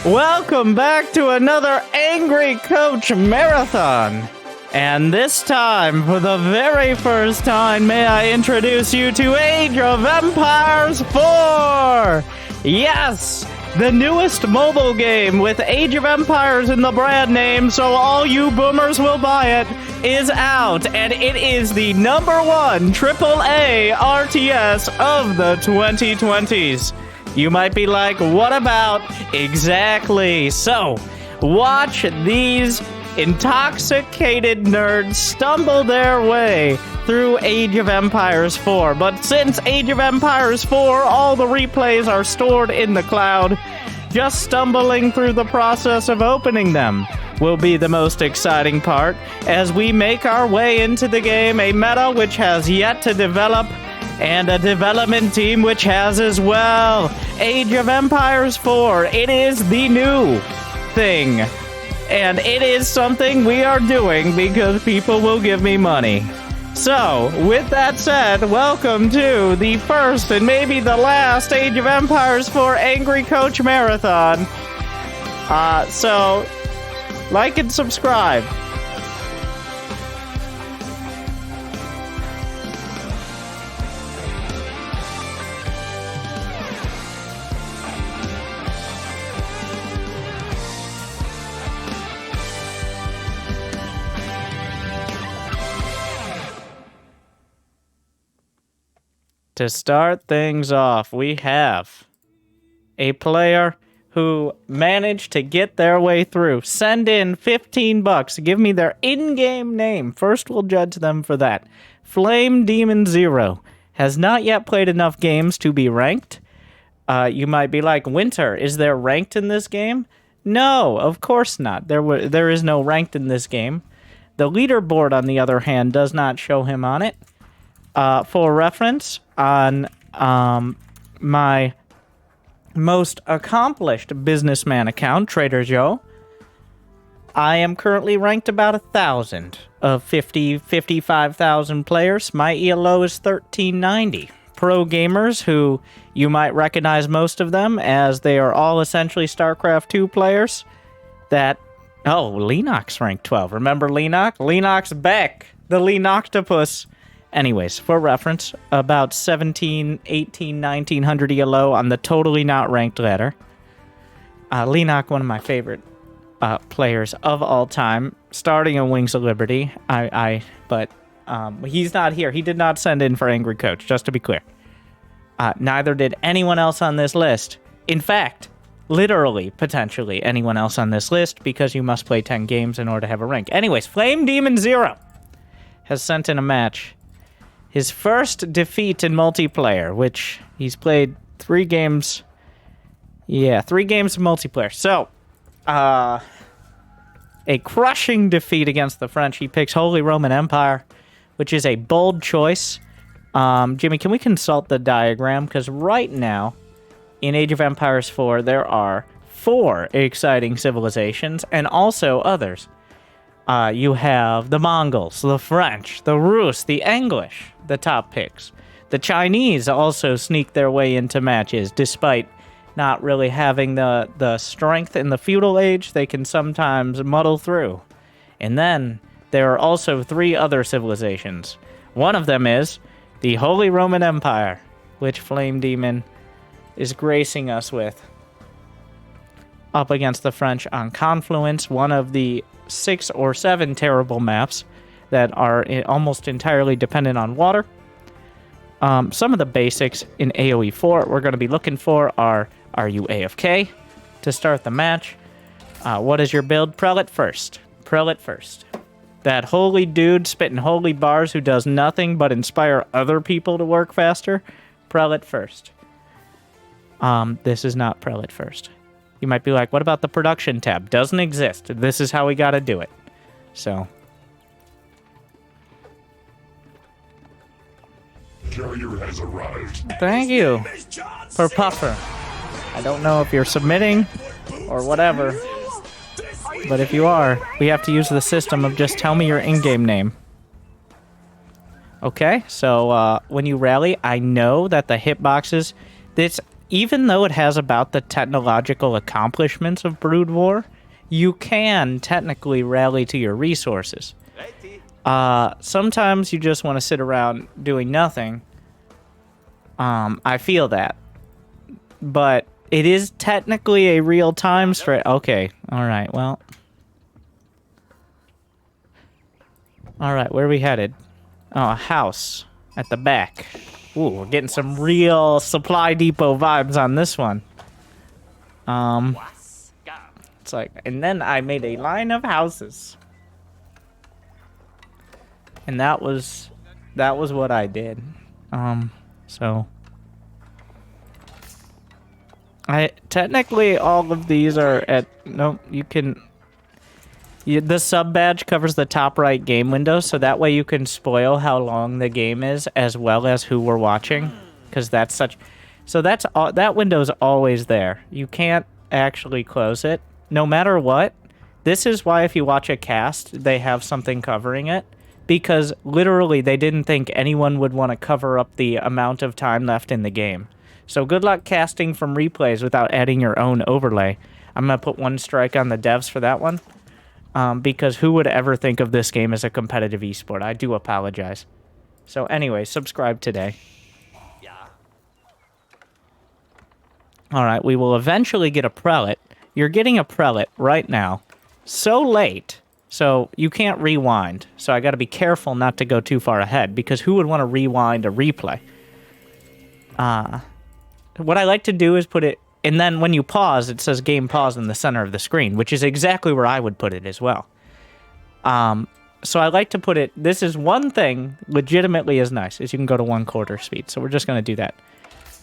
Welcome back to another Angry Coach Marathon. And this time, for the very first time, may I introduce you to Age of Empires 4! Yes! The newest mobile game with Age of Empires in the brand name, so all you boomers will buy it, is out. And it is the #1 AAA RTS of the 2020s. You might be like, what about? Exactly. So, watch these intoxicated nerds stumble their way through Age of Empires 4. But since Age of Empires 4, all the replays are stored in the cloud, just stumbling through the process of opening them will be the most exciting part as we make our way into the game, a meta which has yet to develop, and a development team which has as well. Age of Empires 4, it is the new thing. And it is something we are doing because people will give me money. So, with that said, welcome to the first and maybe the last Age of Empires 4 Angry Coach Marathon. So, like and subscribe. To start things off, we have a player who managed to get their way through. Send in $15. Give me their in-game name. First, we'll judge them for that. Flame Demon Zero has not yet played enough games to be ranked. You might be like, Winter, is there ranked in this game? No, of course not. There is no ranked in this game. The leaderboard, on the other hand, does not show him on it. For reference, on my most accomplished businessman account, Trader Joe, I am currently ranked about 1,000 of 55,000 players. My ELO is 1390. Pro gamers, who you might recognize most of them as they are all essentially StarCraft 2 players, Lennox ranked 12. Remember Lennox? Lennox Beck, the Lenoctopus. Anyways, for reference, about 17, 18, 1900 ELO on the totally not ranked ladder. Lennox, one of my favorite players of all time, starting in Wings of Liberty. But he's not here. He did not send in for Angry Coach, just to be clear. Neither did anyone else on this list. In fact, literally, potentially, anyone else on this list, because you must play 10 games in order to have a rank. Anyways, Flame Demon Zero has sent in a match. His first defeat in multiplayer, which he's played 3 games. Yeah, 3 games of multiplayer. So, a crushing defeat against the French. He picks Holy Roman Empire, which is a bold choice. Jimmy, can we consult the diagram? Because right now, in Age of Empires 4, there are 4 exciting civilizations, and also others. You have the Mongols, the French, the Rus, the English, the top picks. The Chinese also sneak their way into matches, despite not really having the strength in the feudal age. They can sometimes muddle through. And then there are also 3 other civilizations. One of them is the Holy Roman Empire, which Flame Demon is gracing us with. Up against the French on Confluence, one of the 6 or 7 terrible maps that are almost entirely dependent on water. Some of the basics in AoE 4 we're going to be looking for are you AFK to start the match? What is your build? Prelate first. Prelate first. That holy dude spitting holy bars who does nothing but inspire other people to work faster? Prelate first. This is not Prelate first. You might be like, what about the production tab? Doesn't exist. This is how we gotta do it. So. Carrier has arrived. Thank you for Puffer. I don't know if you're submitting or whatever, but if you are, we have to use the system of just tell me your in-game name. Okay, so when you rally, I know that the hitboxes, even though it has about the technological accomplishments of Brood War, you can technically rally to your resources. Sometimes you just want to sit around doing nothing. I feel that. But it is technically a real-time strat. Okay, alright, well. Alright, where are we headed? Oh, a house at the back. Ooh, we're getting some real supply depot vibes on this one. It's like, and then I made a line of houses. And that was what I did. So technically all of these are at, nope, the sub badge covers the top right game window, so that way you can spoil how long the game is as well as who we're watching, because that's such, so that's all, that window's always there. You can't actually close it, no matter what. This is why if you watch a cast, they have something covering it, because literally they didn't think anyone would want to cover up the amount of time left in the game. So good luck casting from replays without adding your own overlay. I'm going to put 1 strike on the devs for that one. Because who would ever think of this game as a competitive esport? I do apologize. So anyway, subscribe today. Alright, we will eventually get a prelate. You're getting a prelate right now. So late, so you can't rewind. So I gotta be careful not to go too far ahead, because who would want to rewind a replay? What I like to do is put it, and then when you pause, it says game pause in the center of the screen, which is exactly where I would put it as well. So I like to put it, this is one thing legitimately is nice, is you can go to 1/4 speed. So we're just going to do that.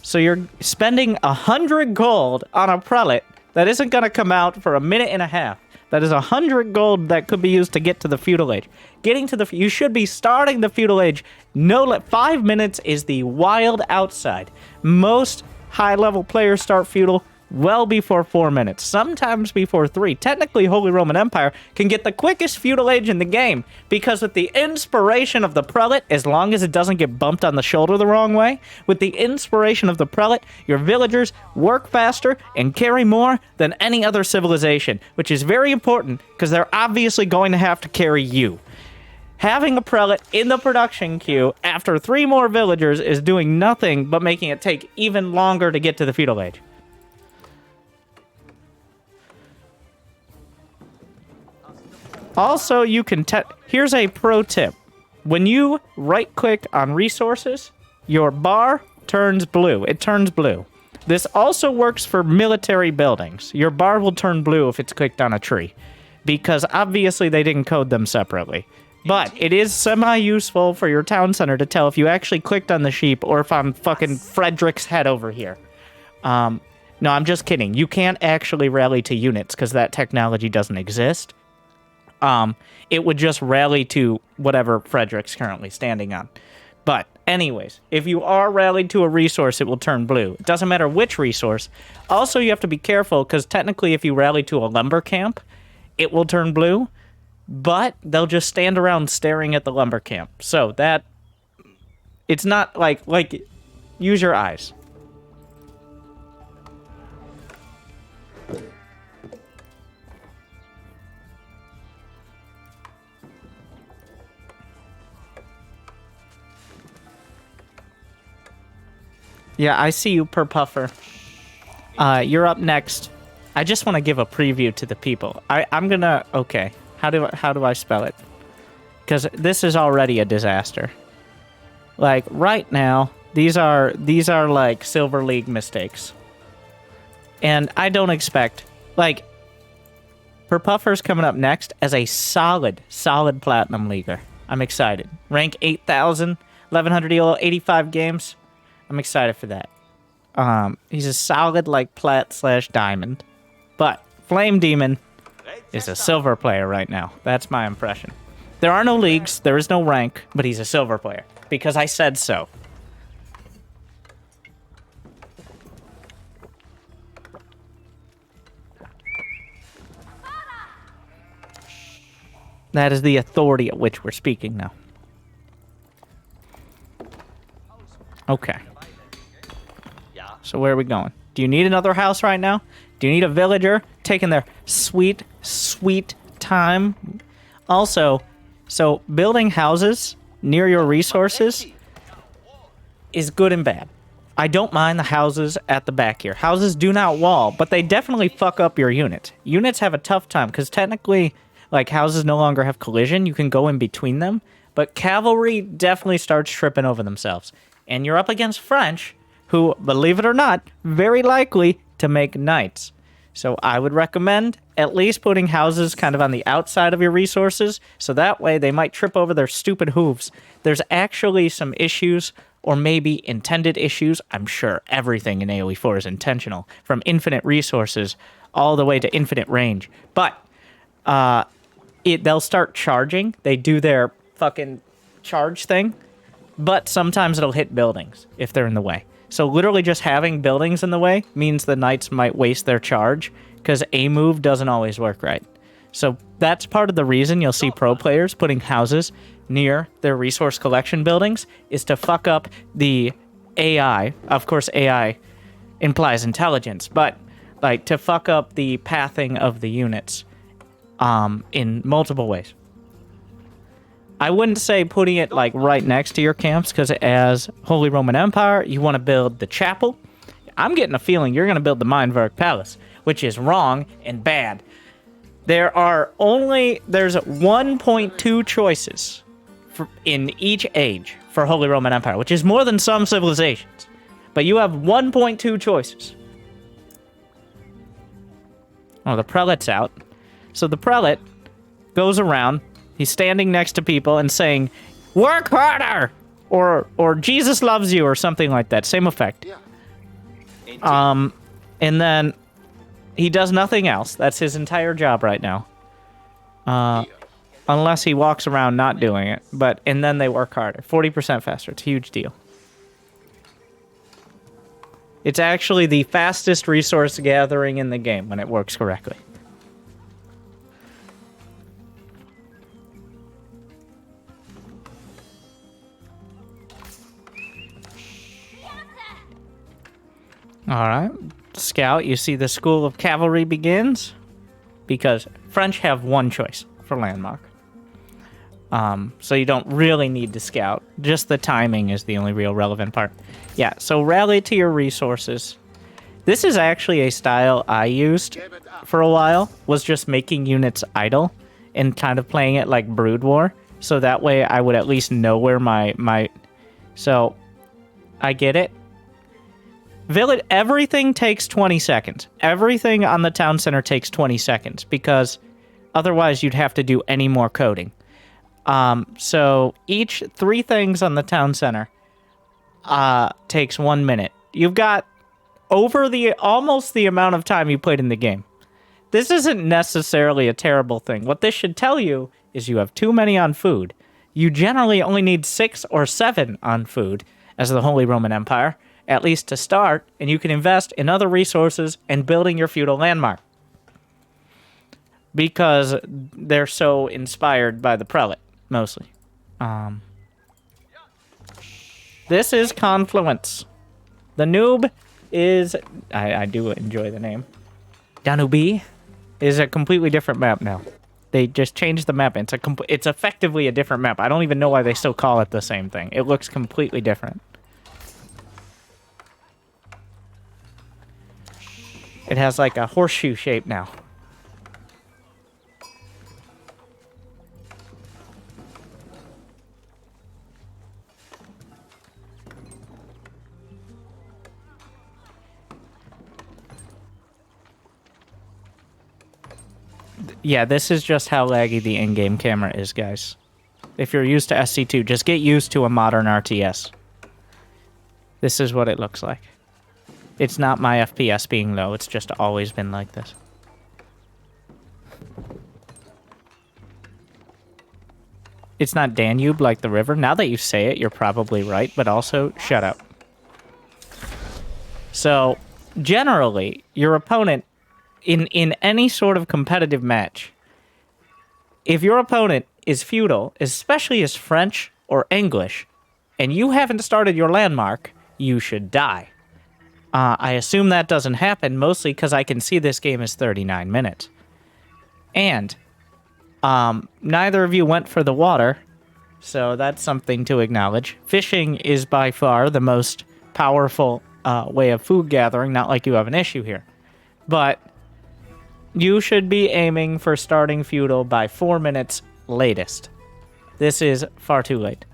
So you're spending 100 gold on a prelate that isn't going to come out for a minute and a half. That is 100 gold that could be used to get to the feudal age. Getting to the, you should be starting the feudal age. 5 minutes is the wild outside. Most high-level players start feudal well before 4 minutes, sometimes before 3. Technically, Holy Roman Empire can get the quickest feudal age in the game, because with the inspiration of the prelate, as long as it doesn't get bumped on the shoulder the wrong way, with the inspiration of the prelate, your villagers work faster and carry more than any other civilization, which is very important, because they're obviously going to have to carry you. Having a prelate in the production queue after 3 more villagers is doing nothing but making it take even longer to get to the feudal age. Also, you can here's a pro tip. When you right-click on resources, your bar turns blue. It turns blue. This also works for military buildings. Your bar will turn blue if it's clicked on a tree, because obviously they didn't code them separately. But it is semi-useful for your town center to tell if you actually clicked on the sheep or if I'm fucking Frederick's head over here. No, I'm just kidding. You can't actually rally to units because that technology doesn't exist. It would just rally to whatever Frederick's currently standing on. But anyways, if you are rallied to a resource, it will turn blue. It doesn't matter which resource. Also, you have to be careful because technically if you rally to a lumber camp, it will turn blue. But they'll just stand around staring at the lumber camp. So that, it's not like, use your eyes. Yeah, I see you, Per Puffer. You're up next. I just want to give a preview to the people. I'm gonna, okay. How do I spell it? Because this is already a disaster. Like right now, these are like Silver League mistakes, and I don't expect like Per Puffer's coming up next as a solid platinum leaguer. I'm excited. Rank 8,000, 1,100 ELO, 85 games. I'm excited for that. He's a solid like plat/diamond, but Flame Demon is a silver player right now. That's my impression. There are no leagues, there is no rank, but he's a silver player. Because I said so. That is the authority at which we're speaking now. Okay. So where are we going? Do you need another house right now? Do you need a villager taking their sweet, sweet time? Also, so building houses near your resources is good and bad. I don't mind the houses at the back here. Houses do not wall, but they definitely fuck up your unit. Units have a tough time, because technically, like, houses no longer have collision. You can go in between them, but cavalry definitely starts tripping over themselves. And you're up against French, who, believe it or not, very likely to make knights. So I would recommend at least putting houses kind of on the outside of your resources, so that way they might trip over their stupid hooves. There's actually some issues, or maybe intended issues. I'm sure everything in AoE 4 is intentional, from infinite resources all the way to infinite range. But they'll start charging. They do their fucking charge thing, but sometimes it'll hit buildings if they're in the way. So literally just having buildings in the way means the knights might waste their charge, because a move doesn't always work right. So that's part of the reason you'll see pro players putting houses near their resource collection buildings, is to fuck up the AI. Of course, AI implies intelligence, but like to fuck up the pathing of the units in multiple ways. I wouldn't say putting it like right next to your camps, because as Holy Roman Empire, you want to build the chapel. I'm getting a feeling you're going to build the Mindwerk Palace, which is wrong and bad. There's 1.2 choices in each age for Holy Roman Empire, which is more than some civilizations. But you have 1.2 choices. Oh, the prelate's out. So the prelate goes around, he's standing next to people and saying, "Work harder!" or "Jesus loves you," or something like that. Same effect. And then he does nothing else. That's his entire job right now. Unless he walks around not doing it. And then they work harder. 40% faster. It's a huge deal. It's actually the fastest resource gathering in the game when it works correctly. Alright. Scout, you see the School of Cavalry begins? Because French have one choice for landmark. So you don't really need to scout. Just the timing is the only real relevant part. Yeah, so rally to your resources. This is actually a style I used for a while, was just making units idle and kind of playing it like Brood War. So that way I would at least know where my... So, I get it. Village, everything takes 20 seconds. Everything on the town center takes 20 seconds, because otherwise you'd have to do any more coding. So each 3 things on the town center takes 1 minute. You've got almost the amount of time you played in the game. This isn't necessarily a terrible thing. What this should tell you is you have too many on food. You generally only need 6 or 7 on food as the Holy Roman Empire, at least to start, and you can invest in other resources and building your feudal landmark. Because they're so inspired by the prelate, mostly. This is Confluence. The noob is... I do enjoy the name. Danube is a completely different map now. They just changed the map. It's effectively a different map. I don't even know why they still call it the same thing. It looks completely different. It has like a horseshoe shape now. Yeah, this is just how laggy the in-game camera is, guys. If you're used to SC2, just get used to a modern RTS. This is what it looks like. It's not my FPS being low, it's just always been like this. It's not Danube like the river. Now that you say it, you're probably right, but also, shut up. So, generally, your opponent, in any sort of competitive match, if your opponent is feudal, especially is French or English, and you haven't started your landmark, you should die. I assume that doesn't happen, mostly because I can see this game is 39 minutes. And neither of you went for the water, so that's something to acknowledge. Fishing is by far the most powerful way of food gathering, not like you have an issue here. But you should be aiming for starting feudal by 4 minutes latest. This is far too late.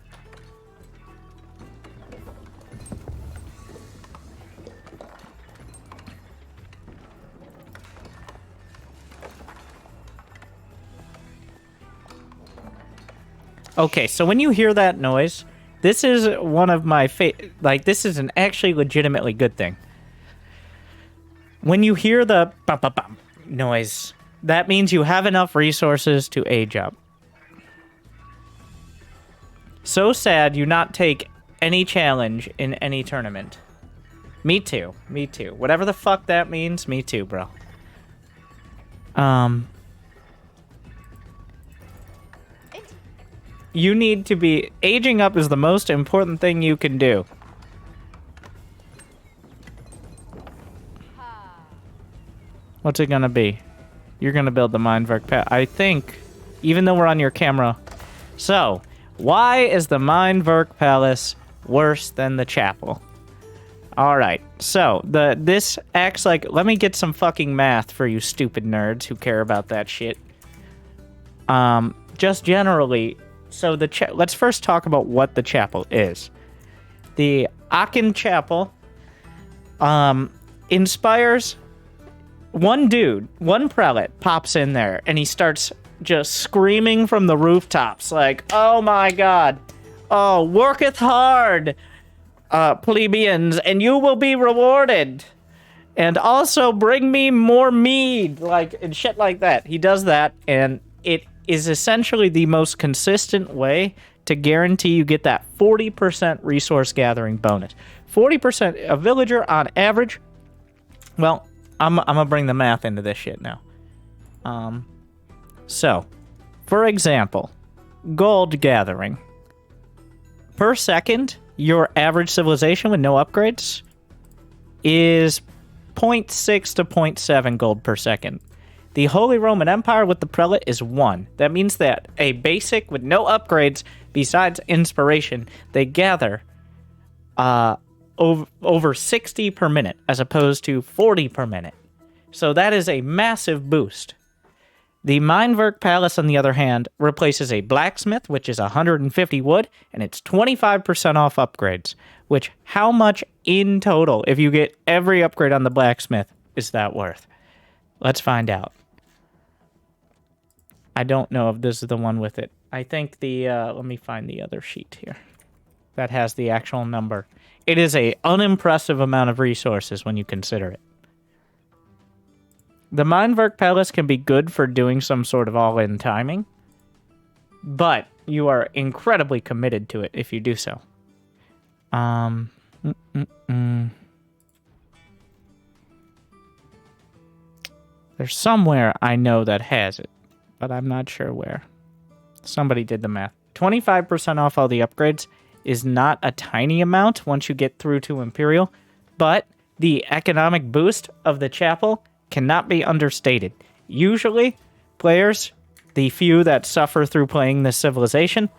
Okay, so when you hear that noise, this is one of my this is an actually legitimately good thing. When you hear the bum bum bum noise, that means you have enough resources to age up. So sad you not take any challenge in any tournament. Me too. Me too. Whatever the fuck that means, me too, bro. You need to be... Aging up is the most important thing you can do. What's it gonna be? You're gonna build the Mindverk Palace. I think, even though we're on your camera. So, why is the Mindverk Palace worse than the chapel? Alright, so, this acts like... Let me get some fucking math for you stupid nerds who care about that shit. Just generally... So let's first talk about what the chapel is. The Aachen Chapel inspires one dude, one prelate pops in there, and he starts just screaming from the rooftops like, "Oh my god, oh, worketh hard, plebeians, and you will be rewarded. And also bring me more mead," like, and shit like that. He does that, and it is essentially the most consistent way to guarantee you get that 40% resource gathering bonus. 40%, a villager on average, well, I'm gonna bring the math into this shit now. So, for example, gold gathering. Per second, your average civilization with no upgrades is 0.6 to 0.7 gold per second. The Holy Roman Empire with the prelate is 1. That means that a basic with no upgrades besides inspiration, they gather over 60 per minute as opposed to 40 per minute. So that is a massive boost. The Mindverk Palace, on the other hand, replaces a blacksmith, which is 150 wood, and it's 25% off upgrades. Which, how much in total, if you get every upgrade on the blacksmith, is that worth? Let's find out. I don't know if this is the one with it. I think the, let me find the other sheet here. That has the actual number. It is a unimpressive amount of resources when you consider it. The Mindverk Palace can be good for doing some sort of all-in timing, but you are incredibly committed to it if you do so. There's somewhere I know that has it, but I'm not sure where. Somebody did the math. 25% off all the upgrades is not a tiny amount once you get through to Imperial, but the economic boost of the chapel cannot be understated. Usually, players, the few that suffer through playing this civilization,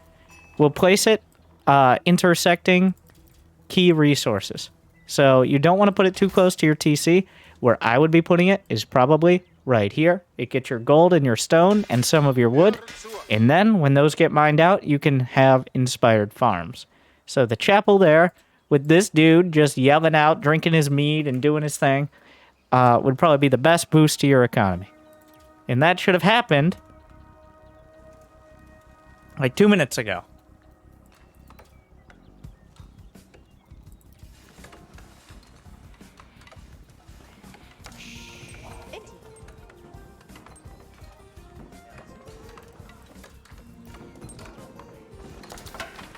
will place it intersecting key resources. So you don't want to put it too close to your TC. Where I would be putting it is probably right here. It gets your gold and your stone and some of your wood. And then when those get mined out, you can have inspired farms. So the chapel there, with this dude just yelling out, drinking his mead and doing his thing, would probably be the best boost to your economy. And that should have happened like 2 minutes ago.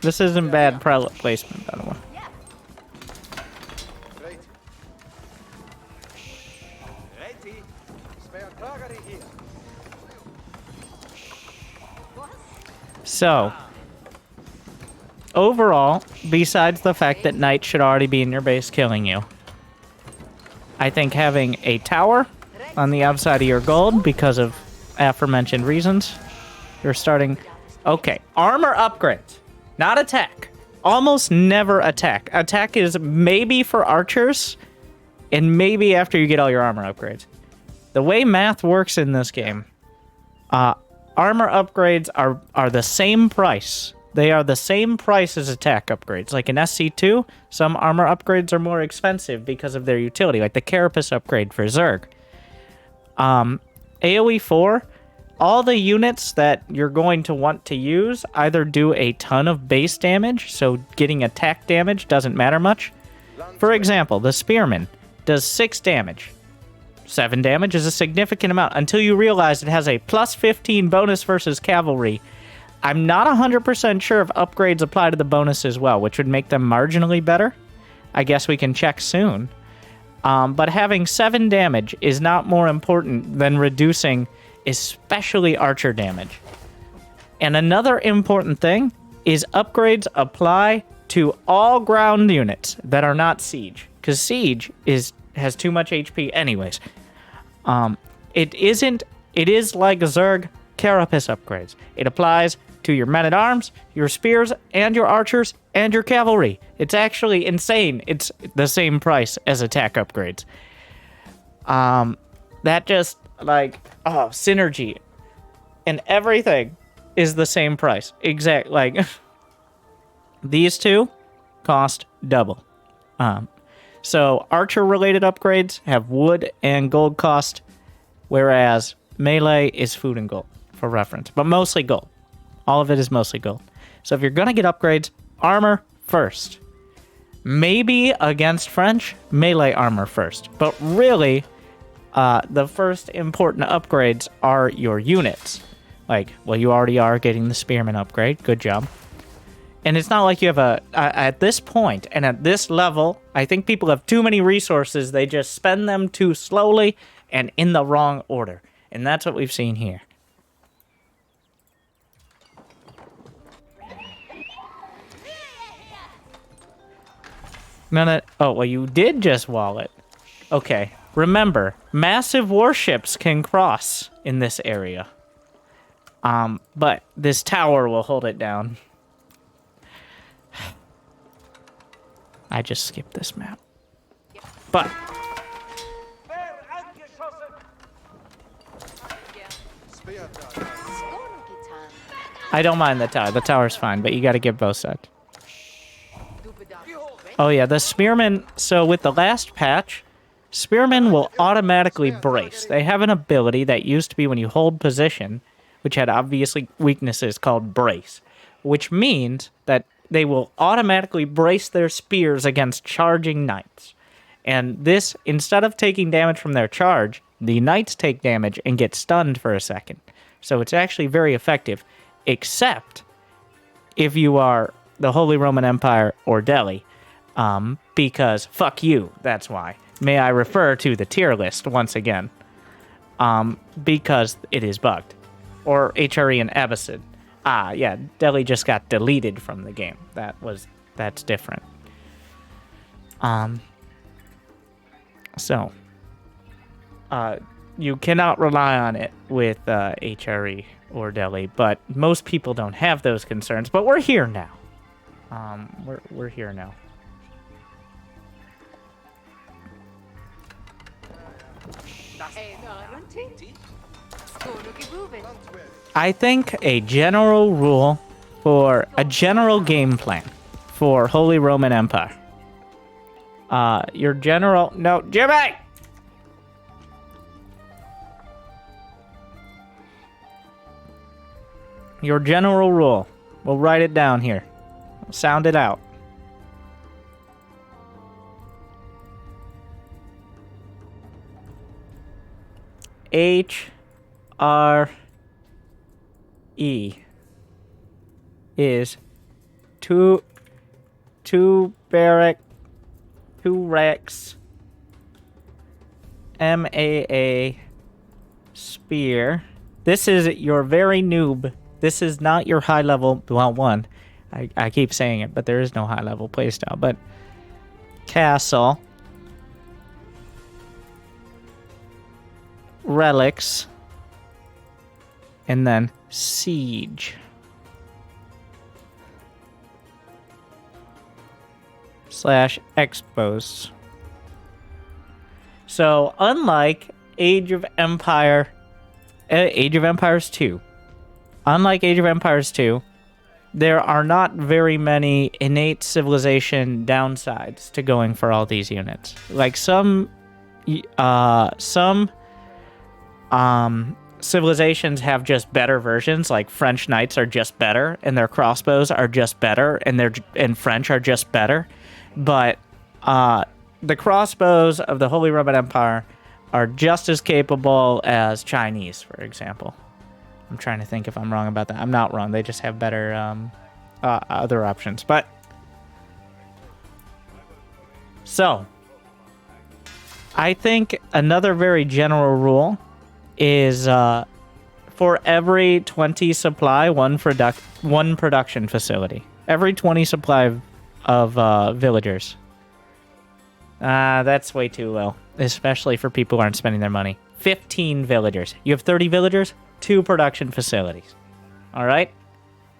This isn't bad prelate placement, by the way. So, overall, besides the fact that night should already be in your base killing you, I think having a tower on the outside of your gold because of aforementioned reasons. You're starting... Okay, armor upgrades, not attack. Almost never attack. Attack is maybe for archers, and maybe after you get all your armor upgrades. The way math works in this game, armor upgrades are the same price. They are the same price as attack upgrades. Like in SC2, some armor upgrades are more expensive because of their utility, like the Carapace upgrade for Zerg. AoE 4, all the units that you're going to want to use either do a ton of base damage, so getting attack damage doesn't matter much. For example, the Spearman does 6 damage. 7 damage is a significant amount until you realize it has a plus 15 bonus versus cavalry. I'm not 100% sure if upgrades apply to the bonus as well, which would make them marginally better. I guess we can check soon. But having 7 damage is not more important than reducing especially archer damage. And another important thing is upgrades apply to all ground units that are not siege, because siege has too much HP anyways. It is like Zerg Carapace upgrades. It applies to your men-at-arms, your spears, and your archers, and your cavalry. It's actually insane. It's the same price as attack upgrades. That just, synergy. And everything is the same price. These two cost double. So archer-related upgrades have wood and gold cost, whereas melee is food and gold, for reference. But mostly gold. All of it is mostly gold. So if you're going to get upgrades, armor first. Maybe against French, melee armor first. But really, the first important upgrades are your units. You already are getting the Spearman upgrade. Good job. And it's not like you have at this point and at this level, I think people have too many resources. They just spend them too slowly and in the wrong order. And that's what we've seen here. You did just wall it. Okay. Remember, massive warships can cross in this area. But this tower will hold it down. I just skipped this map. But I don't mind the tower. The tower's fine, but you gotta give both sides. Oh yeah, the Spearmen, so with the last patch, Spearmen will automatically brace. They have an ability that used to be when you hold position, which had obviously weaknesses called brace, which means that they will automatically brace their spears against charging knights. And this, instead of taking damage from their charge, the knights take damage and get stunned for a second. So it's actually very effective, except if you are the Holy Roman Empire or Delhi, because fuck you, that's why. May I refer to the tier list once again, because it is bugged. Or HRE and Abbasid. Yeah, Delhi just got deleted from the game. That's different. You cannot rely on it with HRE or Delhi, but most people don't have those concerns. But we're here now. We're here now. I think a general rule for a general game plan for Holy Roman Empire. No, Jimmy! Your general rule. We'll write it down here. Sound it out. HRE is two barrack, 2 Rex, MAA spear. This is your very noob. This is not your high level. Well, one. I keep saying it, but there is no high level playstyle. But castle. relics, and then siege. / expos. So, unlike Age of Empires 2, there are not very many innate civilization downsides to going for all these units. Like some civilizations have just better versions, like French knights are just better, and their crossbows are just better, and French are just better. But the crossbows of the Holy Roman Empire are just as capable as Chinese, for example. I'm trying to think if I'm wrong about that. I'm not wrong. They just have better other options. But so I think another very general rule is for every 20 supply, one production facility. Every 20 supply of villagers. That's way too low, especially for people who aren't spending their money. 15 villagers. You have 30 villagers, 2 production facilities. All right?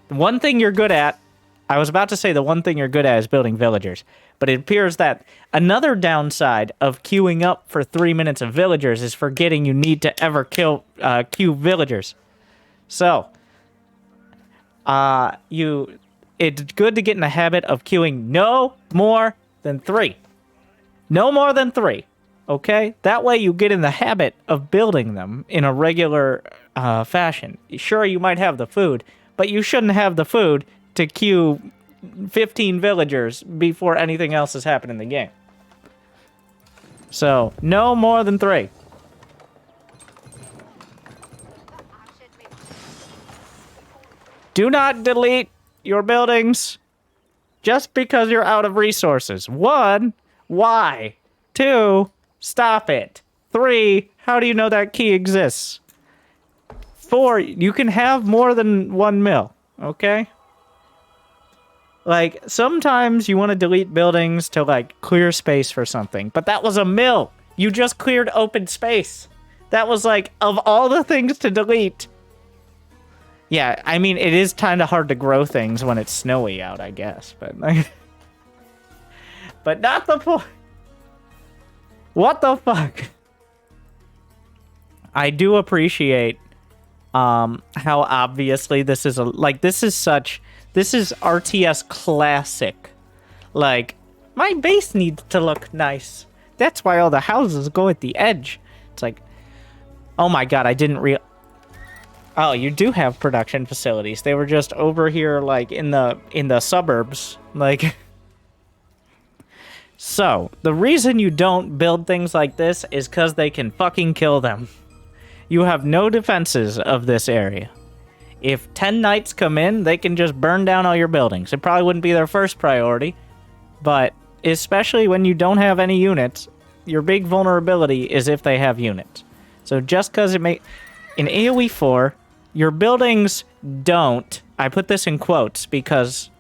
The one thing you're good at, I was about to say the one thing you're good at is building villagers, but it appears that another downside of queuing up for 3 minutes of villagers is forgetting you need to ever queue villagers. So, it's good to get in the habit of queuing no more than 3. No more than 3. Okay? That way you get in the habit of building them in a regular fashion. Sure, you might have the food, but you shouldn't have the food to queue 15 villagers before anything else has happened in the game. So, no more than 3. Do not delete your buildings just because you're out of resources. 1, why? 2, stop it. 3, how do you know that key exists? 4, you can have more than 1 mill, okay? Like, sometimes you want to delete buildings to, like, clear space for something. But that was a mill. You just cleared open space. That was, like, of all the things to delete. Yeah, I mean, it is kind of hard to grow things when it's snowy out, I guess. But, like... but not the point. What the fuck? I do appreciate how obviously this is this is RTS classic. Like, my base needs to look nice. That's why all the houses go at the edge. It's like, oh my god, I didn't Oh, you do have production facilities. They were just over here, like, in the suburbs. Like... So, the reason you don't build things like this is because they can fucking kill them. You have no defenses of this area. If 10 knights come in, they can just burn down all your buildings. It probably wouldn't be their first priority, but especially when you don't have any units, your big vulnerability is if they have units. So just because in AoE 4, your buildings don't, I put this in quotes because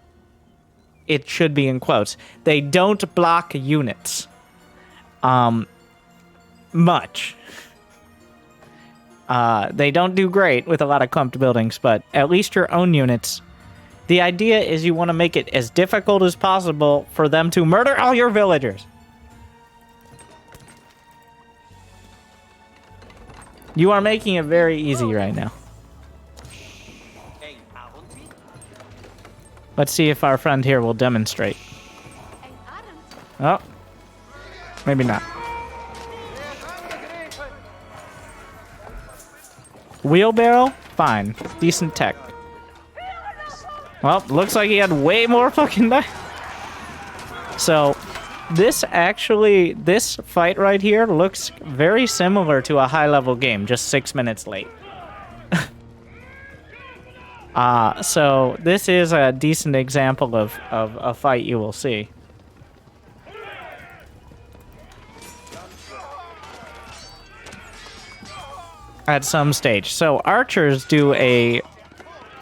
it should be in quotes, they don't block units. Much. They don't do great with a lot of clumped buildings, but at least your own units. The idea is you want to make it as difficult as possible for them to murder all your villagers. You are making it very easy right now. Let's see if our friend here will demonstrate. Oh. Maybe not. Wheelbarrow? Fine. Decent tech. Well, looks like he had way more fucking die. So, this fight right here looks very similar to a high-level game, just 6 minutes late. So this is a decent example of a fight you will see. At some stage. So archers do a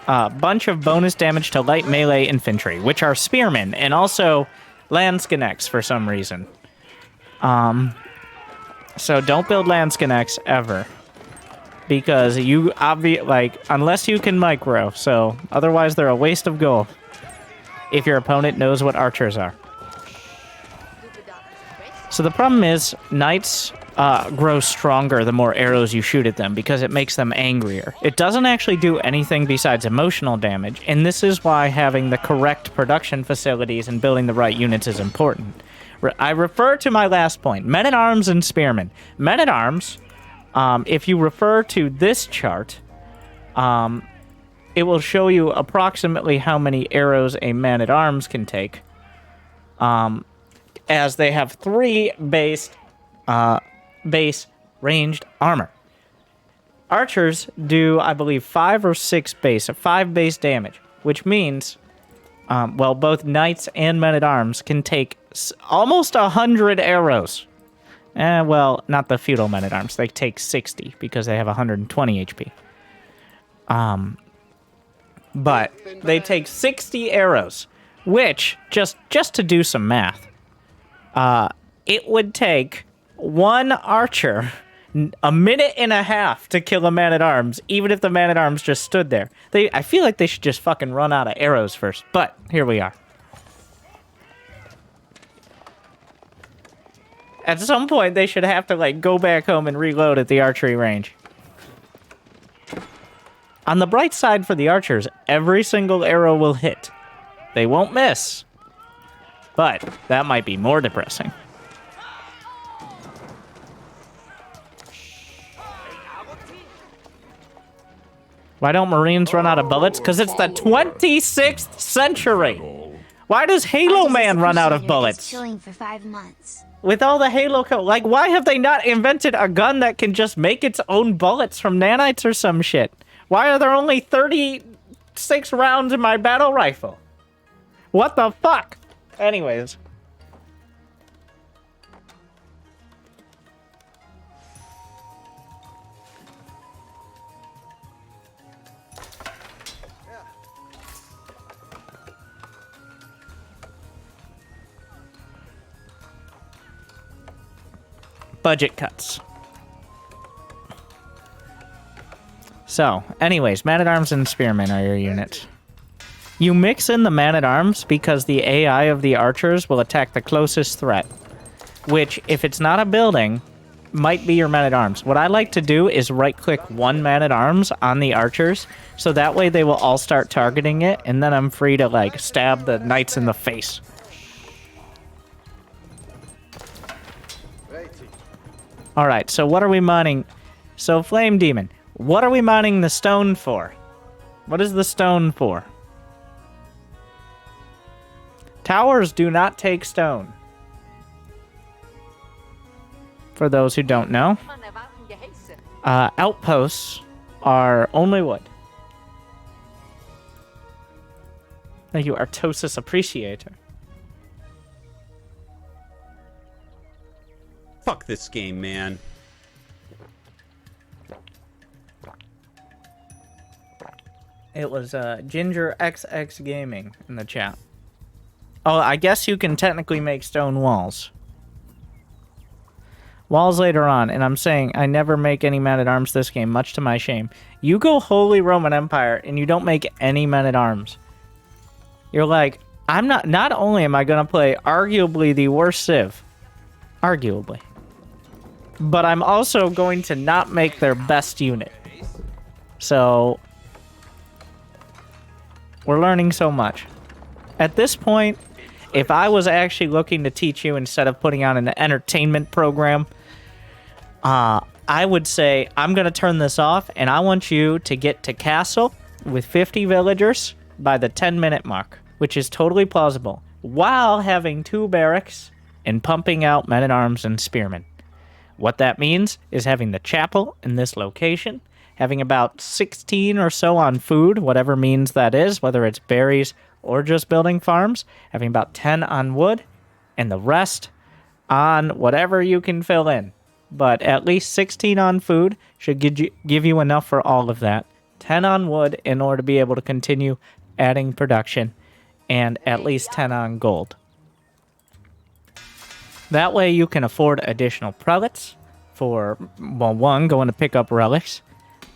bunch of bonus damage to light melee infantry, which are spearmen, and also Landskinecks for some reason. So don't build Landskinecks ever. because you unless you can micro, so otherwise they're a waste of gold if your opponent knows what archers are. So the problem is knights grow stronger the more arrows you shoot at them because it makes them angrier. It doesn't actually do anything besides emotional damage, and this is why having the correct production facilities and building the right units is important. I refer to my last point, men-at-arms and spearmen. Men-at-arms, if you refer to this chart, it will show you approximately how many arrows a man-at-arms can take, as they have 3 base ranged armor. Archers do, I believe, 5 or 6 base damage, which means, well, both knights and men-at-arms can take almost 100 arrows. Well, not the feudal men-at-arms. They take 60 because they have 120 HP. But they take 60 arrows, which, just to do some math, it would take 1 archer a minute and a half to kill a man-at-arms, even if the man-at-arms just stood there. I feel like they should just fucking run out of arrows first, but here we are. At some point, they should have to, like, go back home and reload at the archery range. On the bright side for the archers, every single arrow will hit. They won't miss. But that might be more depressing. Why don't Marines run out of bullets? Because it's the 26th century. Why does Halo Man run out of bullets? Chilling for 5 months. With all the Halo code, like, why have they not invented a gun that can just make its own bullets from nanites or some shit? Why are there only 36 rounds in my battle rifle? What the fuck? Anyways. Budget cuts. So, anyways, man-at-arms and spearmen are your units. You mix in the man-at-arms because the AI of the archers will attack the closest threat, which, if it's not a building, might be your man-at-arms. What I like to do is right-click 1 man-at-arms on the archers, so that way they will all start targeting it, and then I'm free to, like, stab the knights in the face. Alright, so what are we mining? So, Flame Demon, what are we mining the stone for? What is the stone for? Towers do not take stone. For those who don't know. Outposts are only wood. Thank you, Artosis Appreciator. Fuck this game, man. It was Ginger XX Gaming in the chat. Oh, I guess you can technically make stone walls. Walls later on, and I'm saying I never make any man-at-arms this game, much to my shame. You go Holy Roman Empire, and you don't make any men-at-arms. You're like, not only am I gonna play arguably the worst Civ, arguably, but I'm also going to not make their best unit. So, we're learning so much. At this point, if I was actually looking to teach you instead of putting on an entertainment program, I would say, I'm going to turn this off, and I want you to get to castle with 50 villagers by the 10-minute mark, which is totally plausible, while having 2 barracks and pumping out men-at-arms and spearmen. What that means is having the chapel in this location, having about 16 or so on food, whatever means that is, whether it's berries or just building farms, having about 10 on wood, and the rest on whatever you can fill in. But at least 16 on food should give you enough for all of that. 10 on wood in order to be able to continue adding production, and at least 10 on gold. That way you can afford additional prelates for, well, 1, going to pick up relics,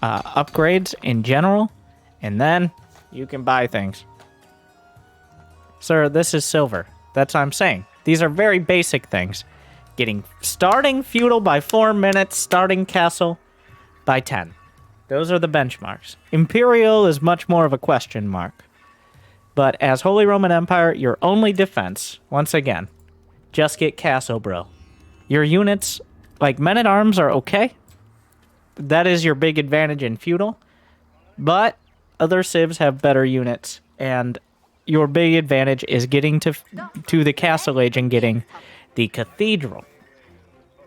upgrades in general, and then you can buy things. Sir, this is silver. That's what I'm saying. These are very basic things. Starting feudal by 4 minutes, starting castle by 10. Those are the benchmarks. Imperial is much more of a question mark. But as Holy Roman Empire, your only defense, once again, just get castle, bro. Your units, like men-at-arms, are okay. That is your big advantage in feudal. But other civs have better units, and your big advantage is getting to the castle age and getting the cathedral.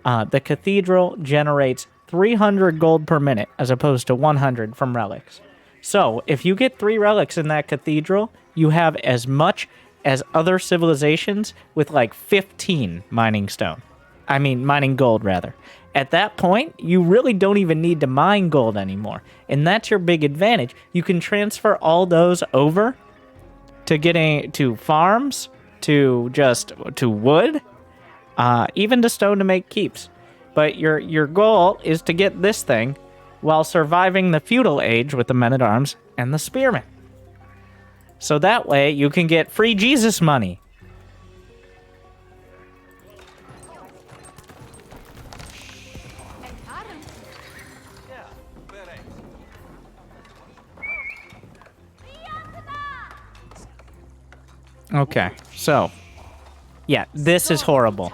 The cathedral generates 300 gold per minute as opposed to 100 from relics. So if you get 3 relics in that cathedral, you have as much as other civilizations with like 15 mining gold rather. At that point, you really don't even need to mine gold anymore. And that's your big advantage. You can transfer all those over to getting to farms, to wood, even to stone to make keeps. But your goal is to get this thing while surviving the feudal age with the men-at-arms and the spearmen. So that way you can get free Jesus money. Okay, so yeah, this is horrible.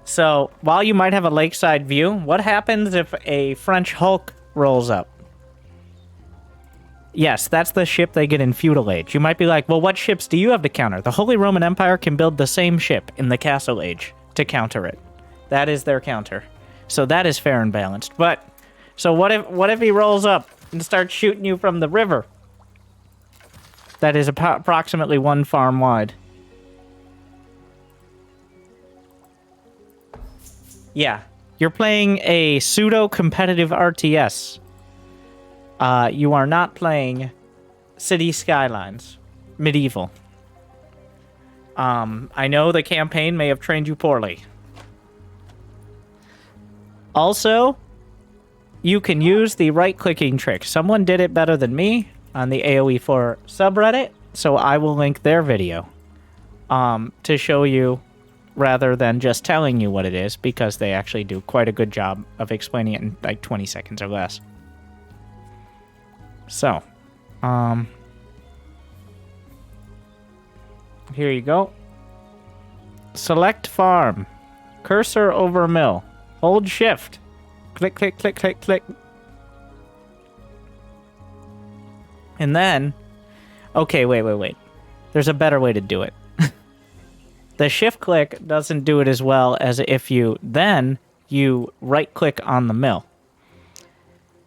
So, while you might have a lakeside view, what happens if a French Hulk rolls up? Yes, that's the ship they get in feudal age. You might be like, well, what ships do you have to counter? The Holy Roman Empire can build the same ship in the castle age to counter it. That is their counter. So that is fair and balanced. But, so what if he rolls up and starts shooting you from the river? That is approximately 1 farm wide. Yeah, you're playing a pseudo-competitive RTS. You are not playing City Skylines, Medieval. I know the campaign may have trained you poorly. Also, you can use the right-clicking trick. Someone did it better than me on the AoE4 subreddit, so I will link their video to show you rather than just telling you what it is, because they actually do quite a good job of explaining it in like 20 seconds or less. So, here you go. Select farm. Cursor over mill. Hold shift. Click, click, click, click, click. And then, okay, wait. There's a better way to do it. The shift click doesn't do it as well as if you right click on the mill.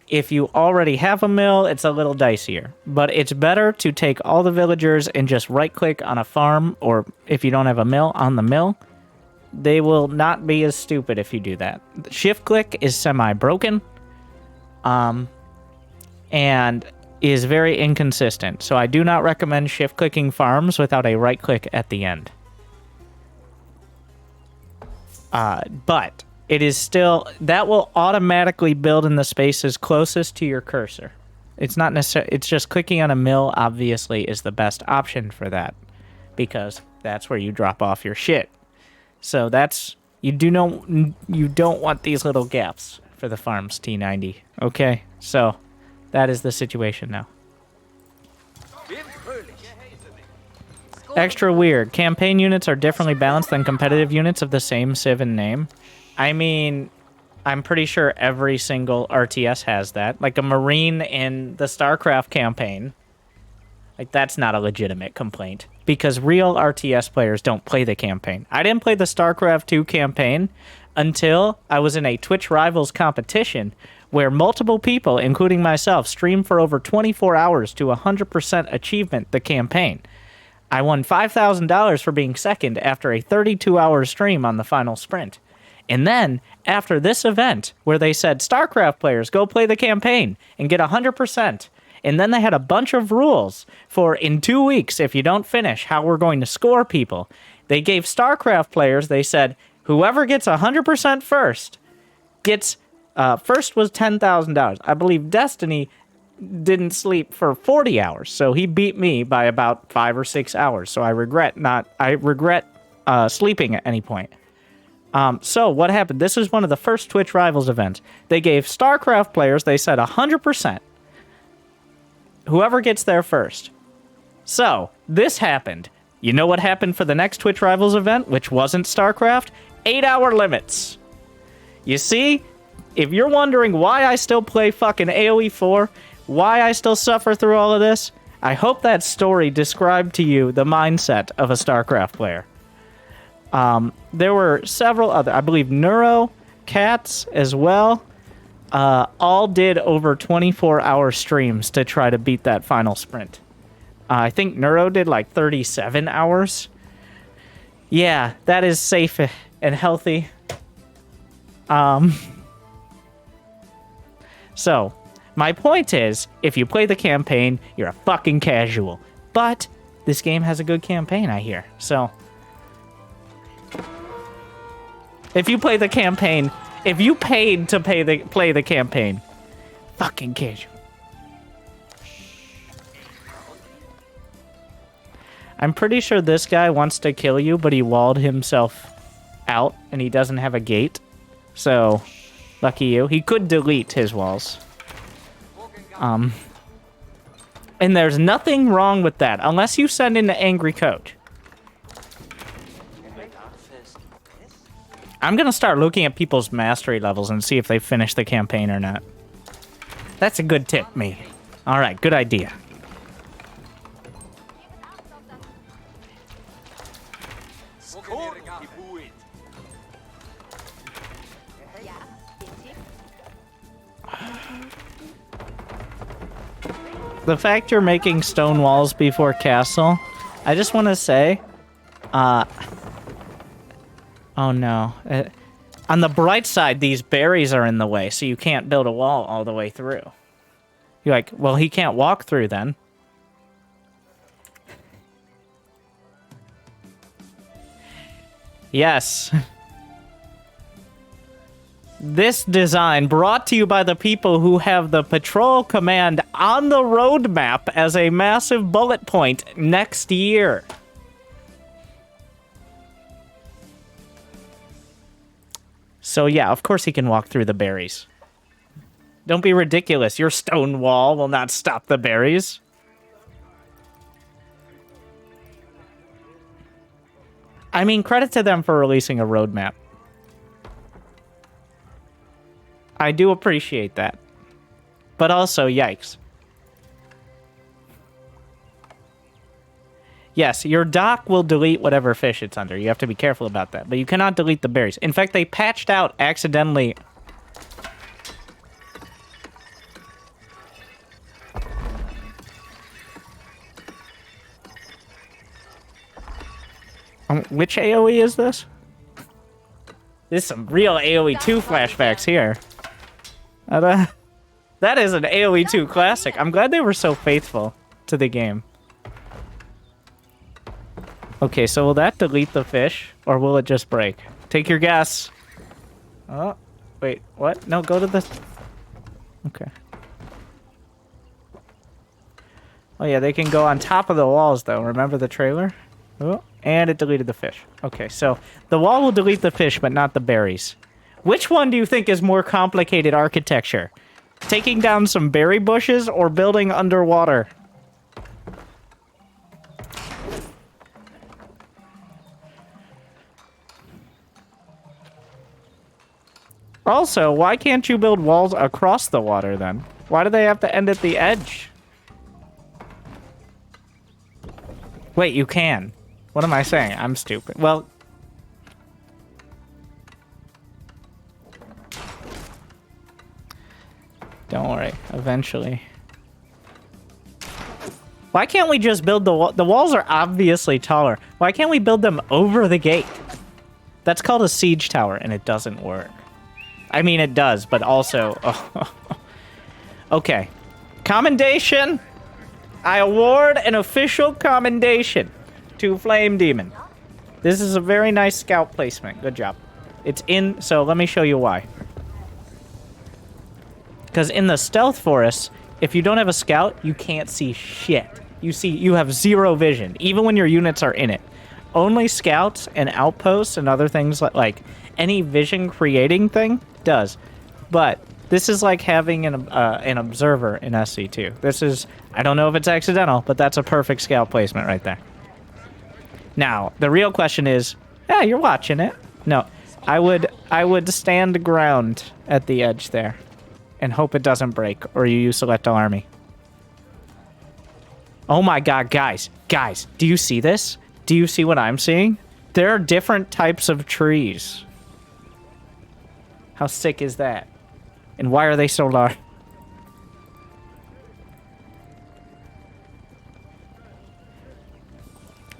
If you already have a mill, it's a little dicier, but it's better to take all the villagers and just right click on a farm, or if you don't have a mill, on the mill. They will not be as stupid if you do that. Shift click is semi-broken, and is very inconsistent, so I do not recommend shift clicking farms without a right click at the end. But it is still, that will automatically build in the spaces closest to your cursor. It's not necessarily, it's just clicking on a mill obviously is the best option for that, because that's where you drop off your shit. So that's, you don't want these little gaps for the farms, T90. Okay, so that is the situation now. Extra weird. Campaign units are differently balanced than competitive units of the same civ and name. I mean, I'm pretty sure every single RTS has that. Like a Marine in the StarCraft campaign. Like, that's not a legitimate complaint. Because real RTS players don't play the campaign. I didn't play the StarCraft 2 campaign until I was in a Twitch Rivals competition where multiple people, including myself, streamed for over 24 hours to 100% achievement the campaign. I won $5,000 for being second after a 32-hour stream on the final sprint. And then, after this event, where they said, StarCraft players, go play the campaign and get 100%. And then they had a bunch of rules for, in 2 weeks, if you don't finish, how we're going to score people. They gave StarCraft players, they said, whoever gets 100% first gets First was $10,000. I believe Destiny didn't sleep for 40 hours, so he beat me by about 5 or 6 hours. So I regret sleeping at any point. So what happened? This is one of the first Twitch Rivals events. They gave StarCraft players, they said 100%. Whoever gets there first. So this happened. You know what happened for the next Twitch Rivals event, which wasn't StarCraft? 8-hour limits. You see, if you're wondering why I still play fucking AoE 4, why I still suffer through all of this, I hope that story described to you the mindset of a StarCraft player. There were several other, I believe Neuro, Cats as well, all did over 24-hour streams to try to beat that final sprint. I think Neuro did like 37 hours. Yeah, that is safe and healthy. So, my point is, if you play the campaign, you're a fucking casual. But this game has a good campaign, I hear. So, if you play the campaign, if you paid to play the campaign, fucking casual. I'm pretty sure this guy wants to kill you, but he walled himself out, and he doesn't have a gate. So, lucky you. He could delete his walls. And there's nothing wrong with that, unless you send in the angry coach. I'm gonna start looking at people's mastery levels and see if they finish the campaign or not. That's a good tip, me. Alright, good idea. The fact you're making stone walls before castle, I just want to say, oh no. On the bright side, these berries are in the way, so you can't build a wall all the way through. You're like, well, he can't walk through then. Yes. This design brought to you by the people who have the patrol command on the roadmap as a massive bullet point next year. So yeah, of course he can walk through the berries. Don't be ridiculous. Your stone wall will not stop the berries. I mean, credit to them for releasing a roadmap. I do appreciate that. But also, yikes. Yes, your dock will delete whatever fish it's under. You have to be careful about that. But you cannot delete the berries. In fact, they patched out accidentally... which AoE is this? There's some real AoE 2 flashbacks here. That is an AoE 2 classic. I'm glad they were so faithful to the game. Okay, so will that delete the fish? Or will it just break? Take your guess. Oh, wait, what? No, go to the... Okay. Oh yeah, they can go on top of the walls though. Remember the trailer? Oh, and it deleted the fish. Okay, so the wall will delete the fish, but not the berries. Which one do you think is more complicated architecture? Taking down some berry bushes or building underwater? Also, why can't you build walls across the water then? Why do they have to end at the edge? Wait, you can. What am I saying? I'm stupid. Well... don't worry. Eventually. Why can't we just build the wall? The walls are obviously taller. Why can't we build them over the gate? That's called a siege tower, and it doesn't work. I mean, it does, but also... oh. Okay. Commendation! I award an official commendation to Flame Demon. This is a very nice scout placement. Good job. It's in... so let me show you why. Because in the stealth forests, if you don't have a scout, you can't see shit. You have zero vision, even when your units are in it. Only scouts and outposts and other things like any vision creating thing does. But this is like having an observer in SC2. This is, I don't know if it's accidental, but that's a perfect scout placement right there. Now, the real question is, yeah, you're watching it. No, I would stand ground at the edge there and hope it doesn't break, or you use select all army. Oh my god, guys, do you see this? Do you see what I'm seeing? There are different types of trees. How sick is that? And why are they so large?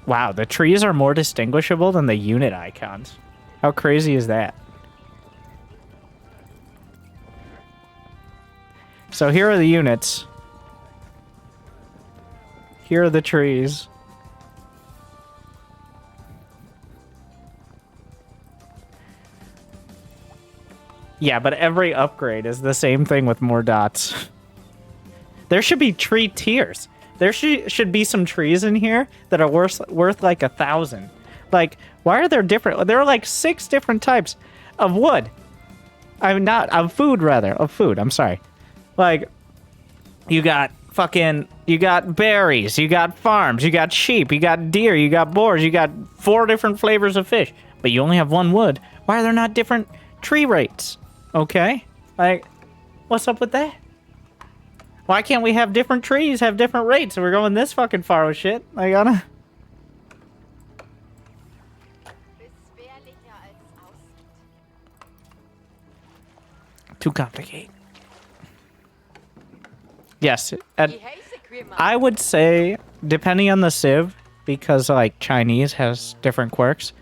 Wow, the trees are more distinguishable than the unit icons. How crazy is that? So here are the units. Here are the trees. Yeah, but every upgrade is the same thing with more dots. There should be tree tiers. There should be some trees in here that are worth like 1,000. Like, why are there different? There are like 6 different types of wood. I'm not of food, rather of food. I'm sorry. Like, you got berries, you got farms, you got sheep, you got deer, you got boars, you got 4 different flavors of fish, but you only have 1 wood. Why are there not different tree rates? Okay, like, what's up with that? Why can't we have different trees have different rates? So we're going this fucking far with shit. I gotta. Too complicated. Yes, I would say, depending on the civ, because like Chinese has different quirks.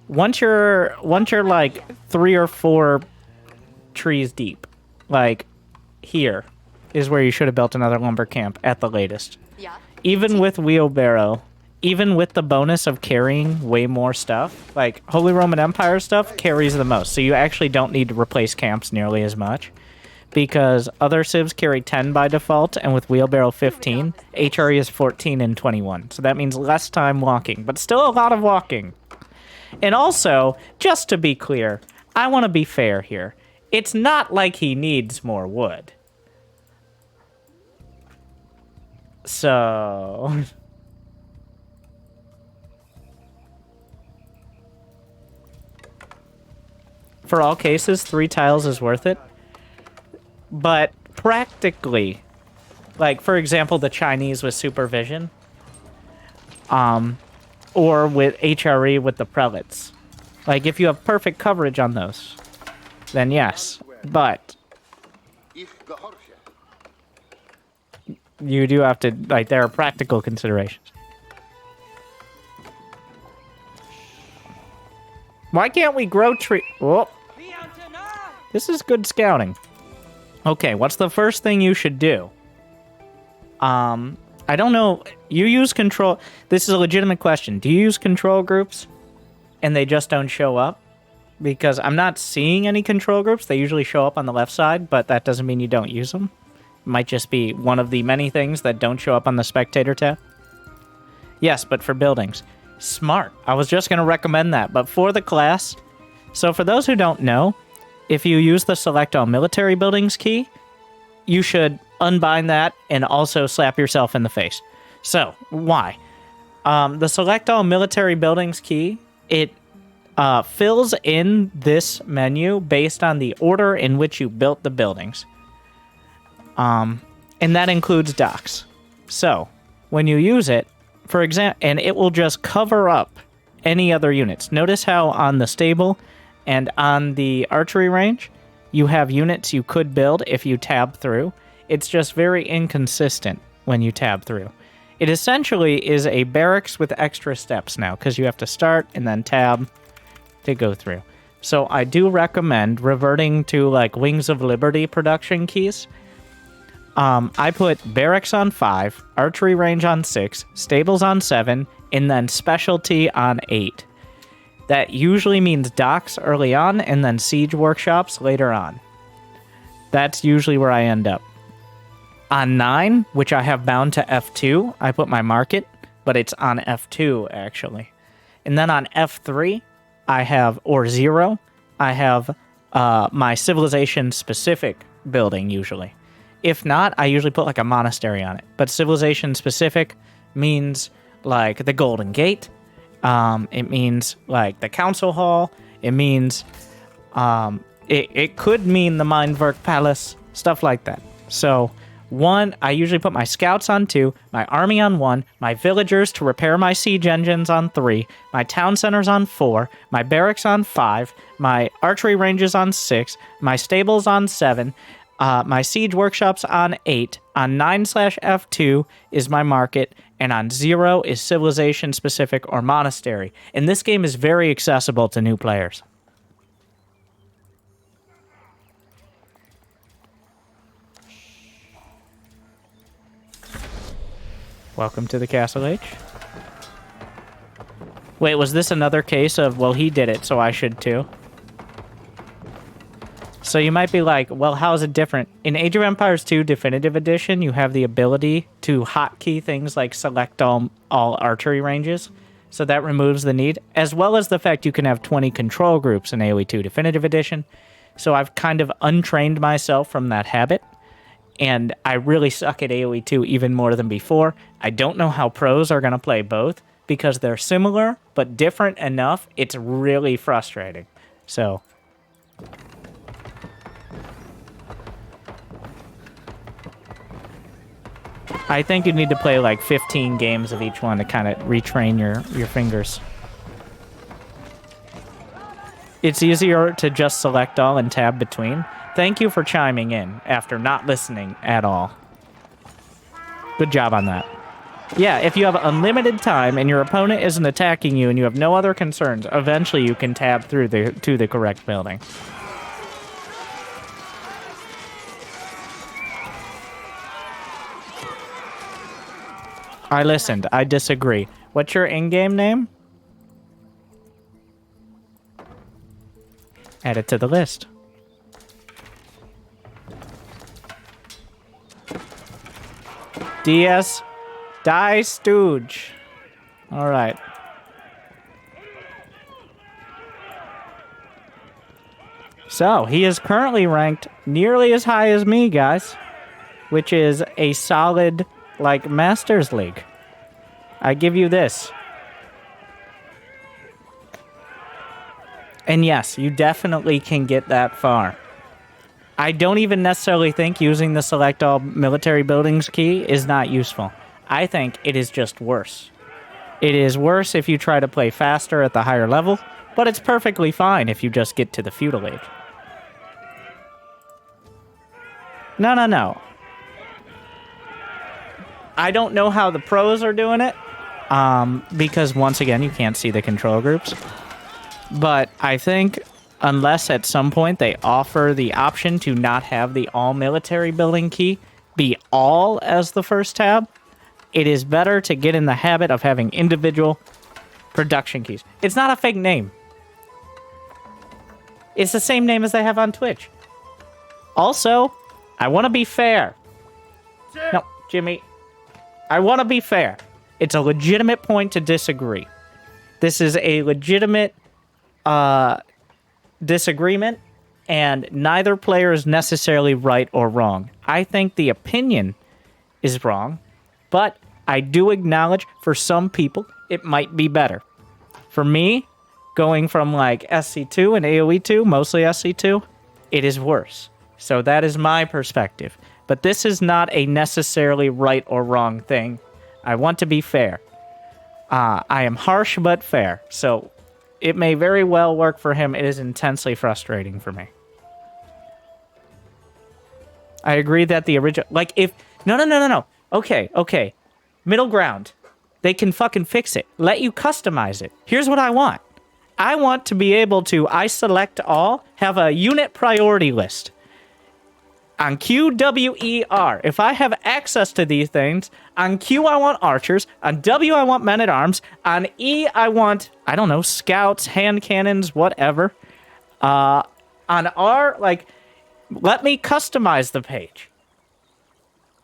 Once you're like 3 or 4 trees deep, like here is where you should have built another lumber camp at the latest. Yeah. Even with wheelbarrow, even with the bonus of carrying way more stuff, like Holy Roman Empire stuff carries the most. So you actually don't need to replace camps nearly as much. Because other civs carry 10 by default, and with wheelbarrow 15, HRE is 14 and 21. So that means less time walking, but still a lot of walking. And also, just to be clear, I want to be fair here. It's not like he needs more wood. So... for all cases, 3 tiles is worth it. But practically, like, for example, the Chinese with supervision, or with HRE with the prelates. Like, if you have perfect coverage on those, then yes. But you do have to, like, there are practical considerations. Why can't we grow tree? Oh. This is good scouting. Okay, what's the first thing you should do? I don't know. You use control. This is a legitimate question. Do you use control groups and they just don't show up? Because I'm not seeing any control groups. They usually show up on the left side, but that doesn't mean you don't use them. It might just be one of the many things that don't show up on the spectator tab. Yes, but for buildings. Smart. I was just going to recommend that, but for the class. So for those who don't know, if you use the select all military buildings key, you should unbind that and also slap yourself in the face. So, why? The select all military buildings key, it fills in this menu based on the order in which you built the buildings. And that includes docks. So, when you use it, for example, and it will just cover up any other units. Notice how on the stable and on the archery range, you have units you could build if you tab through. It's just very inconsistent when you tab through. It essentially is a barracks with extra steps now, because you have to start and then tab to go through. So I do recommend reverting to like Wings of Liberty production keys. I put barracks on 5, archery range on 6, stables on 7, and then specialty on 8. That usually means docks early on and then siege workshops later on. That's usually where I end up. On 9, which I have bound to F2, I put my market, but it's on F2, actually. And then on F3, I have, or 0, I have my civilization-specific building, usually. If not, I usually put like a monastery on it. But civilization-specific means like the Golden Gate. It means like the Council Hall. It means, it could mean the Mindwerk Palace, stuff like that. So, 1, I usually put my scouts on 2, my army on 1, my villagers to repair my siege engines on 3, my town centers on 4, my barracks on 5, my archery ranges on 6, my stables on 7, my siege workshops on 8, on 9/F2 is my market, and on 0 is civilization specific or monastery. And this game is very accessible to new players. Welcome to the Castle H. Wait, was this another case of, well, he did it, so I should too? So you might be like, well, how is it different? In Age of Empires 2 Definitive Edition, you have the ability to hotkey things like select all archery ranges. So that removes the need, as well as the fact you can have 20 control groups in AoE 2 Definitive Edition. So I've kind of untrained myself from that habit. And I really suck at AoE 2 even more than before. I don't know how pros are going to play both, because they're similar, but different enough, it's really frustrating. So... I think you need to play like 15 games of each one to kind of retrain your fingers. It's easier to just select all and tab between. Thank you for chiming in after not listening at all. Good job on that. Yeah, if you have unlimited time and your opponent isn't attacking you and you have no other concerns, eventually you can tab through to the correct building. I listened. I disagree. What's your in-game name? Add it to the list. DS Die Stooge. All right. So, he is currently ranked nearly as high as me, guys, which is a solid, like, Masters League. I give you this. And yes, you definitely can get that far. I don't even necessarily think using the select all military buildings key is not useful. I think it is just worse. It is worse if you try to play faster at the higher level, but it's perfectly fine if you just get to the feudal age. No. I don't know how the pros are doing it, because once again, you can't see the control groups. But I think unless at some point they offer the option to not have the all military building key be all as the first tab, it is better to get in the habit of having individual production keys. It's not a fake name. It's the same name as they have on Twitch. Also, I want to be fair. No, Jimmy. I want to be fair. It's a legitimate point to disagree. This is a legitimate disagreement, and neither player is necessarily right or wrong. I think the opinion is wrong, but I do acknowledge for some people it might be better. For me, going from like SC2 and AoE2, mostly SC2, it is worse. So that is my perspective. But this is not a necessarily right or wrong thing. I want to be fair. I am harsh but fair. So it may very well work for him. It is intensely frustrating for me. I agree that the original... Like, if... No. Okay. Middle ground. They can fucking fix it. Let you customize it. Here's what I want. I want to be able to, I select all, have a unit priority list. On Q, W, E, R. If I have access to these things, on Q I want archers, on W I want men-at-arms, on E I want, I don't know, scouts, hand cannons, whatever. On R, like, Let me customize the page.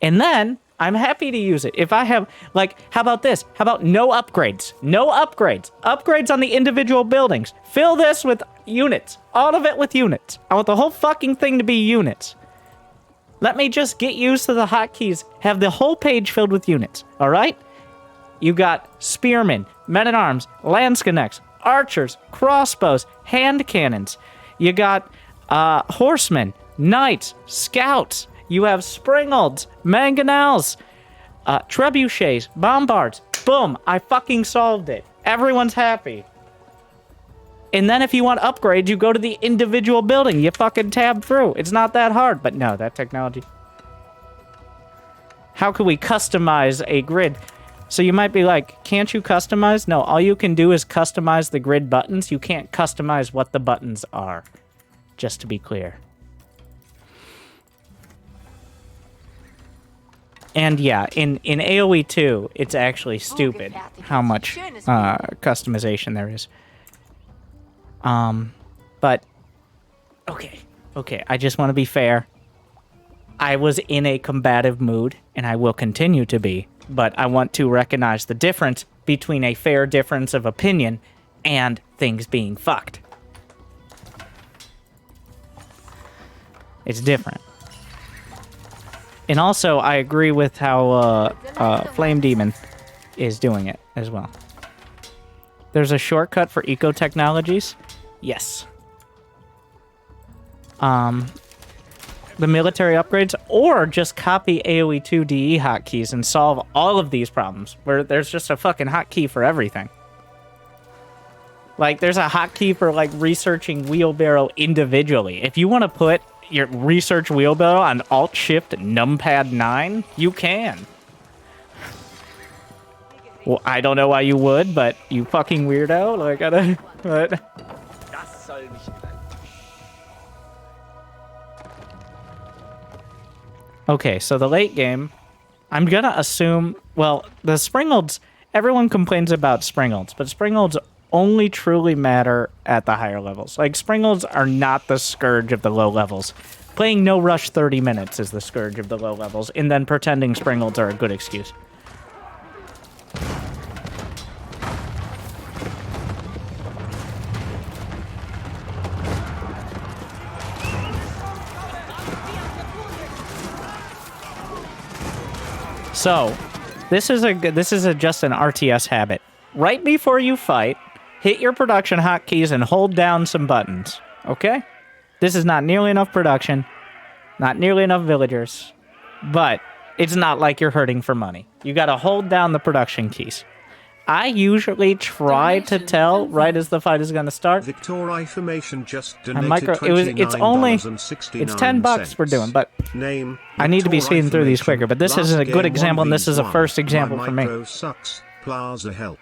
And then I'm happy to use it. If I have, like, how about this? How about no upgrades? No upgrades. Upgrades on the individual buildings. Fill this with units. All of it with units. I want the whole fucking thing to be units. Let me just get used to the hotkeys. Have the whole page filled with units. All right? You got spearmen, men-at-arms, lance-connects, archers, crossbows, hand cannons. You got horsemen, knights, scouts. You have springalds, mangonels, trebuchets, bombards. Boom, I fucking solved it. Everyone's happy. And then if you want upgrades, you go to the individual building. You fucking tab through. It's not that hard. But no, that technology. How can we customize a grid? So you might be like, can't you customize? No, all you can do is customize the grid buttons. You can't customize what the buttons are. Just to be clear. And yeah, in AoE 2, it's actually stupid how much customization there is. But, okay, I just want to be fair. I was in a combative mood, and I will continue to be, but I want to recognize the difference between a fair difference of opinion and things being fucked. It's different. And also, I agree with how Flame Demon is doing it as well. There's a shortcut for eco-technologies. Yes. The military upgrades, or just copy AoE 2 DE hotkeys and solve all of these problems, where there's just a fucking hotkey for everything. Like, there's a hotkey for, like, researching wheelbarrow individually. If you want to put your research wheelbarrow on Alt-Shift Numpad 9, you can. Well, I don't know why you would, but you fucking weirdo. Like, I don't... But... Okay, so the late game, I'm gonna assume... Well, the Springalds... Everyone complains about Springalds, but Springalds only truly matter at the higher levels. Like, Springalds are not the scourge of the low levels. Playing No Rush 30 minutes is the scourge of the low levels, and then pretending Springalds are a good excuse. So, this is just an RTS habit. Right before you fight, hit your production hotkeys and hold down some buttons, okay? This is not nearly enough production, not nearly enough villagers, but it's not like you're hurting for money. You gotta hold down the production keys. I usually try to tell right as the fight is gonna start. Victor information just it's $10 we're doing, but name I need to be speeding through these quicker, but this is a good example, and this is a first example for me. Sucks. Plaza help.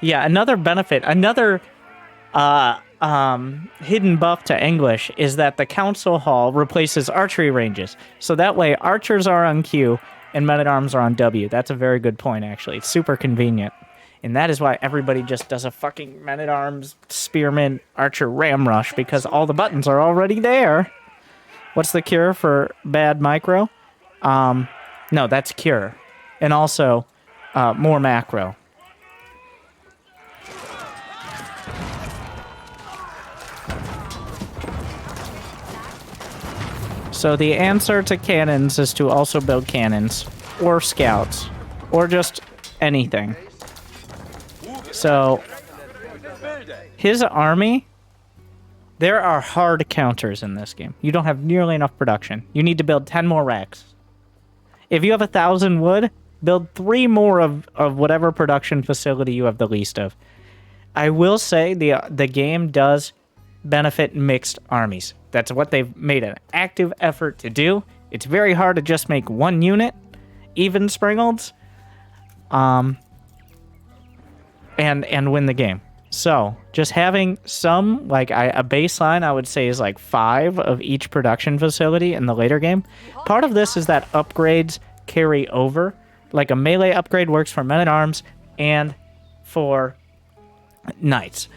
Yeah, another benefit, another hidden buff to English is that the council hall replaces archery ranges. So that way, archers are on Q and men-at-arms are on W. That's a very good point, actually. It's super convenient. And that is why everybody just does a fucking men-at-arms, spearman, archer, ram rush, because all the buttons are already there. What's the cure for bad micro? No, that's cure. And also, more macro. So the answer to cannons is to also build cannons, or scouts, or just anything. So, his army, there are hard counters in this game. You don't have nearly enough production. You need to build 10 more racks. If you have 1,000 wood, build 3 more of whatever production facility you have the least of. I will say the game does benefit mixed armies. That's what they've made an active effort to do. It's very hard to just make one unit, even Springalds, and win the game. So, just having some, like a baseline, I would say, is like 5 of each production facility in the later game. Part of this is that upgrades carry over. Like a melee upgrade works for men-at-arms and for knights.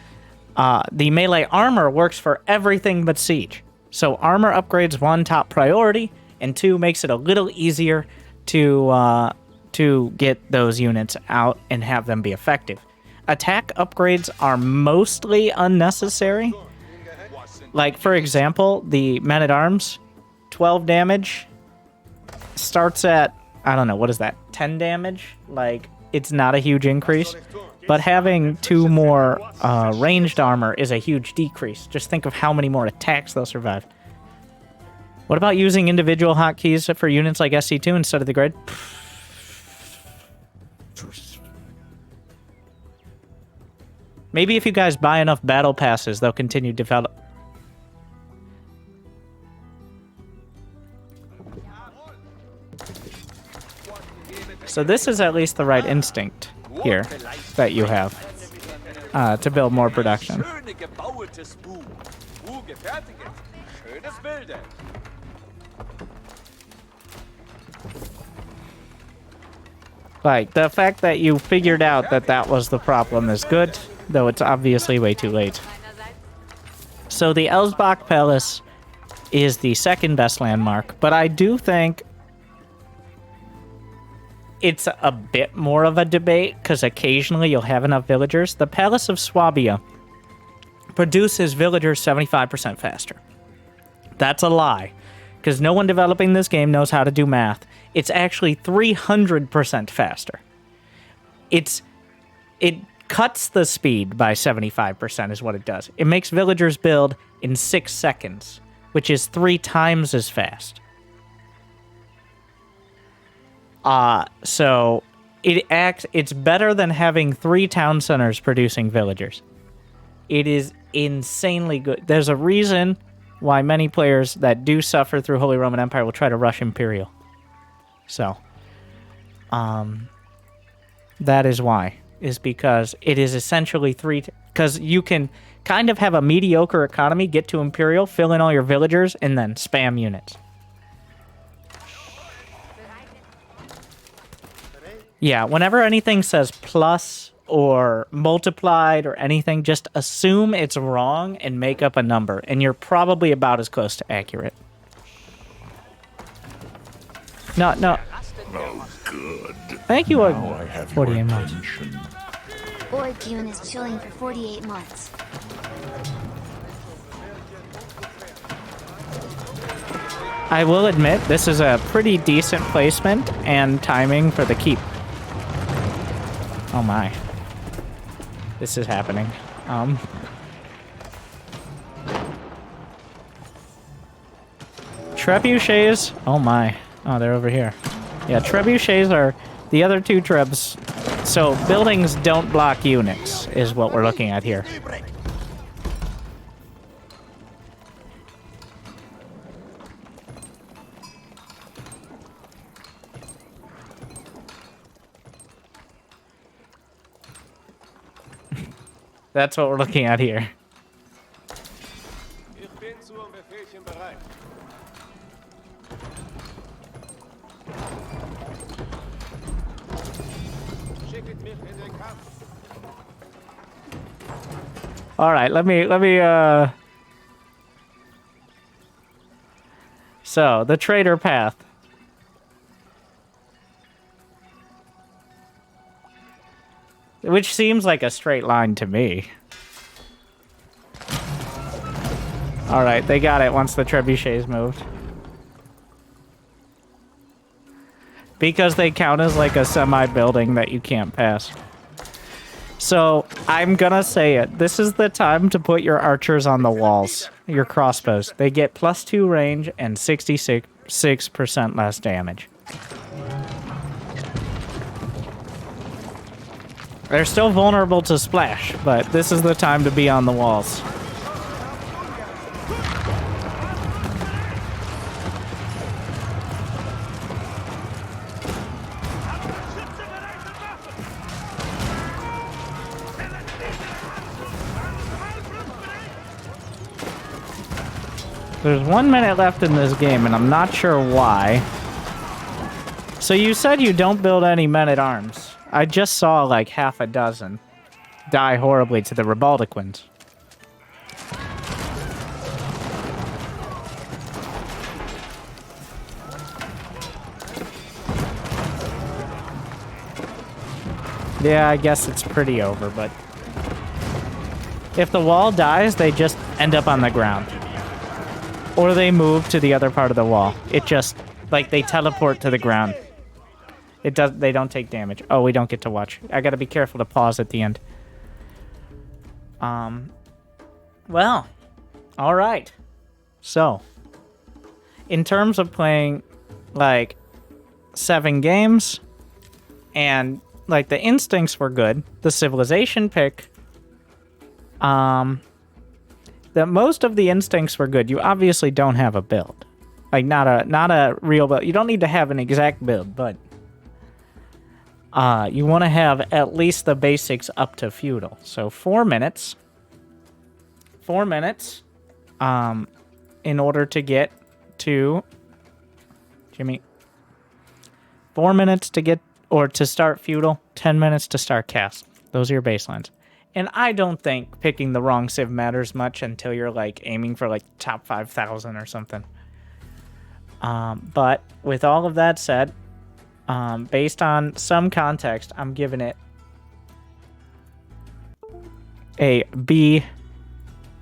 The melee armor works for everything but siege. So armor upgrades 1 top priority, and 2 makes it a little easier to get those units out and have them be effective. Attack upgrades are mostly unnecessary. Like, for example, the men-at-arms, 12 damage, starts at, I don't know, what is that, 10 damage? Like, it's not a huge increase. But having 2 more ranged armor is a huge decrease. Just think of how many more attacks they'll survive. What about using individual hotkeys for units like SC2 instead of the grid? Maybe if you guys buy enough battle passes, they'll continue to develop. So this is at least the right instinct here that you have to build more production. Like, the fact that you figured out that that was the problem is good, though it's obviously way too late. So the Elsbach Palace is the second best landmark, but I do think it's a bit more of a debate, because occasionally you'll have enough villagers. The Palace of Swabia produces villagers 75% faster. That's a lie, because no one developing this game knows how to do math. It's actually 300% faster. It cuts the speed by 75% is what it does. It makes villagers build in 6 seconds, which is 3 times as fast. So it's better than having 3 town centers producing villagers. It is insanely good. There's a reason why many players that do suffer through Holy Roman Empire will try to rush Imperial. So, that is why. Is because it is essentially because you can kind of have a mediocre economy, get to Imperial, fill in all your villagers, and then spam units. Yeah, whenever anything says plus or multiplied or anything, just assume it's wrong and make up a number, and you're probably about as close to accurate. No. Oh, good. Thank you, Now I have your 48 months. attention. Orcune is chilling for 48 months. I will admit, this is a pretty decent placement and timing for the keep. Oh my. This is happening. Trebuchets. Oh my. Oh, they're over here. Yeah, trebuchets are the other 2 trebs. So buildings don't block units is what we're looking at here. That's what we're looking at here. All right, let me So, the trader path. Which seems like a straight line to me. All right, they got it once the trebuchets moved. Because they count as like a semi-building that you can't pass. So, I'm gonna say it. This is the time to put your archers on the walls. Your crossbows. They get +2 range and 66% less damage. They're still vulnerable to splash, but this is the time to be on the walls. There's 1 minute left in this game, and I'm not sure why. So you said you don't build any men-at-arms. I just saw like half a dozen die horribly to the Ribaldiquins. Yeah, I guess it's pretty over, but... If the wall dies, they just end up on the ground. Or they move to the other part of the wall. It just... Like, they teleport to the ground. They don't take damage. Oh, we don't get to watch. I gotta be careful to pause at the end. Well, alright. So, in terms of playing, like, 7 games, and, like, the instincts were good. The civilization pick, most of the instincts were good. You obviously don't have a build. Like, not a real build. You don't need to have an exact build, but you want to have at least the basics up to feudal. So 4 minutes. 4 minutes in order to get to... Jimmy. 4 minutes to get, or to start feudal. 10 minutes to start cast. Those are your baselines. And I don't think picking the wrong civ matters much until you're, like, aiming for, like, top 5,000 or something. But with all of that said, based on some context, I'm giving it a B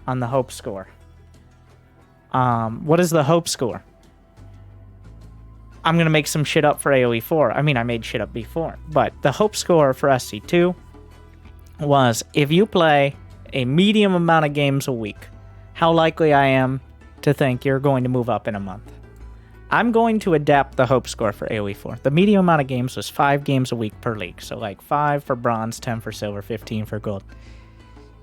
on the hope score. What is the hope score? I'm going to make some shit up for AoE 4. I mean, I made shit up before. But the hope score for SC2 was, if you play a medium amount of games a week, how likely I am to think you're going to move up in a month. I'm going to adapt the hope score for AoE 4. The medium amount of games was 5 games a week per league. So like 5 for bronze, 10 for silver, 15 for gold.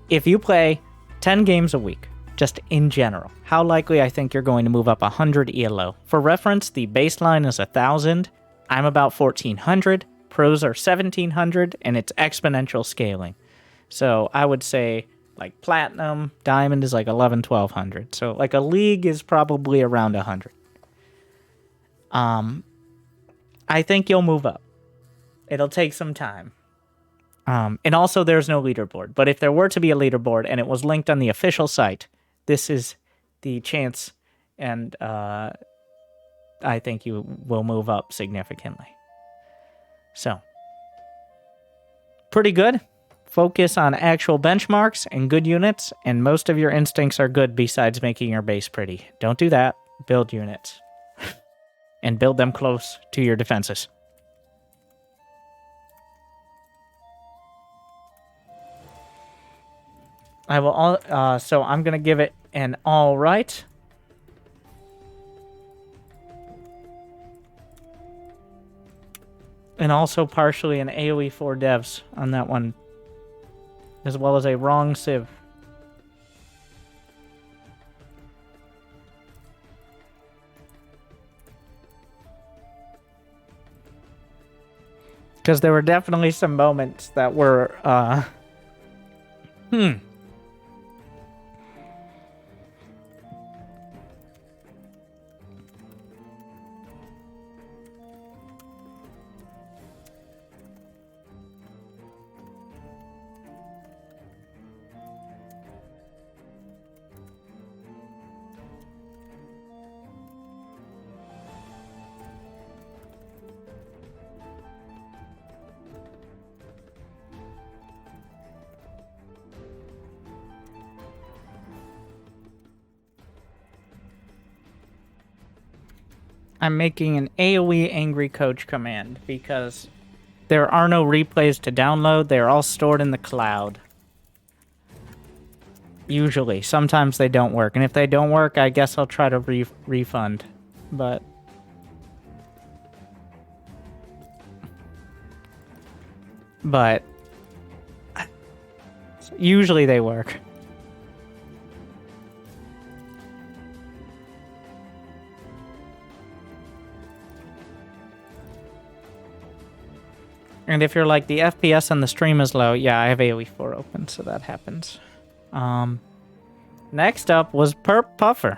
If you play 10 games a week, just in general, how likely I think you're going to move up 100 ELO. For reference, the baseline is 1,000. I'm about 1,400. Pros are 1,700, and it's exponential scaling. So I would say like platinum, diamond is like 1,100, 1,200. So like a league is probably around 100. I think you'll move up. It'll take some time. And also there's no leaderboard. But if there were to be a leaderboard and it was linked on the official site, this is the chance, and I think you will move up significantly. So, pretty good. Focus on actual benchmarks and good units, and most of your instincts are good besides making your base pretty. Don't do that. Build units. And build them close to your defenses. I will so I'm gonna give it an all right. And also partially an AoE 4 devs on that one, as well as a wrong civ. Because there were definitely some moments that were, I'm making an AoE Angry Coach command because there are no replays to download. They're all stored in the cloud. Usually. Sometimes they don't work. And if they don't work, I guess I'll try to refund. But usually they work. And if you're like, the FPS on the stream is low, yeah, I have AoE 4 open, so that happens. Next up was Perp Puffer.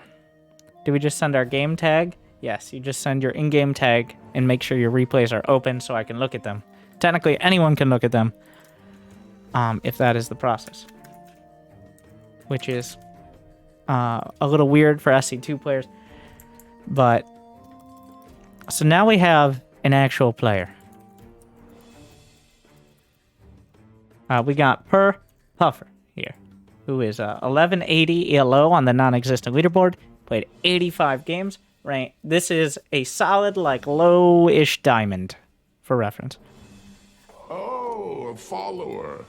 Do we just send our game tag? Yes, you just send your in-game tag and make sure your replays are open so I can look at them. Technically, anyone can look at them, if that is the process. Which is a little weird for SC2 players. But, so now we have an actual player. We got Per Puffer here, who is 1180 ELO on the non-existent leaderboard. Played 85 games. Right. This is a solid, like, low-ish diamond, for reference. Oh, a follower.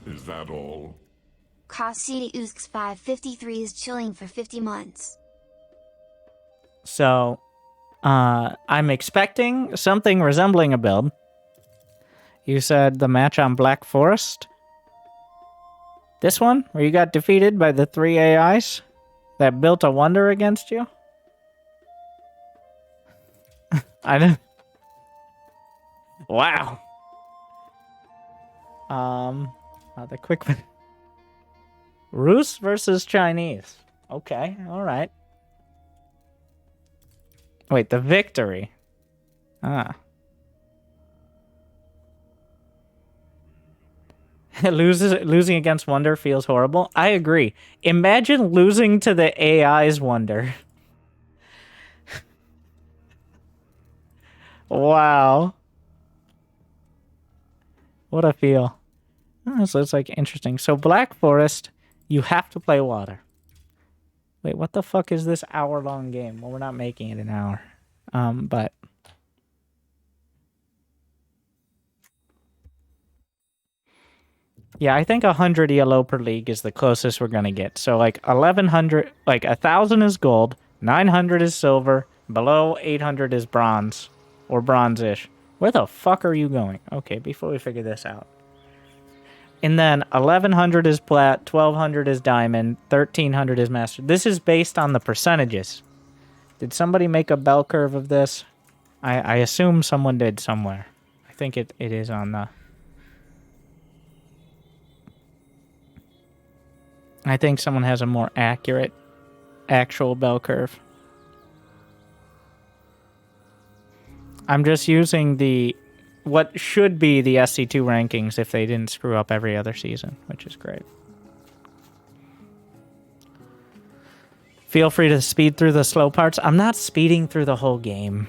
Is that all? Cross City Usks 553 is chilling for 50 months. So, I'm expecting something resembling a build. You said the match on Black Forest? This one, where you got defeated by the 3 AIs that built a wonder against you? I didn't... Wow. The quick... Rus versus Chinese. Okay, alright. Wait, the victory. Ah. Losing against Wonder feels horrible. I agree. Imagine losing to the AI's Wonder. Wow. What a feel. Oh, so it's like interesting. So Black Forest, you have to play water. Wait, what the fuck is this hour-long game? Well, we're not making it an hour. But... Yeah, I think 100 ELO per league is the closest we're gonna get. So, like, 1,100... Like, 1,000 is gold, 900 is silver, below 800 is bronze. Or bronze-ish. Where the fuck are you going? Okay, before we figure this out. And then 1,100 is plat, 1,200 is diamond, 1,300 is master. This is based on the percentages. Did somebody make a bell curve of this? I assume someone did somewhere. I think it is on the... I think someone has a more accurate actual bell curve. I'm just using the... what should be the SC2 rankings if they didn't screw up every other season, which is great. Feel free to speed through the slow parts. I'm not speeding through the whole game.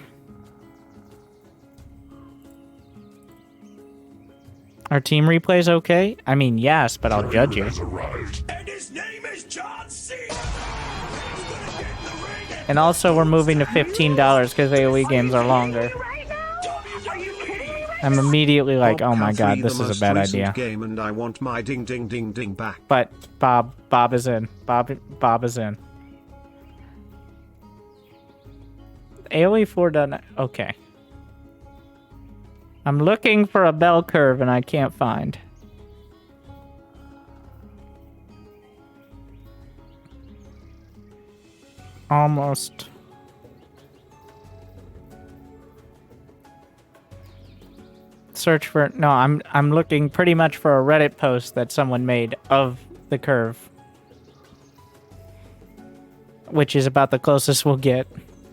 Are team replays okay? I mean, yes, but I'll judge you. And his name is John C. And also, we're moving to $15 because AoE games are longer. I'm immediately like, oh my god, this is a bad idea. Game and I want my ding ding ding ding back. But Bob is in. Bob is in. AoE 4 done. Okay. I'm looking for a bell curve and I can't find. Almost. Search for... No, I'm looking pretty much for a Reddit post that someone made of the curve. Which is about the closest we'll get.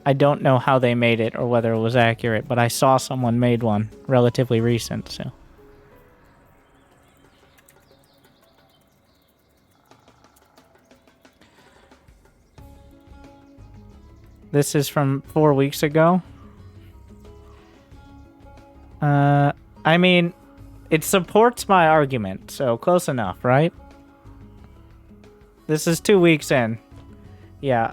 I don't know how they made it or whether it was accurate, but I saw someone made one relatively recent, so... This is from 4 weeks ago. I mean, it supports my argument, so close enough, right? This is 2 weeks in. Yeah.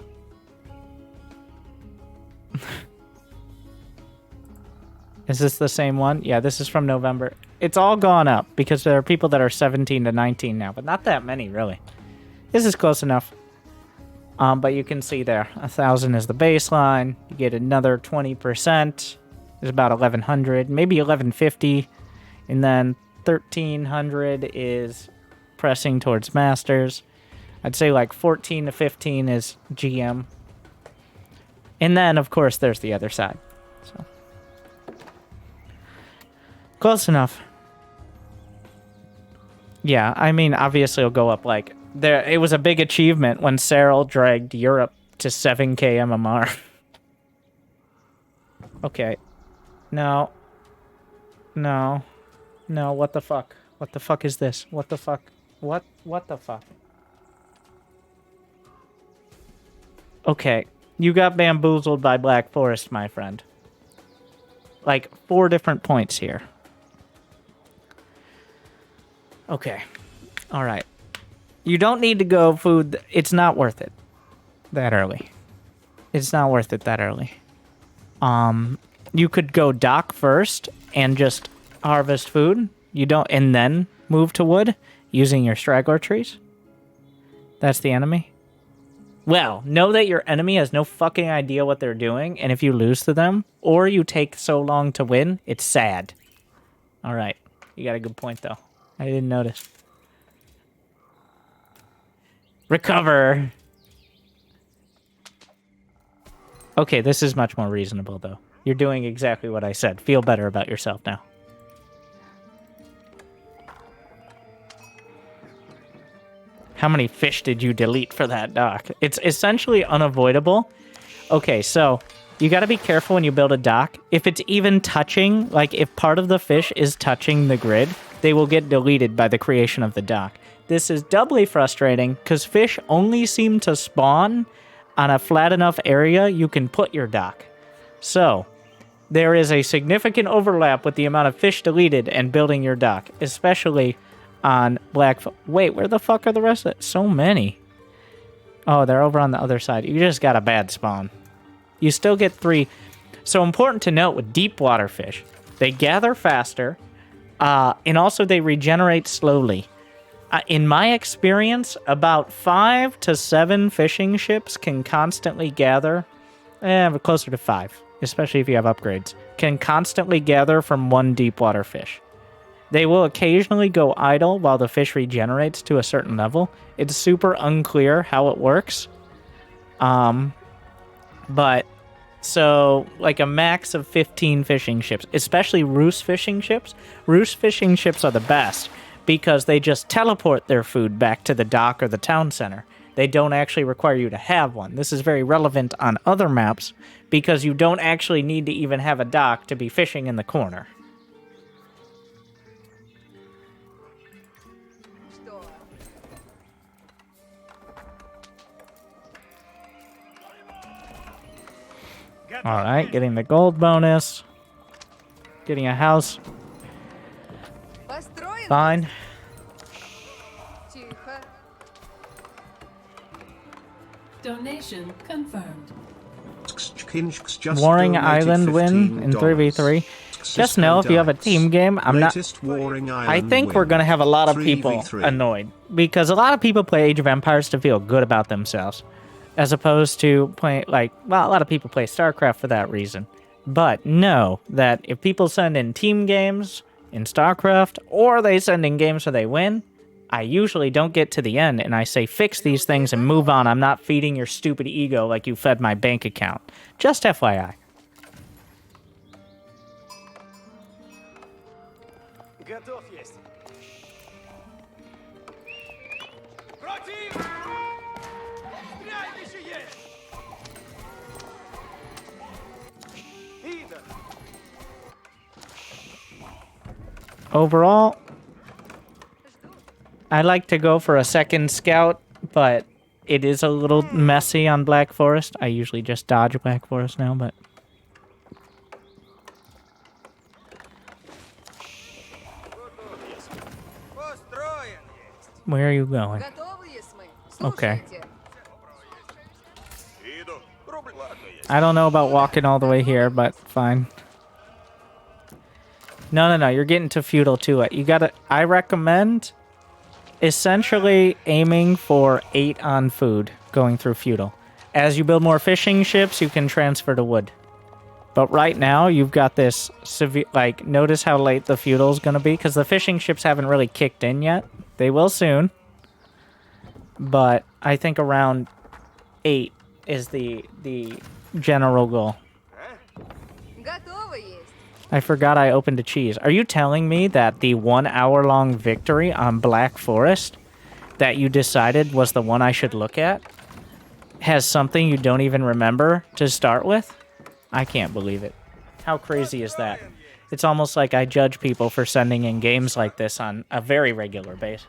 Is this the same one? Yeah, this is from November. It's all gone up because there are people that are 17 to 19 now, but not that many, really. This is close enough. But you can see there, 1,000 is the baseline. You get another 20%. It's about 1,100, maybe 1,150. And then 1,300 is pressing towards Masters. I'd say like 14 to 15 is GM. And then, of course, there's the other side. So close enough. Yeah, I mean, obviously it'll go up like... There, it was a big achievement when Cyril dragged Europe to 7k MMR. Okay. No. No. No, what the fuck? What the fuck is this? What the fuck? What the fuck? Okay. You got bamboozled by Black Forest, my friend. Like, 4 different points here. Okay. All right. You don't need to go food. It's not worth it that early. It's not worth it that early. You could go dock first and just harvest food. And then move to wood using your straggler trees. That's the enemy. Well, know that your enemy has no fucking idea what they're doing, and if you lose to them, or you take so long to win, it's sad. Alright. You got a good point, though. I didn't notice. Recover! Okay, this is much more reasonable, though. You're doing exactly what I said. Feel better about yourself now. How many fish did you delete for that dock? It's essentially unavoidable. Okay, so you got to be careful when you build a dock. If it's even touching, like if part of the fish is touching the grid, they will get deleted by the creation of the dock. This is doubly frustrating because fish only seem to spawn on a flat enough area you can put your dock. So there is a significant overlap with the amount of fish deleted and building your dock, especially on Black... Wait, where the fuck are the rest of it? So many. Oh, they're over on the other side. You just got a bad spawn. You still get 3. So important to note with deep water fish, they gather faster, and also they regenerate slowly. In my experience, about 5 to 7 fishing ships can constantly gather, closer to 5, especially if you have upgrades, can constantly gather from one deep water fish. They will occasionally go idle while the fish regenerates to a certain level. It's super unclear how it works. But, so, like a max of 15 fishing ships, especially roost fishing ships. Roost fishing ships are the best because they just teleport their food back to the dock or the town center. They don't actually require you to have one. This is very relevant on other maps because you don't actually need to even have a dock to be fishing in the corner. Alright, getting the gold bonus. Getting a house. Fine. Donation confirmed. Warring Island win in 3v3. Just know if you have a team game, I think we're going to have a lot of people annoyed. Because a lot of people play Age of Empires to feel good about themselves. As opposed to playing, a lot of people play StarCraft for that reason. But know that if people send in team games in StarCraft, or they send in games so they win, I usually don't get to the end and I say fix these things and move on. I'm not feeding your stupid ego like you fed my bank account. Just FYI. Overall, I like to go for a second scout, but it is a little messy on Black Forest. I usually just dodge Black Forest now, but... Where are you going? Okay. I don't know about walking all the way here, but fine. No, you're getting to feudal too. I recommend essentially aiming for 8 on food going through feudal. As you build more fishing ships, you can transfer to wood. But right now, you've got this severe, notice how late the feudal is going to be? Because the fishing ships haven't really kicked in yet. They will soon. But I think around 8 is the general goal. I forgot I opened a cheese. Are you telling me that the 1 hour-long victory on Black Forest that you decided was the one I should look at has something you don't even remember to start with? I can't believe it. How crazy is that? It's almost like I judge people for sending in games like this on a very regular basis.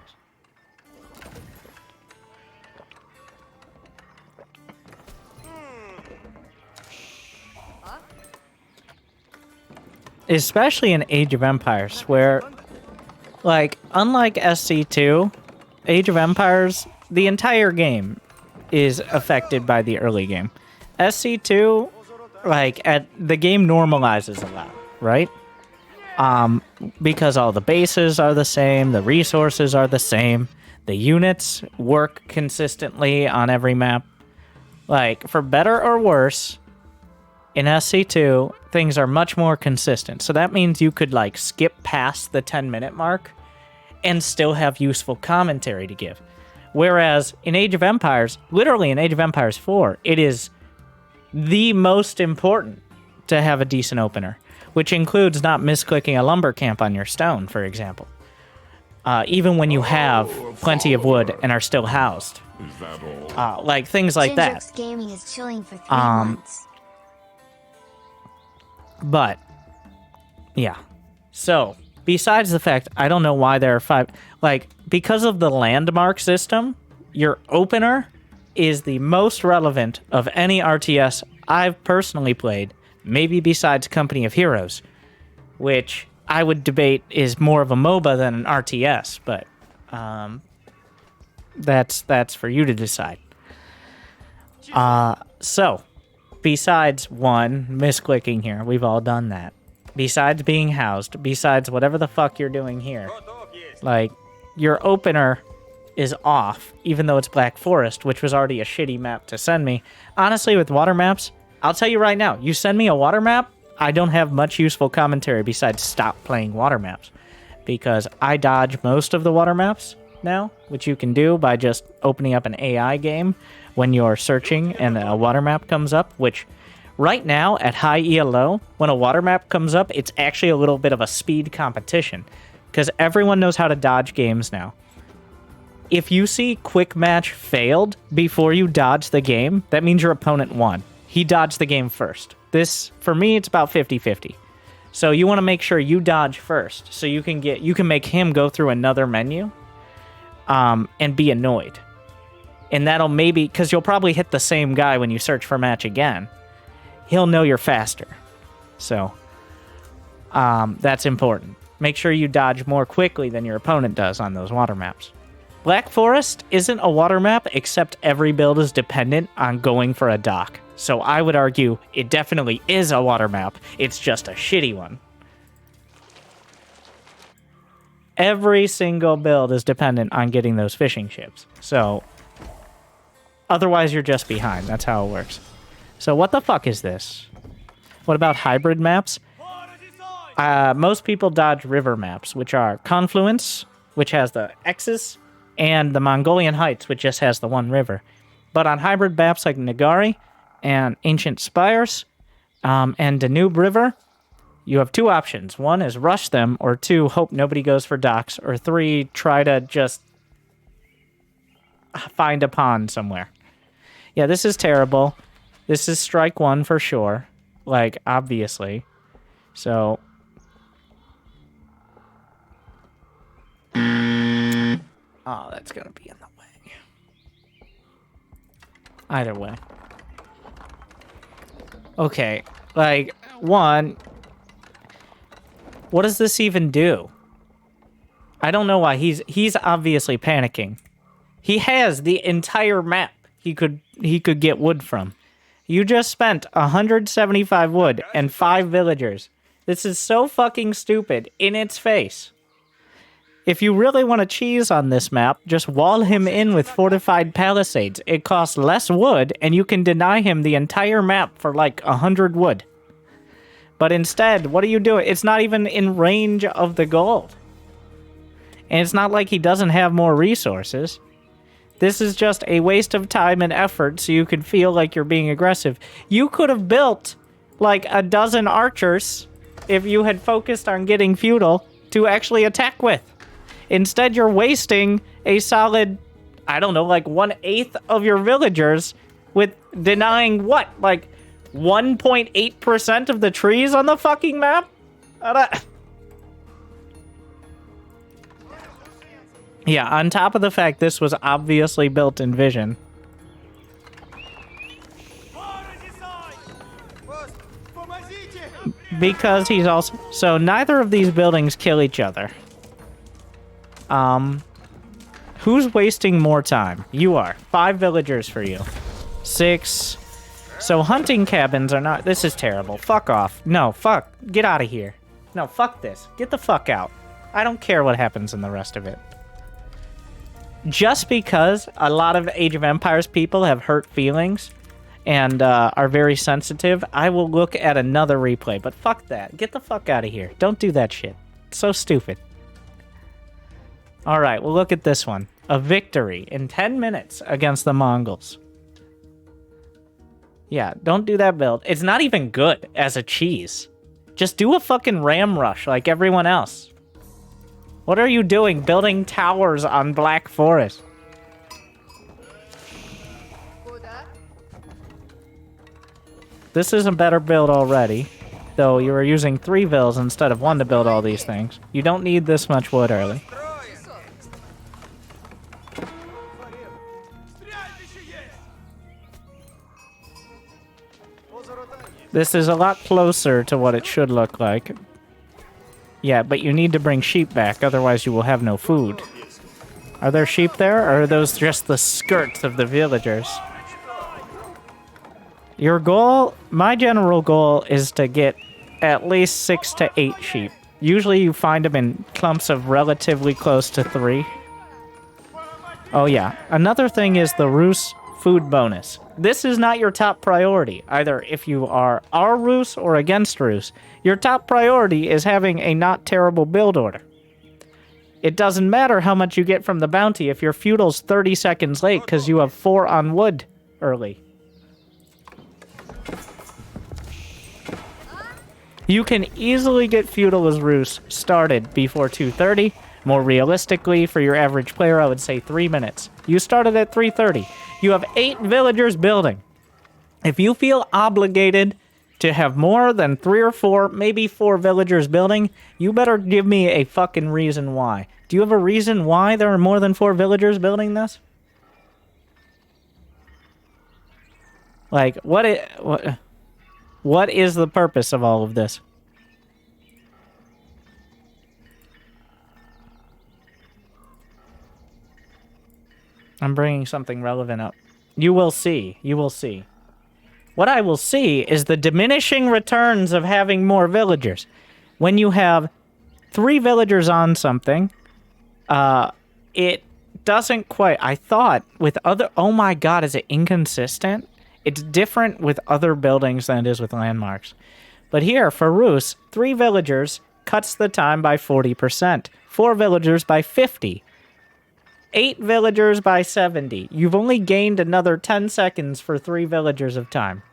Especially in Age of Empires, where Like, unlike SC2, Age of Empires, the entire game is affected by the early game. SC2, like, the game normalizes a lot, right? Because all the bases are the same, the resources are the same, the units work consistently on every map. Like, for better or worse, in SC2, things are much more consistent. So that means you could, like, skip past the 10-minute mark and still have useful commentary to give. Whereas in Age of Empires, literally in Age of Empires 4, it is the most important to have a decent opener, which includes not misclicking a lumber camp on your stone, for example. Even when you have plenty of wood and are still housed. Is that all? Like things like that. Ginger's Gaming is chilling for 3 months. But, yeah. So, besides the fact, I don't know why there are 5... Like, because of the landmark system, your opener is the most relevant of any RTS I've personally played, maybe besides Company of Heroes, which I would debate is more of a MOBA than an RTS, but that's for you to decide. So, besides one, misclicking here, we've all done that. Besides being housed, besides whatever the fuck you're doing here, like, your opener is off, even though it's Black Forest, which was already a shitty map to send me. Honestly, with water maps, I'll tell you right now, you send me a water map, I don't have much useful commentary besides stop playing water maps, because I dodge most of the water maps now, which you can do by just opening up an AI game when you're searching and a water map comes up, which right now at high ELO, when a water map comes up, it's actually a little bit of a speed competition, because everyone knows how to dodge games now. If you see quick match failed before you dodge the game, that means your opponent won. He dodged the game first. This, for me, it's about 50-50. So you want to make sure you dodge first, so you can make him go through another menu, and be annoyed. And that'll maybe, because you'll probably hit the same guy when you search for a match again. He'll know you're faster. So, that's important. Make sure you dodge more quickly than your opponent does on those water maps. Black Forest isn't a water map, except every build is dependent on going for a dock. So I would argue it definitely is a water map, it's just a shitty one. Every single build is dependent on getting those fishing ships. So, otherwise you're just behind, that's how it works. So what the fuck is this? What about hybrid maps? Most people dodge river maps, which are Confluence, which has the X's, and the Mongolian Heights, which just has the one river. But on hybrid maps like Nagari and Ancient Spires and Danube River, you have 2 options. 1 is rush them, or 2, hope nobody goes for docks, or 3, try to just find a pond somewhere. Yeah, this is terrible. This is strike 1 for sure. Like, obviously. So... Oh, that's gonna be in the way. Either way. Okay, like, 1... What does this even do? I don't know why. He's obviously panicking. He has the entire map he could get wood from. You just spent 175 wood and 5 villagers. This is so fucking stupid in its face. If you really want to cheese on this map, just wall him in with fortified palisades. It costs less wood, and you can deny him the entire map for like 100 wood. But instead, what are you doing? It's not even in range of the gold. And it's not like he doesn't have more resources. This is just a waste of time and effort so you can feel like you're being aggressive. You could have built like a dozen archers if you had focused on getting feudal to actually attack with. Instead, you're wasting a solid, I don't know, like 1/8 of your villagers with denying what? Like 1.8% of the trees on the fucking map? Yeah, on top of the fact this was obviously built in Vision. Because he's also... So neither of these buildings kill each other. Who's wasting more time? You are. 5 villagers for you. 6. So hunting cabins are not... This is terrible. Fuck off. No, fuck. Get out of here. No, fuck this. Get the fuck out. I don't care what happens in the rest of it. Just because a lot of Age of Empires people have hurt feelings and are very sensitive, I will look at another replay. But fuck that. Get the fuck out of here. Don't do that shit. It's so stupid. Alright, we'll look at this one. A victory in 10 minutes against the Mongols. Yeah, don't do that build. It's not even good as a cheese. Just do a fucking ram rush like everyone else. What are you doing building towers on Black Forest? This is a better build already. Though you were using 3 vills instead of 1 to build all these things. You don't need this much wood early. This is a lot closer to what it should look like. Yeah, but you need to bring sheep back, otherwise you will have no food. Are there sheep there, or are those just the skirts of the villagers? Your goal, my general goal, is to get at least 6 to 8 sheep. Usually you find them in clumps of relatively close to 3. Oh yeah, another thing is the Rus food bonus. This is not your top priority, either if you are Rus or against Rus. Your top priority is having a not terrible build order. It doesn't matter how much you get from the bounty if your feudal's 30 seconds late because you have 4 on wood early. You can easily get feudal as Rus started before 2:30. More realistically, for your average player, I would say 3 minutes. You started at 3:30. You have 8 villagers building. If you feel obligated to have more than 3 or 4, maybe 4 villagers building, you better give me a fucking reason why. Do you have a reason why there are more than 4 villagers building this? Like, what is the purpose of all of this? I'm bringing something relevant up. You will see. You will see. What I will see is the diminishing returns of having more villagers. When you have 3 villagers on something, it doesn't quite... I thought with other... Oh my god, is it inconsistent? It's different with other buildings than it is with landmarks. But here, for Rus, 3 villagers cuts the time by 40%. 4 villagers by 50%. 8 villagers by 70. You've only gained another 10 seconds for 3 villagers of time.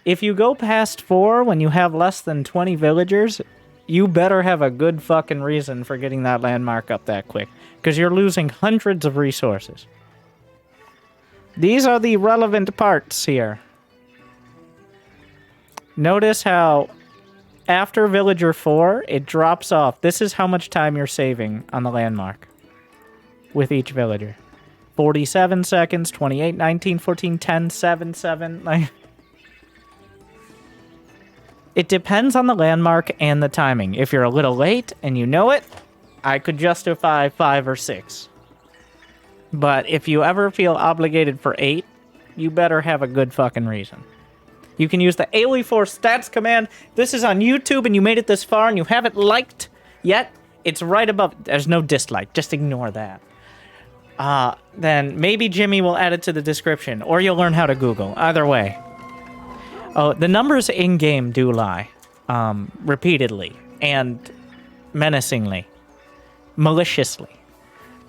If you go past 4 when you have less than 20 villagers, you better have a good fucking reason for getting that landmark up that quick, because you're losing hundreds of resources. These are the relevant parts here. Notice how after villager 4, it drops off. This is how much time you're saving on the landmark with each villager. 47 seconds, 28, 19, 14, 10, 7, 7. Like, it depends on the landmark and the timing. If you're a little late and you know it, I could justify 5 or 6. But if you ever feel obligated for 8, you better have a good fucking reason. You can use the AliForce stats command. This is on YouTube and you made it this far and you haven't liked yet. It's right above. There's no dislike. Just ignore that. Then maybe Jimmy will add it to the description, or you'll learn how to Google. Either way. Oh, the numbers in-game do lie. Repeatedly. And menacingly. Maliciously.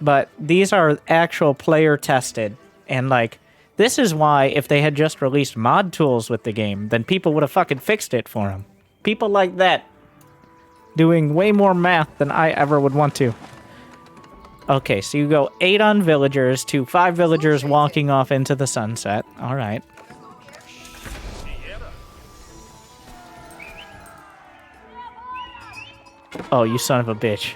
But these are actual player-tested. And, like, this is why if they had just released mod tools with the game, then people would have fucking fixed it for them. People like that. Doing way more math than I ever would want to. Okay, so you go 8 on villagers to 5 villagers walking off into the sunset. Alright. Oh, you son of a bitch.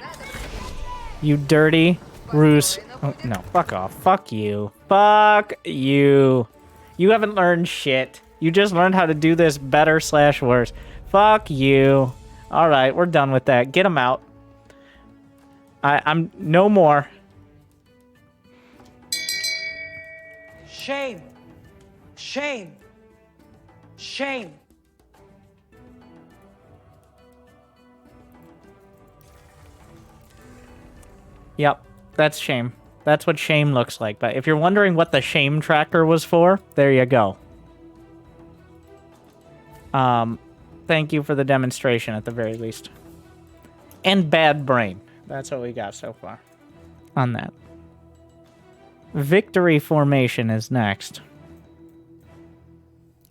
You dirty Rus. Oh, no, fuck off. Fuck you. Fuck you. You haven't learned shit. You just learned how to do this better / worse. Fuck you. Alright, we're done with that. Get him out. I'm no more. Shame. Shame. Shame. Yep, that's shame. That's what shame looks like. But if you're wondering what the shame tracker was for, there you go. Thank you for the demonstration at the very least. And bad brain. That's what we got so far on that. Victory formation is next.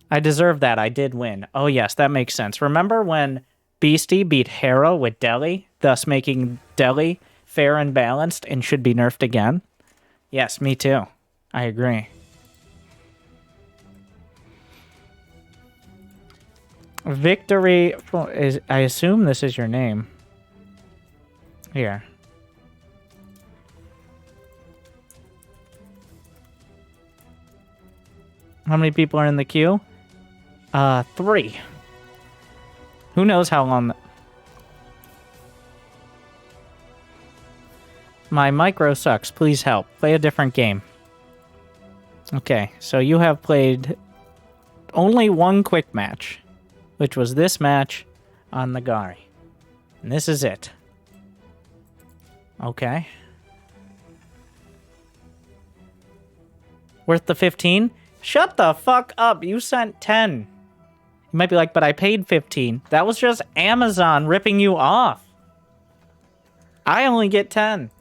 I deserve that. I did win. Oh yes, that makes sense. Remember when Beastie beat Hera with Delhi, thus making Delhi fair and balanced and should be nerfed again? Yes, me too. I agree. Victory is, I assume this is your name. Here. How many people are in the queue? 3. Who knows how long... My micro sucks. Please help. Play a different game. Okay, so you have played only one quick match, which was this match on the Gari. And this is it. Okay. Worth the 15? Shut the fuck up. You sent 10. You might be like, but I paid 15. That was just Amazon ripping you off. I only get 10.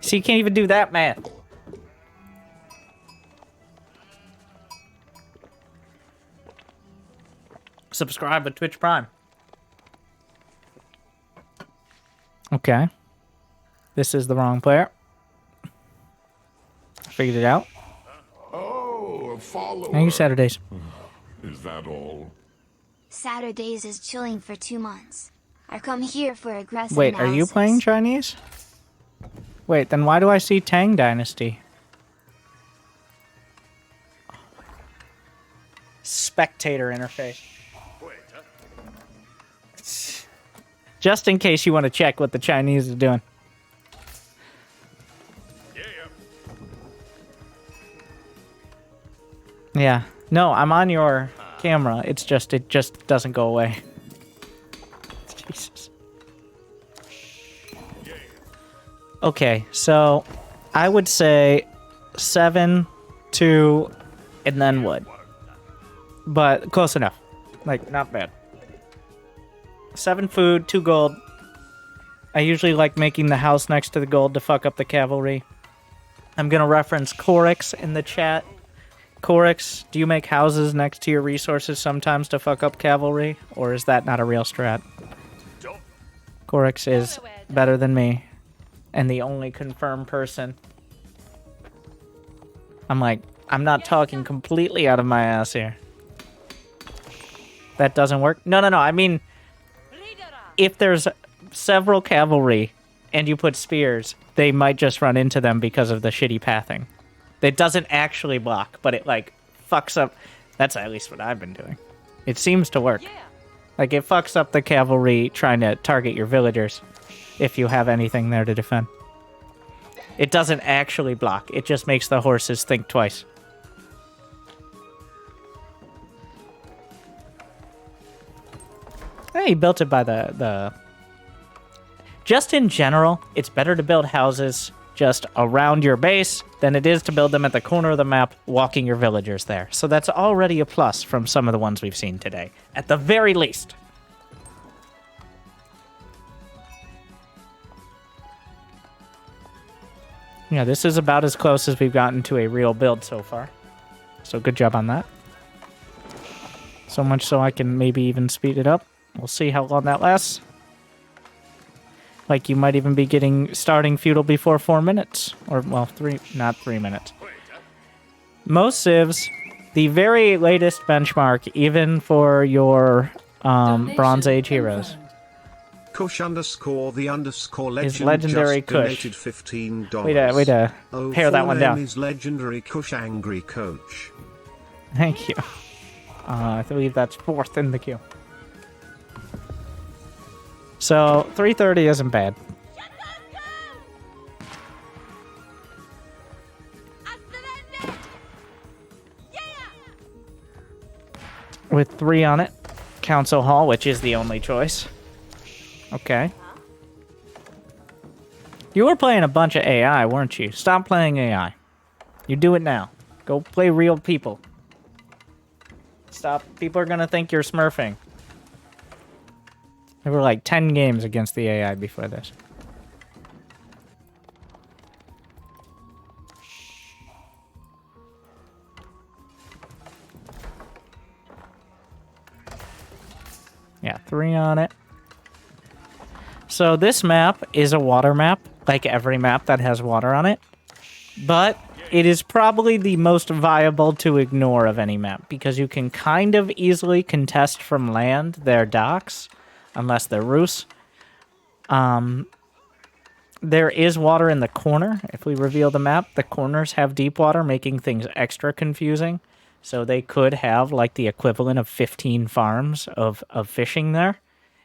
So you can't even do that math. Subscribe to Twitch Prime. Okay. This is the wrong player. Figured it out. Oh, a follower. Thank you, Saturdays. Is that all? Saturdays is chilling for 2 months. I come here for aggressive Wait, are you analysis. playing Chinese? Wait, then why do I see Tang Dynasty? Spectator interface. Just in case you want to check what the Chinese is doing. Yeah. No, I'm on your camera. It just doesn't go away. Jesus. Okay, so I would say 7, 2, and then wood. But close enough. Like, not bad. 7 food, 2 gold. I usually like making the house next to the gold to fuck up the cavalry. I'm gonna reference Corix in the chat. Corix, do you make houses next to your resources sometimes to fuck up cavalry? Or is that not a real strat? Corix is better than me. And the only confirmed person. I'm not talking completely out of my ass here. That doesn't work? No. I mean, if there's several cavalry and you put spears, they might just run into them because of the shitty pathing. It doesn't actually block, but it, like, fucks up. That's at least what I've been doing. It seems to work. Like, it fucks up the cavalry trying to target your villagers if you have anything there to defend. It doesn't actually block. It just makes the horses think twice. Hey, he built it by the... Just in general, it's better to build houses just around your base than it is to build them at the corner of the map, walking your villagers there. So that's already a plus from some of the ones we've seen today, at the very least. Yeah, this is about as close as we've gotten to a real build so far. So good job on that. So much so I can maybe even speed it up. We'll see how long that lasts. Like, you might even be starting feudal before 4 minutes. Or, well, not 3 minutes. Most civs, the very latest benchmark, even for your Bronze Age heroes. Kush _ the _ legend is legendary just Kush. donated $15. Way to pare that one down. Is legendary Kush angry coach. Thank you. I believe that's 4th in the queue. So 330 isn't bad. With 3 on it. Council Hall, which is the only choice. Okay. You were playing a bunch of AI, weren't you? Stop playing AI. You do it now. Go play real people. Stop. People are gonna think you're smurfing. There were like 10 games against the AI before this. Yeah, 3 on it. So this map is a water map, like every map that has water on it. But it is probably the most viable to ignore of any map, because you can kind of easily contest from land their docks, unless they're roofs. There is water in the corner. If we reveal the map, the corners have deep water, making things extra confusing. So they could have like the equivalent of 15 farms of fishing there.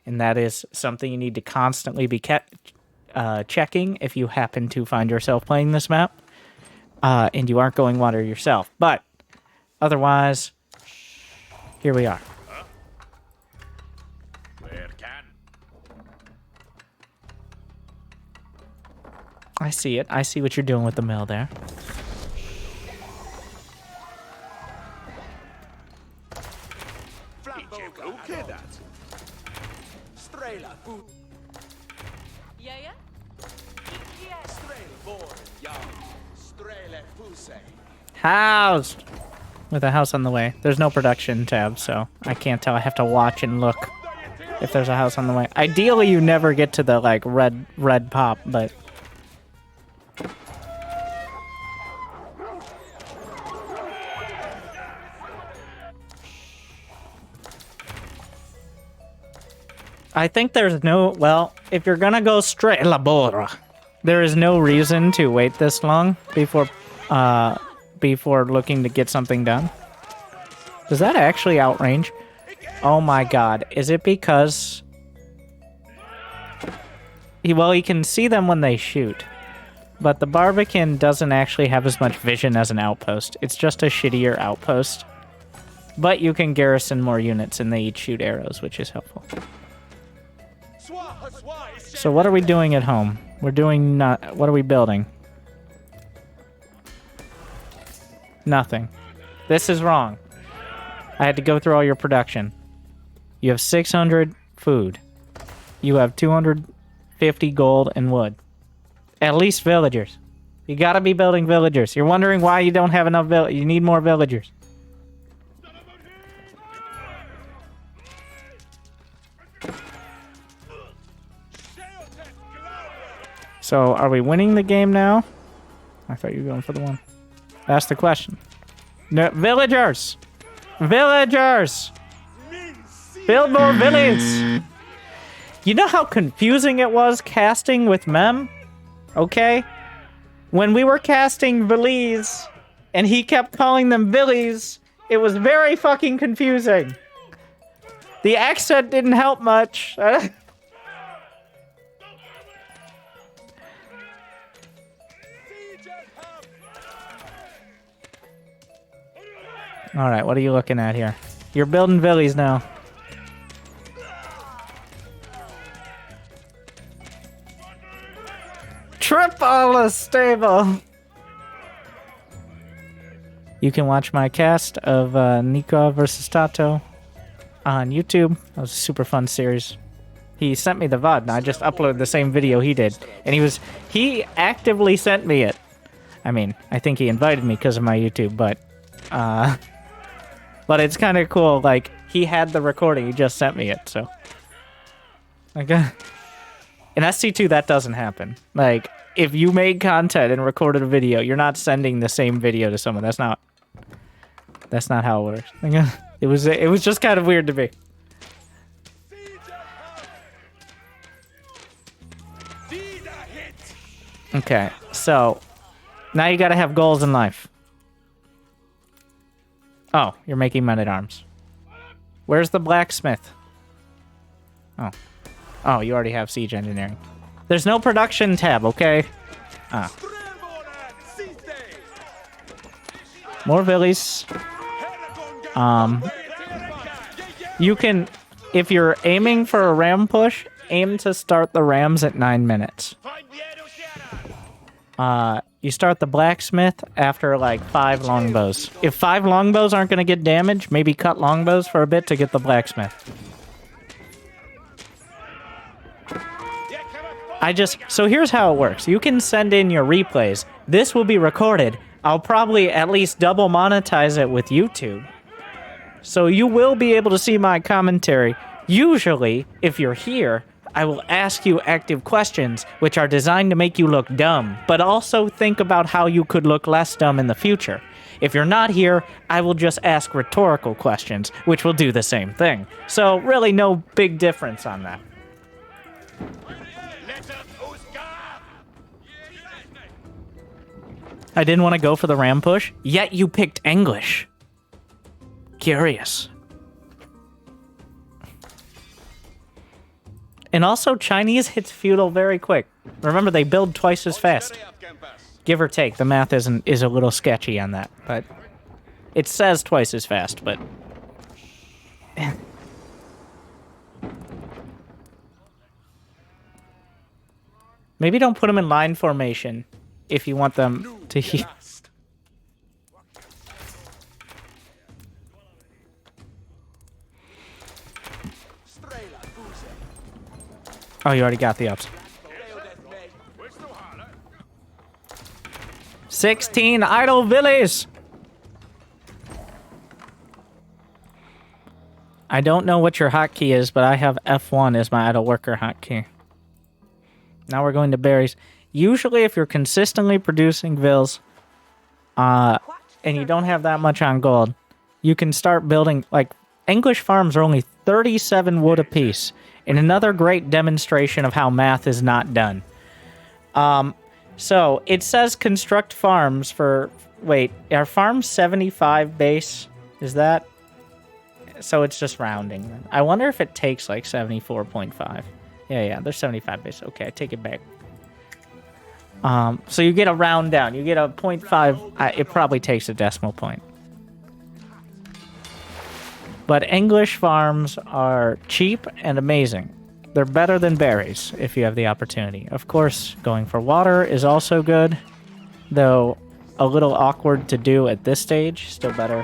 And that is something you need to constantly be checking if you happen to find yourself playing this map. And you aren't going water yourself. But otherwise, here we are. I see it. I see what you're doing with the mill there. Housed! With a house on the way. There's no production tab, so I can't tell. I have to watch and look if there's a house on the way. Ideally, you never get to the, like, red pop, but... I think there's no... Well, if you're gonna go straight labora, there is no reason to wait this long before looking to get something done. Does that actually outrange? Oh my god. Is it because... Well, you can see them when they shoot. But the Barbican doesn't actually have as much vision as an outpost. It's just a shittier outpost. But you can garrison more units and they each shoot arrows, which is helpful. So what are we doing at home? We're doing not... What are we building? Nothing. This is wrong. I had to go through all your production. You have 600 food. You have 250 gold and wood. At least villagers. You gotta be building villagers. You're wondering why you don't have enough villagers. You need more villagers. So, are we winning the game now? I thought you were going for the one. That's the question. No, villagers! Villagers! Build more villages! You know how confusing it was casting with Mem? Okay? When we were casting Villies, and he kept calling them Villies, it was very fucking confusing. The accent didn't help much. Alright, what are you looking at here? You're building villies now. Triple stable! You can watch my cast of Nico vs. Tato on YouTube. That was a super fun series. He sent me the VOD and I just uploaded the same video he did. And he actively sent me it. I mean, I think he invited me because of my YouTube, but it's kind of cool, like, he had the recording, he just sent me it, so. Okay. In SC2, that doesn't happen. Like, if you made content and recorded a video, you're not sending the same video to someone. That's not how it works. Okay. It was just kind of weird to me. Okay, so, now you gotta have goals in life. Oh, you're making men-at-arms. Where's the blacksmith? Oh. Oh, you already have siege engineering. There's no production tab, okay? Ah. More villies. You can, if you're aiming for a ram push, aim to start the rams at 9 minutes. You start the blacksmith after like 5 longbows. If 5 longbows aren't going to get damaged, maybe cut longbows for a bit to get the blacksmith. So here's how it works. You can send in your replays. This will be recorded. I'll probably at least double monetize it with YouTube. So you will be able to see my commentary. Usually, if you're here, I will ask you active questions, which are designed to make you look dumb, but also think about how you could look less dumb in the future. If you're not here, I will just ask rhetorical questions, which will do the same thing. So really no big difference on that. I didn't want to go for the ram push, yet you picked English. Curious. And also, Chinese hits feudal very quick. Remember, they build twice as fast. Give or take. The math is a little sketchy on that, but it says twice as fast, but... Maybe don't put them in line formation if you want them to heal. Oh, you already got the ups. 16 idle villies! I don't know what your hotkey is, but I have F1 as my idle worker hotkey. Now we're going to berries. Usually if you're consistently producing vills, and you don't have that much on gold, you can start building, like, English farms are only 37 wood apiece. And another great demonstration of how math is not done. So, it says construct farms for... Wait, are farms 75 base? Is that... So it's just rounding. I wonder if it takes like 74.5. Yeah, they're 75 base. Okay, I take it back. So you get a round down. You get a 0.5. It probably takes a decimal point. But English farms are cheap and amazing. They're better than berries if you have the opportunity. Of course, going for water is also good, though a little awkward to do at this stage. Still better.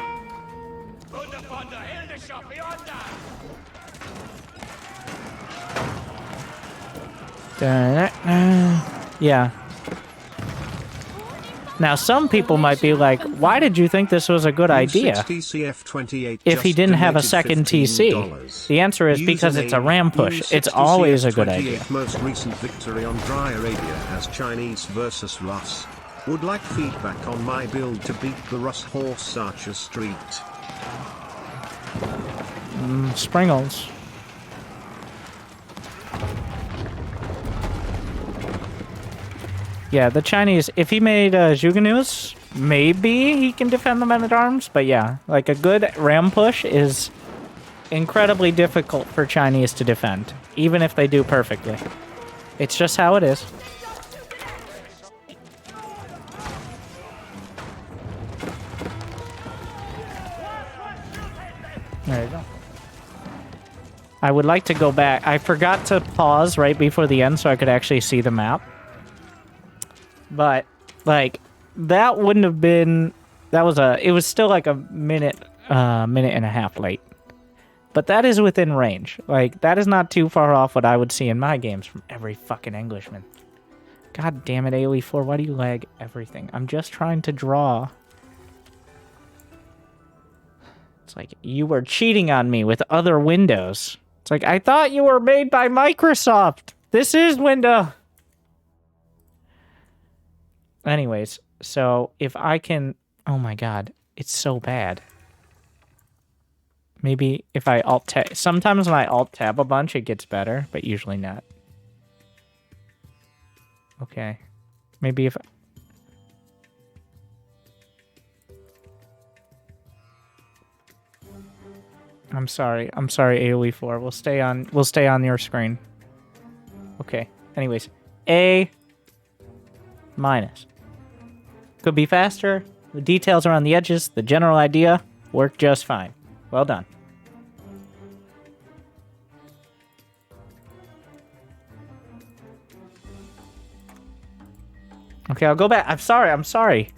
Yeah. Now, some people might be like, why did you think this was a good idea if he didn't have a second TC? The answer is because it's a ram push. It's always a good idea. Most recent victory on Dry Arabia as Chinese versus Rus. Would like feedback on my build to beat the Rus Horse Archer Street. Springles. Yeah, the Chinese, if he made Juganus, maybe he can defend the men-at-arms, but yeah, like a good ram push is incredibly difficult for Chinese to defend, even if they do perfectly. It's just how it is. There you go. I would like to go back. I forgot to pause right before the end so I could actually see the map. But, like, that wouldn't have been... it was still like a minute and a half late. But that is within range. Like, that is not too far off what I would see in my games from every fucking Englishman. God damn it, AoE 4, why do you lag everything? I'm just trying to draw. It's like, you were cheating on me with other windows. It's like, I thought you were made by Microsoft. This is Windows. Anyways, so if I can... Oh my god, it's so bad. Maybe if I alt-tab... Sometimes when I alt-tab a bunch, it gets better, but usually not. Okay. Maybe if... I'm sorry, AoE 4. We'll stay on your screen. Okay. Anyways, A minus. Could be faster. The details around the edges, the general idea, work just fine. Well done. Okay, I'll go back. I'm sorry.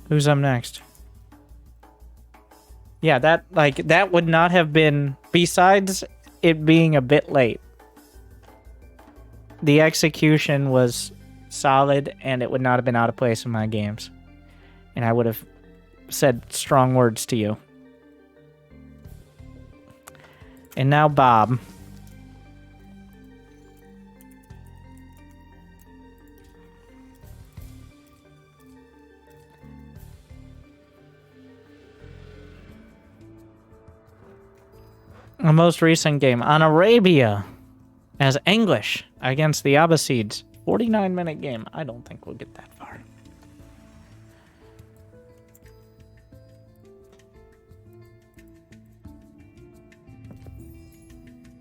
Who's up next? Yeah, that would not have been, besides it being a bit late. The execution was solid, and it would not have been out of place in my games. And I would have said strong words to you. And now Bob. A most recent game on Arabia as English against the Abbasids. 49-minute game. I don't think we'll get that far.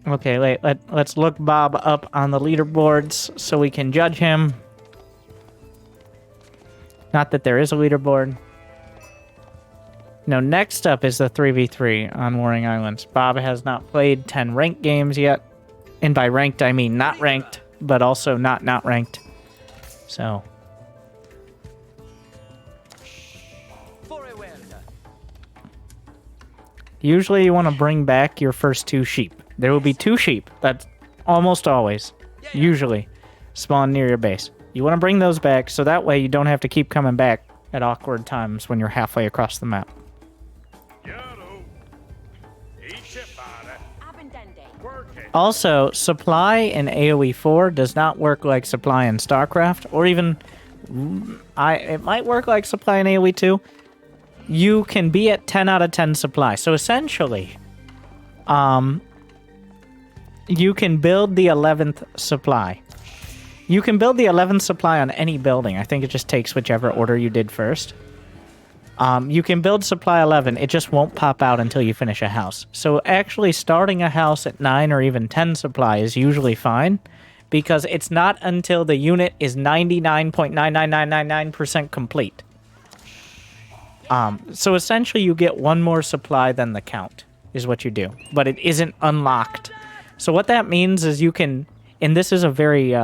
Okay, wait. Let's look Bob up on the leaderboards so we can judge him. Not that there is a leaderboard. No, next up is the 3v3 on Warring Islands. Bob has not played 10 ranked games yet. And by ranked, I mean not ranked, but also not ranked. So. Usually you want to bring back your first 2 sheep. There will be 2 sheep. That's almost always, usually, spawn near your base. You want to bring those back so that way you don't have to keep coming back at awkward times when you're halfway across the map. Also, supply in AoE 4 does not work like supply in StarCraft, or even it might work like supply in AoE 2. You can be at 10 out of 10 supply. So essentially, you can build the 11th supply. You can build the 11th supply on any building. I think it just takes whichever order you did first. You can build supply 11. It just won't pop out until you finish a house. So actually starting a house at 9 or even 10 supply is usually fine, because it's not until the unit is 99.99999% complete. So essentially you get 1 more supply than the count is what you do, but it isn't unlocked. So what that means is you can, and this is a very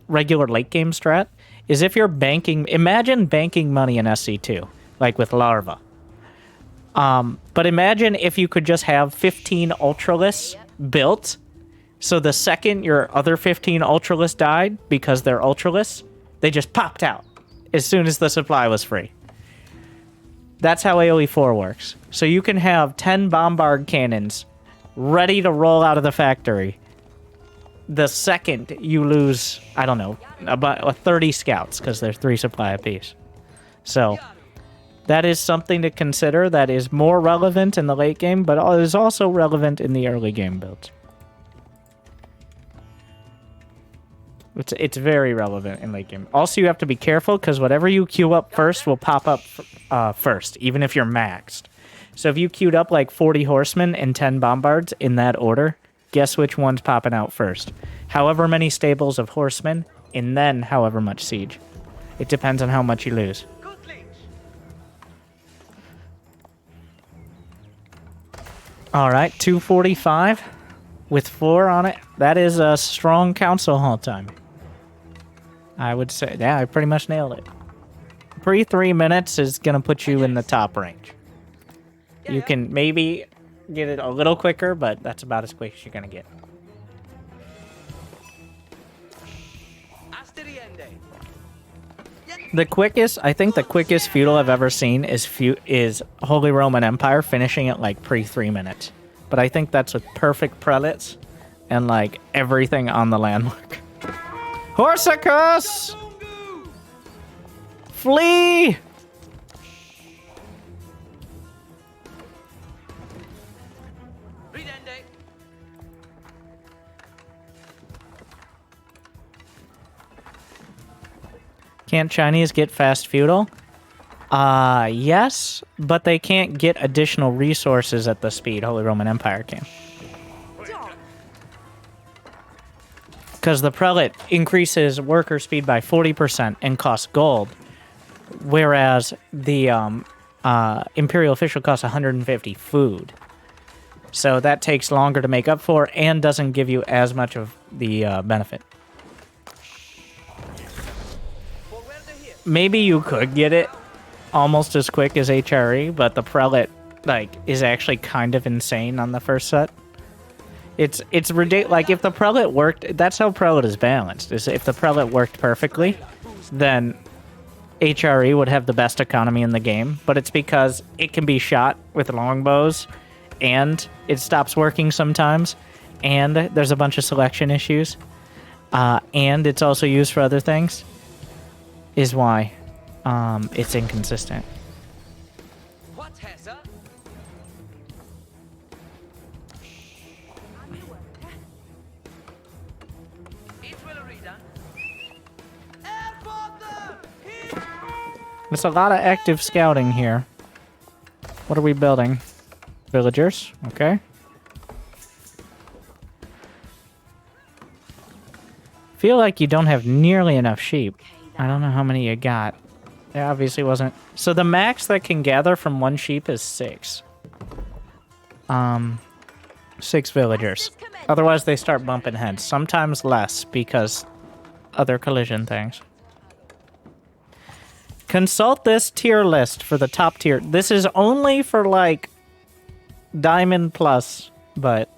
regular late game strat, is if you're banking, imagine banking money in SC2. Like with Larva. But imagine if you could just have 15 Ultralists built, so the second your other 15 Ultralists died, because they're Ultralists, they just popped out as soon as the supply was free. That's how AoE 4 works. So you can have 10 bombard cannons ready to roll out of the factory the second you lose, I don't know, about 30 scouts, because there's 3 supply apiece. So that is something to consider that is more relevant in the late game, but is also relevant in the early game builds. It's very relevant in late game. Also, you have to be careful, because whatever you queue up first will pop up first, even if you're maxed. So if you queued up like 40 horsemen and 10 bombards in that order, guess which one's popping out first? However many stables of horsemen, and then however much siege. It depends on how much you lose. Alright, 245 with 4 on it. That is a strong council hall time. I would say, yeah, I pretty much nailed it. Pre 3 minutes is going to put you in the top range. You can maybe get it a little quicker, but that's about as quick as you're going to get. The quickest, I think the quickest feudal I've ever seen is Holy Roman Empire finishing at like pre 3 minutes. But I think that's with perfect prelates and like everything on the landmark. Horsicus! Flee! Can't Chinese get fast feudal? Yes, but they can't get additional resources at the speed Holy Roman Empire can. Because the prelate increases worker speed by 40% and costs gold, whereas the imperial official costs 150 food. So that takes longer to make up for and doesn't give you as much of the benefit. Maybe you could get it almost as quick as HRE, but the prelate is actually kind of insane on the first set. It's ridiculous. Like, if the prelate worked, that's how prelate is balanced. Is if the prelate worked perfectly, then HRE would have the best economy in the game. But it's because it can be shot with longbows, and it stops working sometimes, and there's a bunch of selection issues, and it's also used for other things. Is why it's inconsistent. There's a lot of active scouting here. What are we building? Villagers, okay. Feel like you don't have nearly enough sheep. I don't know how many you got. It obviously wasn't. So the max that can gather from one sheep is 6. 6 villagers. Otherwise they start bumping heads. Sometimes less because other collision things. Consult this tier list for the top tier. This is only for, like, Diamond Plus, but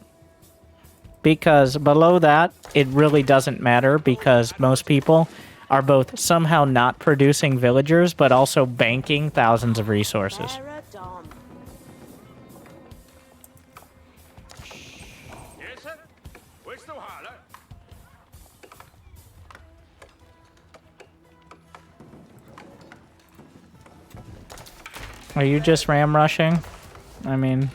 because below that, it really doesn't matter because most people are both somehow not producing villagers, but also banking thousands of resources. Are you just ram rushing? I mean,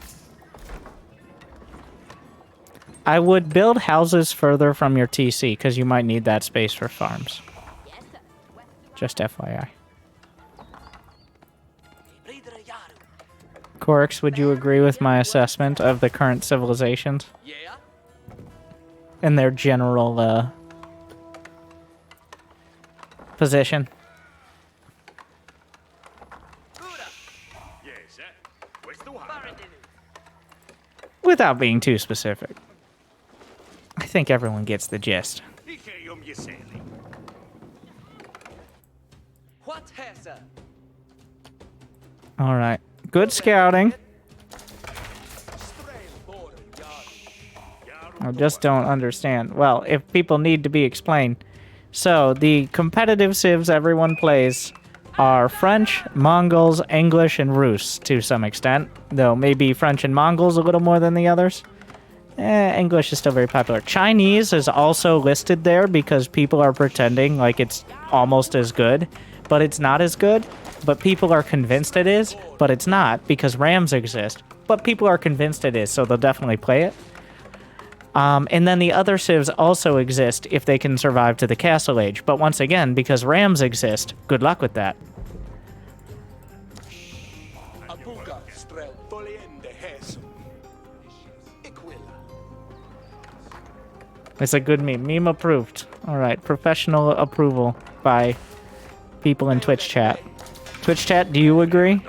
I would build houses further from your TC because you might need that space for farms. Just FYI. Corix, would you agree with my assessment of the current civilizations? And their general position? Without being too specific. I think everyone gets the gist. Alright. Good scouting. I just don't understand. Well, if people need to be explained. So, the competitive civs everyone plays are French, Mongols, English, and Rus to some extent. Though maybe French and Mongols a little more than the others. English is still very popular. Chinese is also listed there because people are pretending like it's almost as good, but it's not as good. But people are convinced it is, but it's not because Rams exist. But people are convinced it is, so they'll definitely play it. And then the other civs also exist if they can survive to the Castle Age. But once again, because Rams exist, good luck with that. It's a good meme. Meme approved. Alright, professional approval by people in Twitch chat. Twitch chat, do you agree?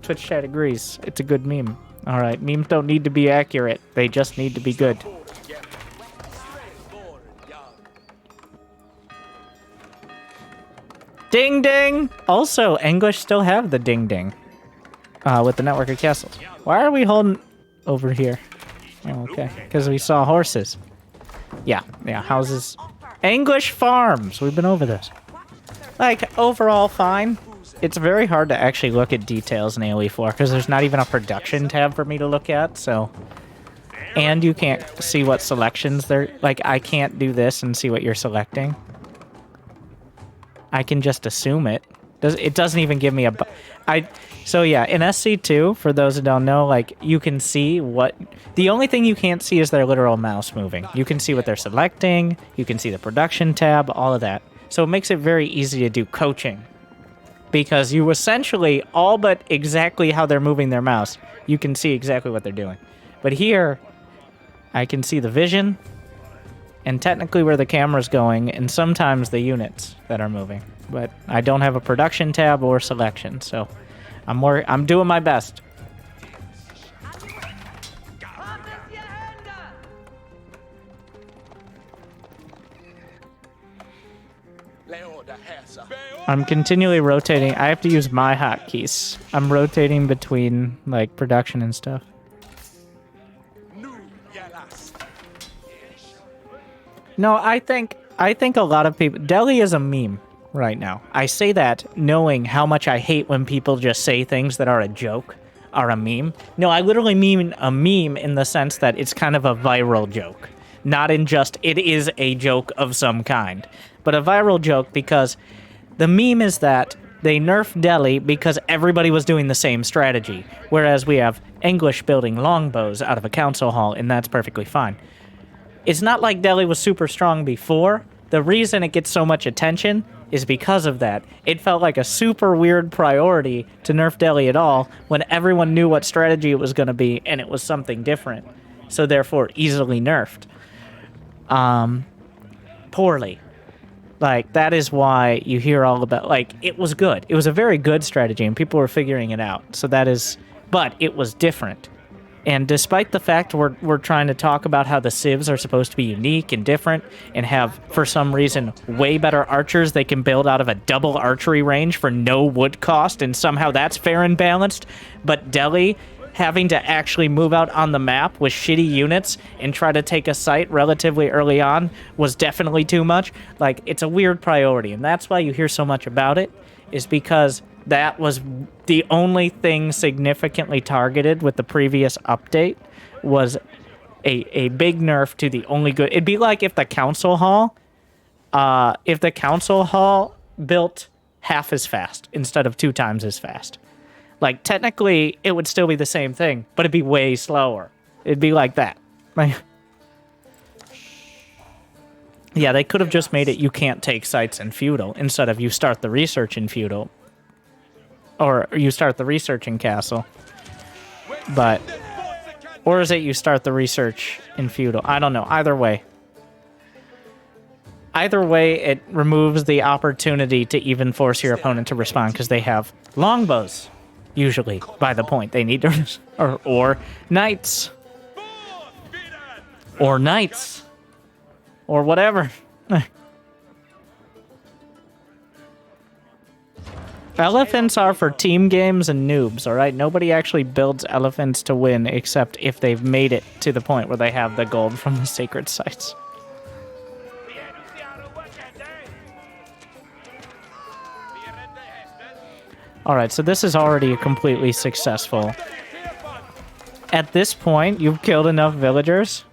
Twitch chat agrees. It's a good meme. Alright, memes don't need to be accurate. They just need to be good. Ding ding! Also, English still have the ding ding. With the network of castles. Why are we holding over here? Oh, okay, because we saw horses. Yeah, houses. English farms! We've been over this. Like, overall fine. It's very hard to actually look at details in AoE 4 because there's not even a production tab for me to look at, so... And you can't see what selections they're... Like, I can't do this and see what you're selecting. I can just assume it. It doesn't even give me a... So yeah, in SC2, for those who don't know, like, you can see what... The only thing you can't see is their literal mouse moving. You can see what they're selecting, you can see the production tab, all of that. So it makes it very easy to do coaching. because you essentially, all but exactly how they're moving their mouse, you can see exactly what they're doing. But here, I can see the vision, and technically where the camera's going, and sometimes the units that are moving. But I don't have a production tab or selection, so I'm doing my best. I'm continually rotating. I have to use my hotkeys. I'm rotating between, like, production and stuff. No, I think a lot of people... Delhi is a meme right now. I say that knowing how much I hate when people just say things that are a joke, are a meme. No, I literally mean a meme in the sense that it's kind of a viral joke. Not in just, it is a joke of some kind. But a viral joke because... The meme is that they nerfed Delhi because everybody was doing the same strategy, whereas we have English building longbows out of a council hall, and that's perfectly fine. It's not like Delhi was super strong before. The reason it gets so much attention is because of that. It felt like a super weird priority to nerf Delhi at all when everyone knew what strategy it was going to be, and it was something different. So therefore, easily nerfed. Poorly. Like, that is why you hear all about, like, it was good. It was a very good strategy, and people were figuring it out. So that is, but it was different. And despite the fact we're trying to talk about how the civs are supposed to be unique and different, and have, for some reason, way better archers they can build out of a double archery range for no wood cost, and somehow that's fair and balanced, but Delhi... having to actually move out on the map with shitty units and try to take a site relatively early on was definitely too much. Like, it's a weird priority, and that's why you hear so much about it, is because that was the only thing significantly targeted with the previous update was a big nerf to the only good... It'd be like if the council hall built half as fast instead of 2 times as fast. Like, technically, it would still be the same thing, but it'd be way slower. It'd be like that. Like, yeah, they could have just made it you can't take sites in feudal instead of you start the research in feudal. Or you start the research in castle. But, or is it you start the research in feudal? I don't know. Either way. Either way, it removes the opportunity to even force your opponent to respond because they have longbows. Usually, by the point they need to... Or knights. Or knights. Or whatever. Elephants are for team games and noobs, alright? Nobody actually builds elephants to win except if they've made it to the point where they have the gold from the sacred sites. Alright, so this is already completely successful. At this point, you've killed enough villagers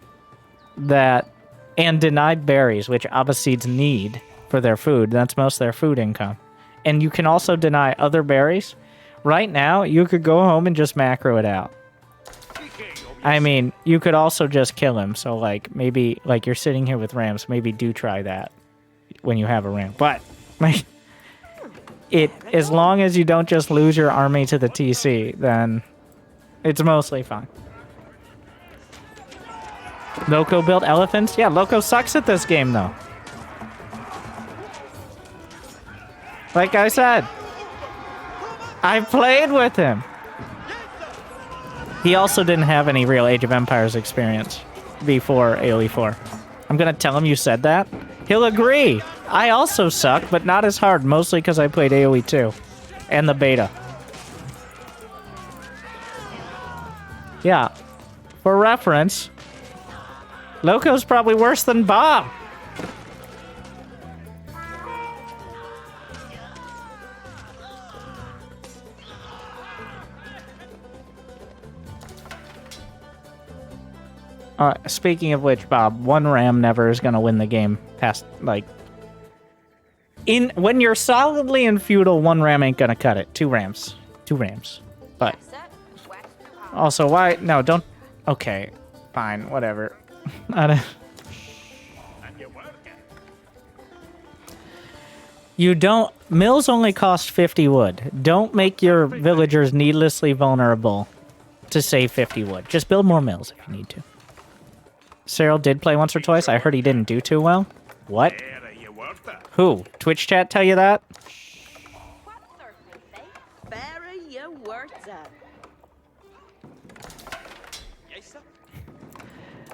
that... And denied berries, which Abbasids need for their food. That's most of their food income. And you can also deny other berries. Right now, you could go home and just macro it out. I mean, you could also just kill him. So, like, maybe... Like, you're sitting here with rams. Maybe do try that when you have a ram. But, like... As long as you don't just lose your army to the TC, then it's mostly fine. Loco built elephants? Yeah, Loco sucks at this game, though. Like I said, I played with him. He also didn't have any real Age of Empires experience before AoE 4. I'm gonna tell him you said that. He'll agree. I also suck, but not as hard, mostly because I played AoE 2 and the beta. Yeah. For reference, Loco's probably worse than Bob. Speaking of which, Bob, one ram never is going to win the game past, like... When you're solidly in feudal, one ram ain't going to cut it. 2 rams. 2 rams. But... Also, why... No, don't... Okay. Fine, whatever. You don't... Mills only cost 50 wood. Don't make your villagers needlessly vulnerable to save 50 wood. Just build more mills if you need to. Cyril did play once or twice. I heard he didn't do too well. What? Who? Twitch chat tell you that?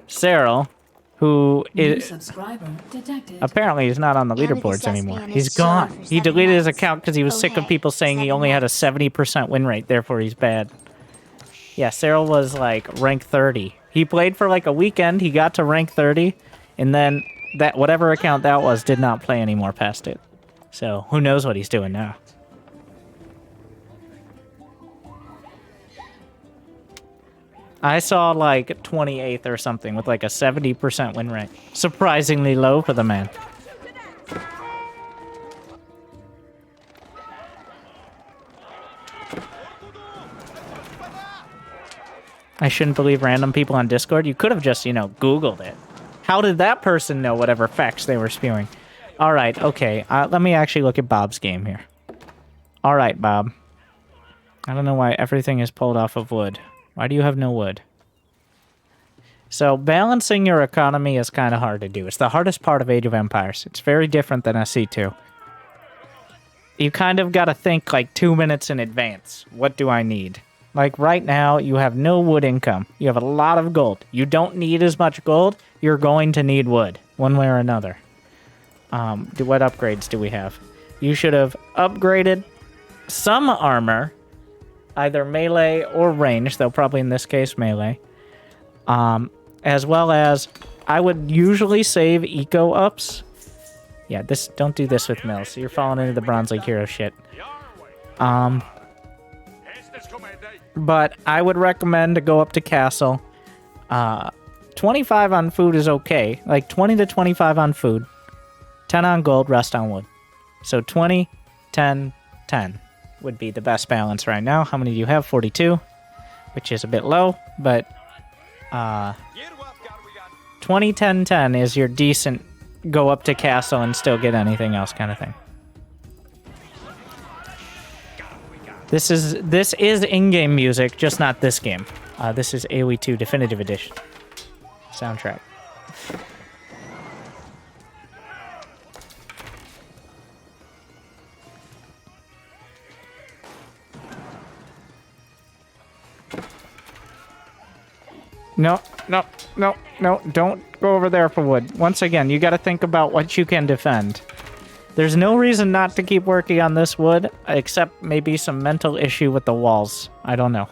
Cyril, who is... Subscriber detected. Apparently he's not on the leaderboards anymore. He's gone. He deleted his account because he was sick of people saying he only had a 70% win rate, therefore he's bad. Yeah, Cyril was like rank 30. He played for like a weekend, he got to rank 30, and then that whatever account that was did not play anymore past it. So, who knows what he's doing now. I saw like 28th or something with like a 70% win rate. Surprisingly low for the man. I shouldn't believe random people on Discord. You could have just, you know, Googled it. How did that person know whatever facts they were spewing? All right, okay. Let me actually look at Bob's game here. All right, Bob. I don't know why everything is pulled off of wood. Why do you have no wood? So, balancing your economy is kind of hard to do. It's the hardest part of Age of Empires. It's very different than SC2. You kind of got to think like 2 minutes in advance. What do I need? Like right now, you have no wood income. You have a lot of gold. You don't need as much gold. You're going to need wood, one way or another. What upgrades do we have? You should have upgraded some armor, either melee or range, though probably in this case melee. As well as, I would usually save eco ups. Yeah, don't do this with mills. You're falling into the Bronze League hero shit. But I would recommend to go up to castle. 25 on food is okay. Like 20 to 25 on food. 10 on gold, rest on wood. So 20, 10, 10 would be the best balance right now. How many do you have? 42, which is a bit low, but 20, 10, 10 is your decent go up to castle and still get anything else kind of thing. This is in-game music, just not this game. This is AoE 2 Definitive Edition soundtrack. No, no, no, no, don't go over there for wood. Once again, you got to think about what you can defend. There's no reason not to keep working on this wood, except maybe some mental issue with the walls. I don't know.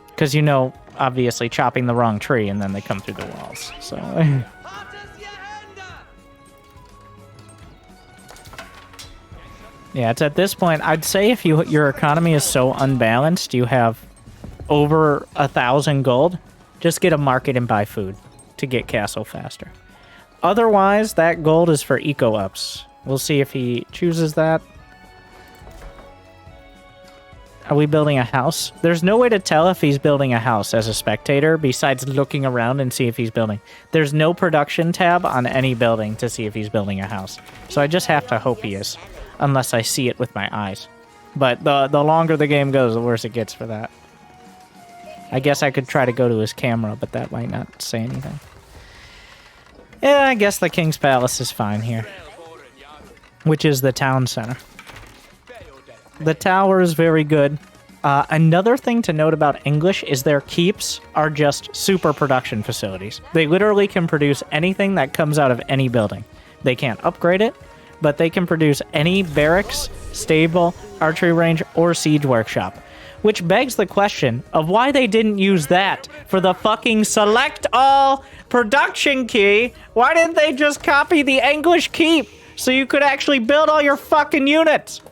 Because, you know, obviously chopping the wrong tree and then they come through the walls, so... Yeah, it's at this point, I'd say if your economy is so unbalanced, you have over 1,000 gold, just get a market and buy food to get castle faster. Otherwise, that gold is for eco ups. We'll see if he chooses that. Are we building a house? There's no way to tell if he's building a house as a spectator besides looking around and see if he's building. There's no production tab on any building to see if he's building a house. So I just have to hope he is, unless I see it with my eyes. But the longer the game goes, the worse it gets for that. I guess I could try to go to his camera, but that might not say anything. Yeah, I guess the King's Palace is fine here. Which is the town center. The tower is very good. Another thing to note about English is their keeps are just super production facilities. They literally can produce anything that comes out of any building. They can't upgrade it, but they can produce any barracks, stable, archery range, or siege workshop. Which begs the question of why they didn't use that for the fucking select all production key. Why didn't they just copy the English keep so you could actually build all your fucking units?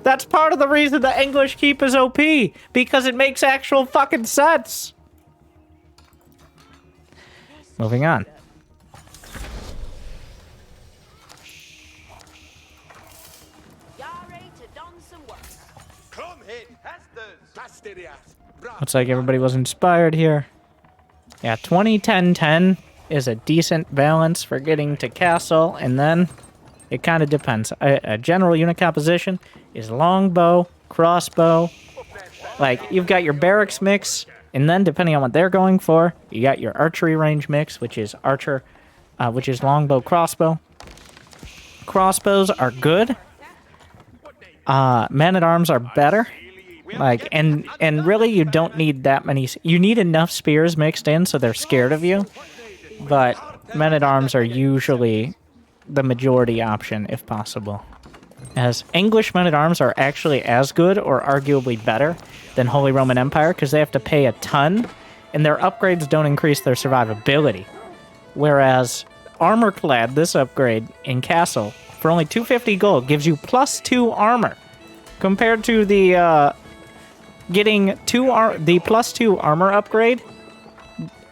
That's part of the reason the English keep is OP, because it makes actual fucking sense. Moving on. Looks like everybody was inspired here. Yeah, 20, 10, 10. is a decent balance for getting to castle, and then it kind of depends. A general unit composition is longbow, crossbow. Like, you've got your barracks mix, and then depending on what they're going for, you got your archery range mix, which is which is longbow, crossbow. Crossbows are good. Men-at-arms are better. Like, and really you don't need that many. You need enough spears mixed in so they're scared of you. But men-at-arms are usually the majority option if possible. As English men-at-arms are actually as good or arguably better than Holy Roman Empire because they have to pay a ton, and their upgrades don't increase their survivability. Whereas Armor-Clad, this upgrade in Castle, for only 250 gold, gives you +2 armor. Compared to the getting the +2 armor upgrade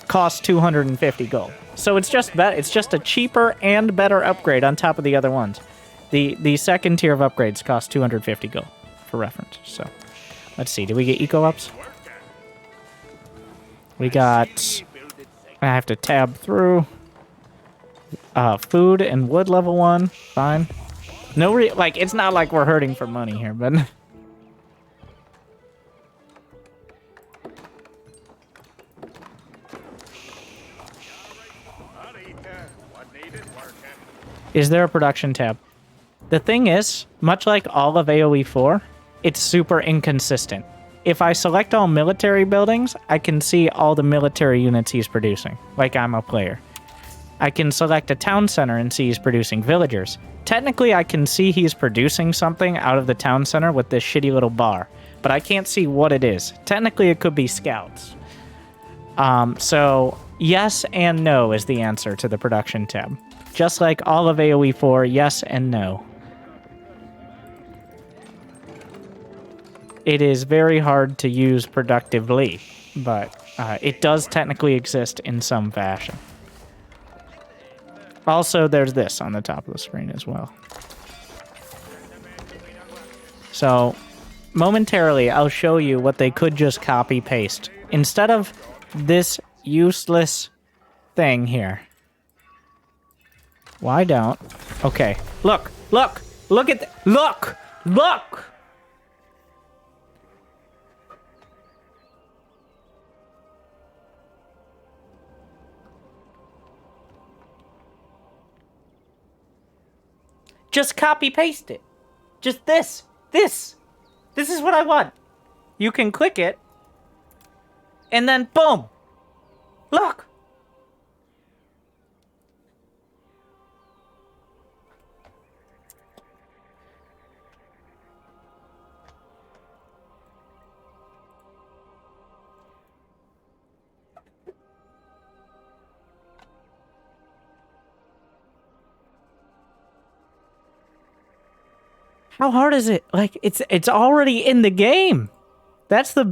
costs 250 gold. So it's just a cheaper and better upgrade on top of the other ones. The second tier of upgrades cost 250 gold for reference. So let's see. Did we get eco ups? We got. I have to tab through. Food and wood level 1. Fine. No, like, it's not like we're hurting for money here, but. Is there a production tab? The thing is, much like all of AoE 4, it's super inconsistent. If I select all military buildings, I can see all the military units he's producing, like I'm a player. I can select a town center and see he's producing villagers. Technically, I can see he's producing something out of the town center with this shitty little bar, but I can't see what it is. Technically, it could be scouts. So, yes and no is the answer to the production tab. Just like all of AoE 4, yes and no. It is very hard to use productively, but it does technically exist in some fashion. Also, there's this on the top of the screen as well. So, momentarily, I'll show you what they could just copy-paste. Instead of this useless thing here. Why don't... Okay. Look! Look! Look at... Look! Look! Just copy-paste it. Just this. This. This is what I want. You can click it. And then, boom. Look. How hard is it? Like, it's already in the game. That's the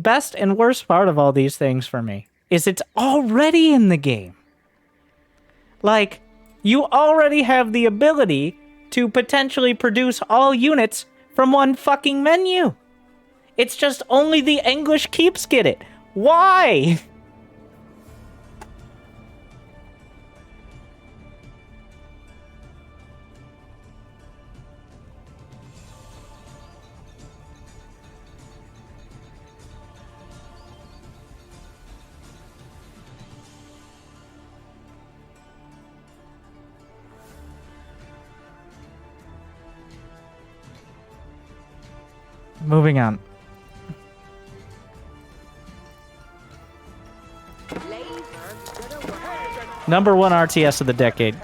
best and worst part of all these things for me. Is it's already in the game. Like, you already have the ability to potentially produce all units from one fucking menu. It's just only the English keeps get it. Why? Moving on. Number 1 RTS of the decade.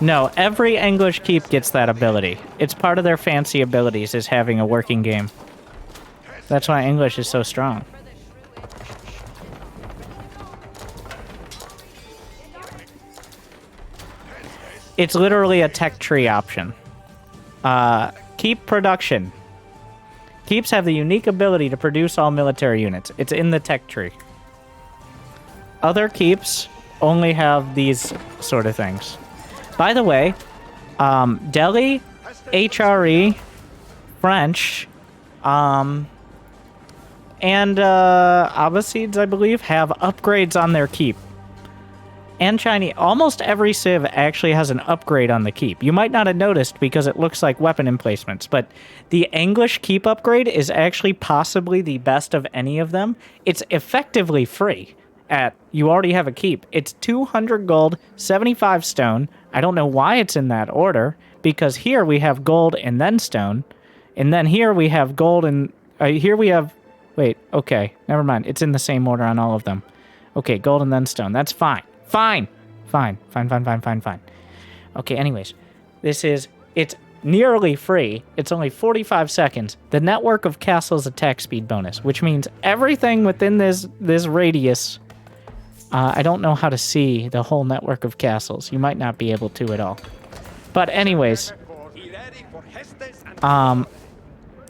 No, every English keep gets that ability. It's part of their fancy abilities is having a working game. That's why English is so strong. It's literally a tech tree option. Keep production. Keeps have the unique ability to produce all military units. It's in the tech tree. Other keeps only have these sort of things. By the way, Delhi, HRE, French, and Abbassides, I believe, have upgrades on their keep. And Chinese, almost every civ actually has an upgrade on the keep. You might not have noticed because it looks like weapon emplacements, but the English keep upgrade is actually possibly the best of any of them. It's effectively free you already have a keep. It's 200 gold, 75 stone. I don't know why it's in that order, because here we have gold and then stone, and then here we have gold and here we have, wait, okay, never mind. It's in the same order on all of them. Okay, gold and then stone. That's fine. Fine. Okay, anyways, it's nearly free. It's only 45 seconds. The network of castles attack speed bonus, which means everything within this radius, I don't know how to see the whole network of castles. You might not be able to at all. But anyways,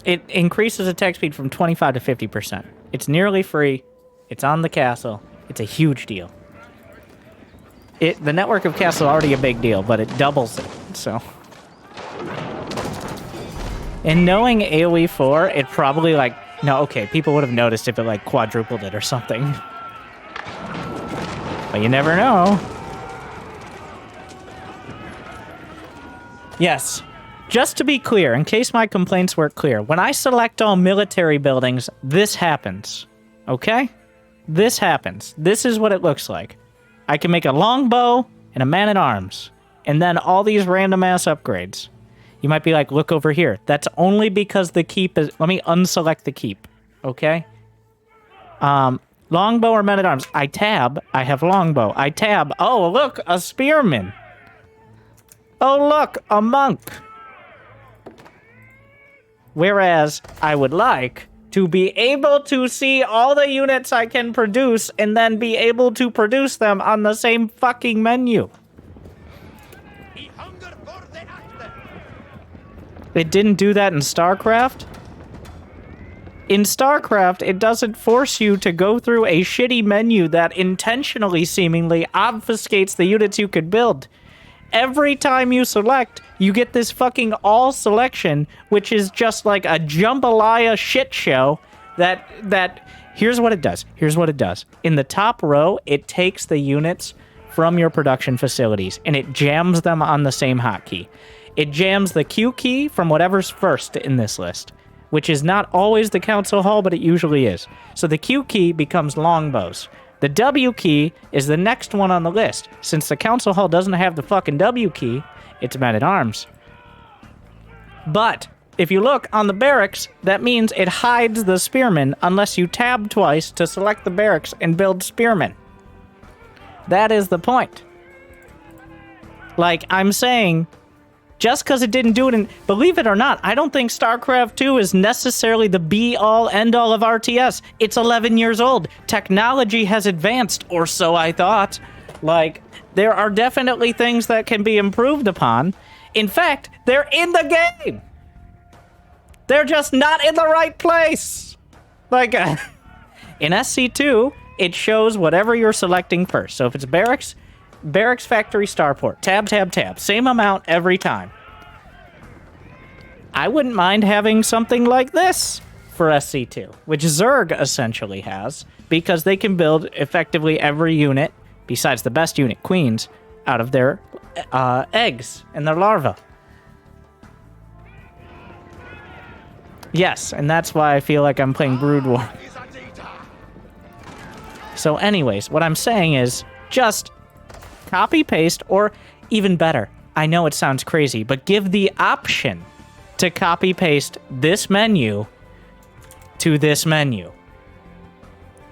it increases attack speed from 25 to 50%. It's nearly free. It's on the castle. It's a huge deal. The network of castles is already a big deal, but it doubles it, so. And knowing AoE 4, it probably people would have noticed if it quadrupled it or something. But you never know. Yes. Just to be clear, in case my complaints weren't clear, when I select all military buildings, this happens. Okay? This happens. This is what it looks like. I can make a longbow and a man-at-arms, and then all these random-ass upgrades. You might be like, look over here. That's only because the keep is... Let me unselect the keep, okay? Longbow or men-at-arms. I tab. I have longbow. I tab. Oh, look, a spearman. Oh, look, a monk. Whereas I would like to be able to see all the units I can produce and then be able to produce them on the same fucking menu. It didn't do that in StarCraft? In StarCraft, it doesn't force you to go through a shitty menu that intentionally, seemingly, obfuscates the units you could build. Every time you select, you get this fucking all selection, which is just like a jambalaya shit show that here's what it does. Here's what it does. In the top row, it takes the units from your production facilities and it jams them on the same hotkey. It jams the Q key from whatever's first in this list, which is not always the council hall, but it usually is. So the Q key becomes longbows. The W key is the next one on the list. Since the council hall doesn't have the fucking W key, it's men-at-arms. But if you look on the barracks, that means it hides the spearmen unless you tab twice to select the barracks and build spearmen. That is the point. Like, I'm saying, just because it didn't do it in... Believe it or not, I don't think StarCraft 2 is necessarily the be-all, end-all of RTS. It's 11 years old. Technology has advanced, or so I thought. Like, there are definitely things that can be improved upon. In fact, they're in the game! They're just not in the right place! Like, in SC2, it shows whatever you're selecting first. So if it's barracks, factory, starport. Tab, tab, tab. Same amount every time. I wouldn't mind having something like this for SC2, which Zerg essentially has, because they can build effectively every unit, besides the best unit, queens, out of their eggs and their larvae. Yes, and that's why I feel like I'm playing Brood War. So anyways, what I'm saying is just copy, paste, or even better, I know it sounds crazy, but give the option to copy, paste this menu to this menu.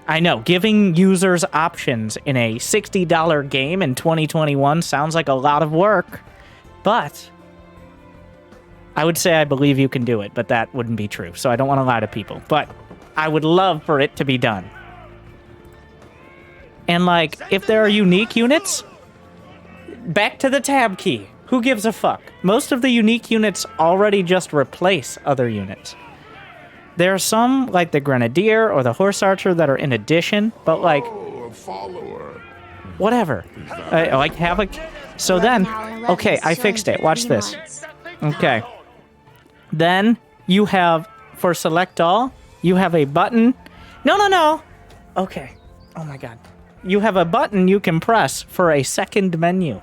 I know, giving users options in a $60 game in 2021 sounds like a lot of work, but I would say I believe you can do it, but that wouldn't be true, so I don't want to lie to people. But I would love for it to be done. And, like, if there are unique units, back to the tab key. Who gives a fuck? Most of the unique units already just replace other units. There are some, like the Grenadier or the Horse Archer, that are in addition, but, like... Oh, a follower. Whatever. Like, have a... So then... Okay, I fixed it. Watch this. Okay. Then, you have, for select all, you have a button, No. Okay. Oh my god. You have a button you can press for a second menu.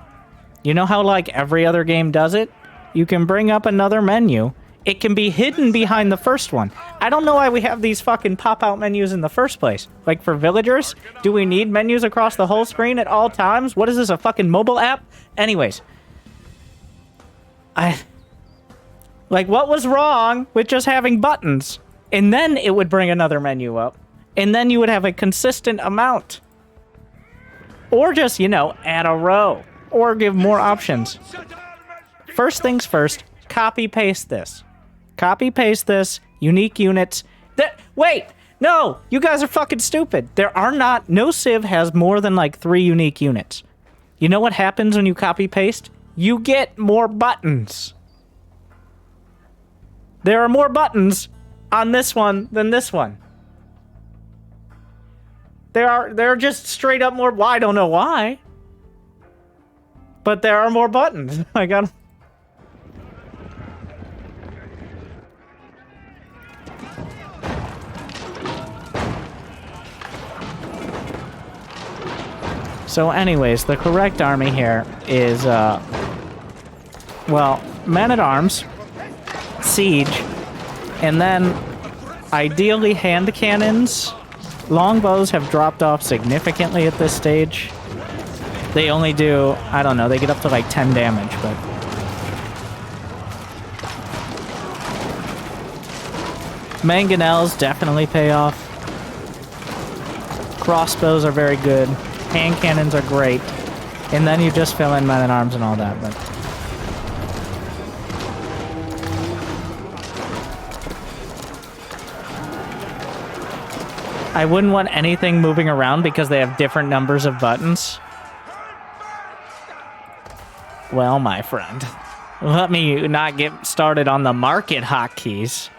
You know how, like, every other game does it? You can bring up another menu. It can be hidden behind the first one. I don't know why we have these fucking pop-out menus in the first place. Like, for villagers? Do we need menus across the whole screen at all times? What is this, a fucking mobile app? Anyways. Like, what was wrong with just having buttons? And then it would bring another menu up. And then you would have a consistent amount. Or just, you know, add a row. Or give more options. First things first, copy-paste this. Copy-paste this, unique units. Wait! No! You guys are fucking stupid. No Civ has more than, like, 3 unique units. You know what happens when you copy-paste? You get more buttons. There are more buttons on this one than this one. They're just straight up more... Well, I don't know why. But there are more buttons. I got... So anyways, the correct army here is, well, men-at-arms, siege, and then ideally hand cannons. Longbows have dropped off significantly at this stage. They only do, I don't know, they get up to like 10 damage, but... Mangonels definitely pay off. Crossbows are very good. Hand cannons are great. And then you just fill in men-at-arms and all that, but... I wouldn't want anything moving around because they have different numbers of buttons. Well, my friend, let me not get started on the market hotkeys.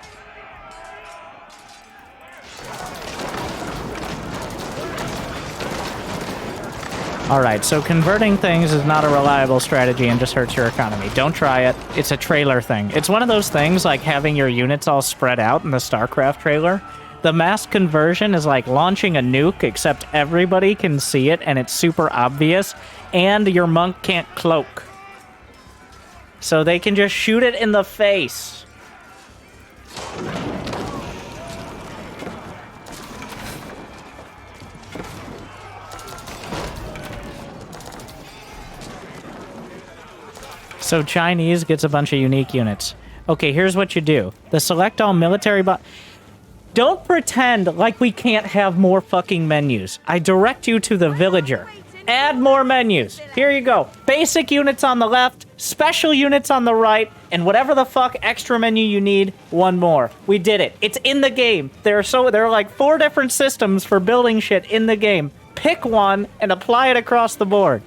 Alright, so converting things is not a reliable strategy and just hurts your economy. Don't try it. It's a trailer thing. It's one of those things like having your units all spread out in the StarCraft trailer. The mass conversion is like launching a nuke, except everybody can see it and it's super obvious, and your monk can't cloak. So they can just shoot it in the face. So Chinese gets a bunch of unique units. Okay, here's what you do. The select all military Don't pretend like we can't have more fucking menus. I direct you to the villager. Add more menus. Here you go. Basic units on the left, special units on the right, and whatever the fuck extra menu you need, one more. We did it. It's in the game. There are like 4 different systems for building shit in the game. Pick one and apply it across the board.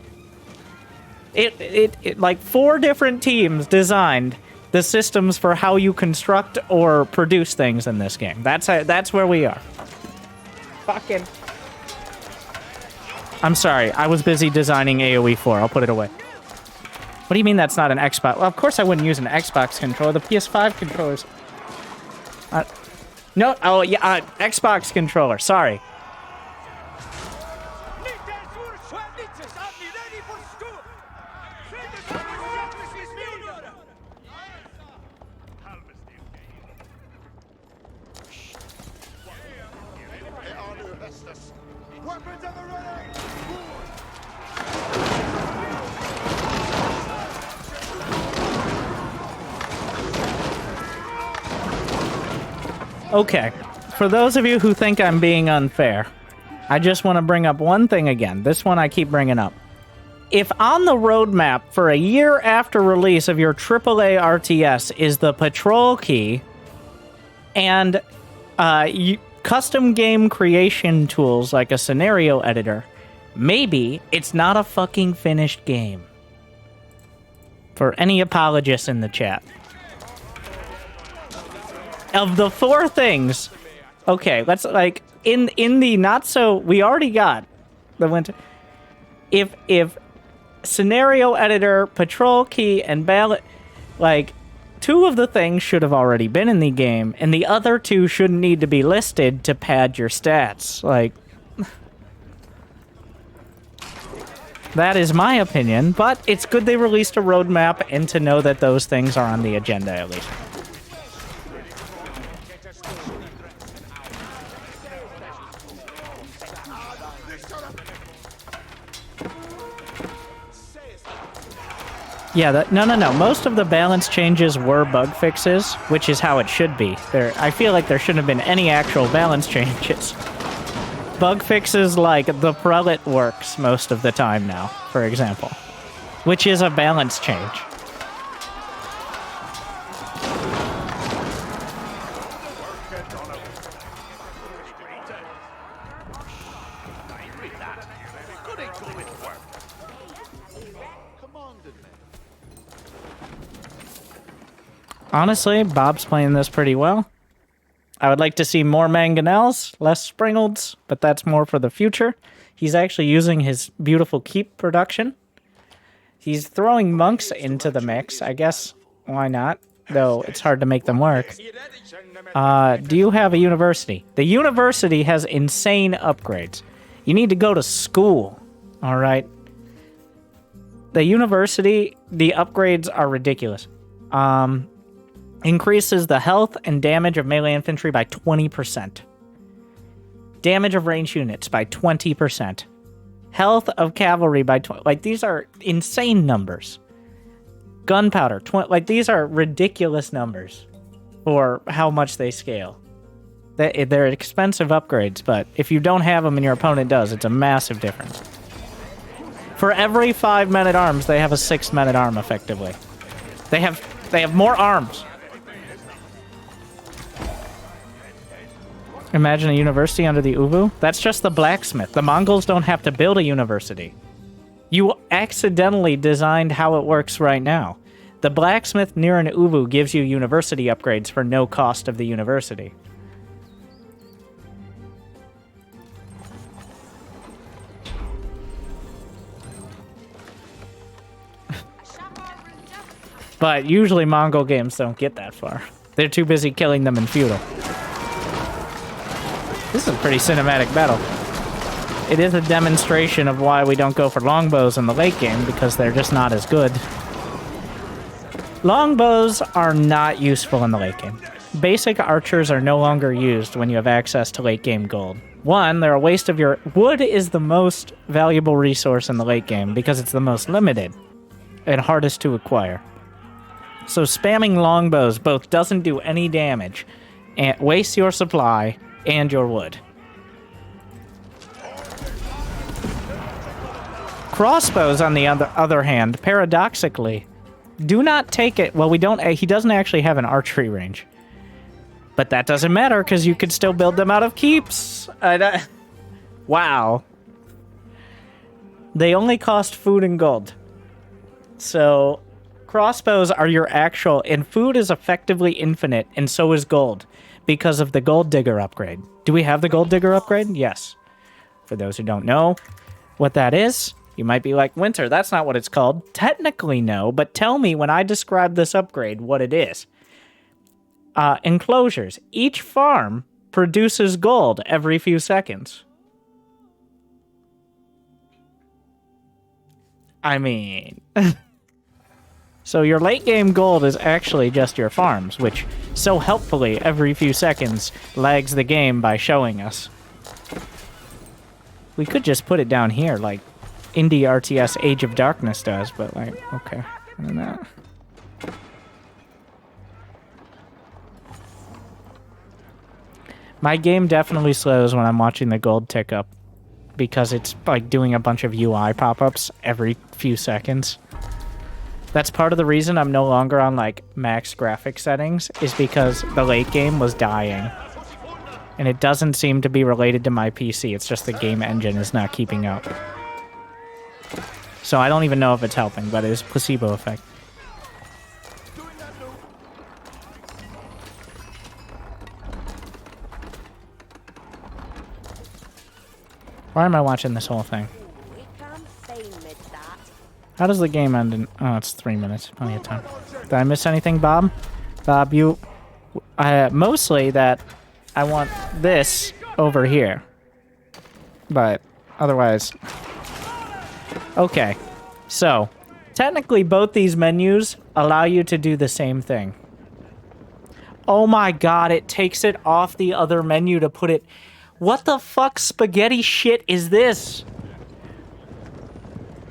It like 4 different teams designed the systems for how you construct or produce things in this game. That's where we are. Fucking... I'm sorry, I was busy designing AoE 4. I'll put it away. What do you mean that's not an Xbox? Well, of course I wouldn't use an Xbox controller. The PS5 controllers... no, oh yeah, Xbox controller, sorry. Okay, for those of you who think I'm being unfair, I just want to bring up one thing again. This one I keep bringing up. If on the roadmap for a year after release of your AAA RTS is the patrol key and custom game creation tools like a scenario editor, maybe it's not a fucking finished game. For any apologists in the chat. Of the 4 things, okay, let's like in the not so we already got the winter. If scenario editor, patrol key, and ballot, like two of the things should have already been in the game, and the other two shouldn't need to be listed to pad your stats. Like, that is my opinion, but it's good they released a roadmap and to know that those things are on the agenda at least. Yeah, no. Most of the balance changes were bug fixes, which is how it should be. I feel like there shouldn't have been any actual balance changes. Bug fixes like the prelate works most of the time now, for example, which is a balance change. Honestly, Bob's playing this pretty well. I would like to see more mangonels, less springalds, but that's more for the future. He's actually using his beautiful keep production. He's throwing monks into the mix. I guess, why not? Though it's hard to make them work. Do you have a university? The university has insane upgrades. You need to go to school, all right? The university, the upgrades are ridiculous. Increases the health and damage of melee infantry by 20%. Damage of ranged units by 20%. Health of cavalry by 20%. Like, these are insane numbers. Gunpowder, like, these are ridiculous numbers for how much they scale. They're expensive upgrades, but if you don't have them and your opponent does, it's a massive difference. For every 5 men-at-arms, they have a 6 men-at-arm, effectively. They have more arms. Imagine a university under the Uvu. That's just the blacksmith. The Mongols don't have to build a university. You accidentally designed how it works right now. The blacksmith near an Uvu gives you university upgrades for no cost of the university. But usually Mongol games don't get that far. They're too busy killing them in feudal. This is a pretty cinematic battle. It is a demonstration of why we don't go for longbows in the late game, because they're just not as good. Longbows are not useful in the late game. Basic archers are no longer used when you have access to late game gold. One, they're a waste of your... Wood is the most valuable resource in the late game because it's the most limited and hardest to acquire. So spamming longbows both doesn't do any damage and wastes your supply and your wood. Crossbows, on the other hand, paradoxically, do not take it. Well, he doesn't actually have an archery range. But that doesn't matter, because you could still build them out of keeps. Wow. They only cost food and gold. So, crossbows are your actual... And food is effectively infinite, and so is gold, because of the Gold Digger upgrade. Do we have the Gold Digger upgrade? Yes. For those who don't know what that is, you might be like, Winter, that's not what it's called. Technically, no, but tell me when I describe this upgrade what it is. Enclosures. Each farm produces gold every few seconds. I mean... So your late game gold is actually just your farms, which so helpfully every few seconds lags the game by showing us. We could just put it down here like Indie RTS Age of Darkness does, but like, okay. I don't know. My game definitely slows when I'm watching the gold tick up because it's like doing a bunch of UI pop-ups every few seconds. That's part of the reason I'm no longer on, like, max graphic settings, is because the late game was dying. And it doesn't seem to be related to my PC, it's just the game engine is not keeping up. So I don't even know if it's helping, but it is placebo effect. Why am I watching this whole thing? How does the game end in... Oh, it's 3 minutes. Plenty of time. Did I miss anything, Bob? Bob, you... mostly that I want this over here. But otherwise... Okay. So, technically both these menus allow you to do the same thing. Oh my god, it takes it off the other menu to put it... What the fuck spaghetti shit is this?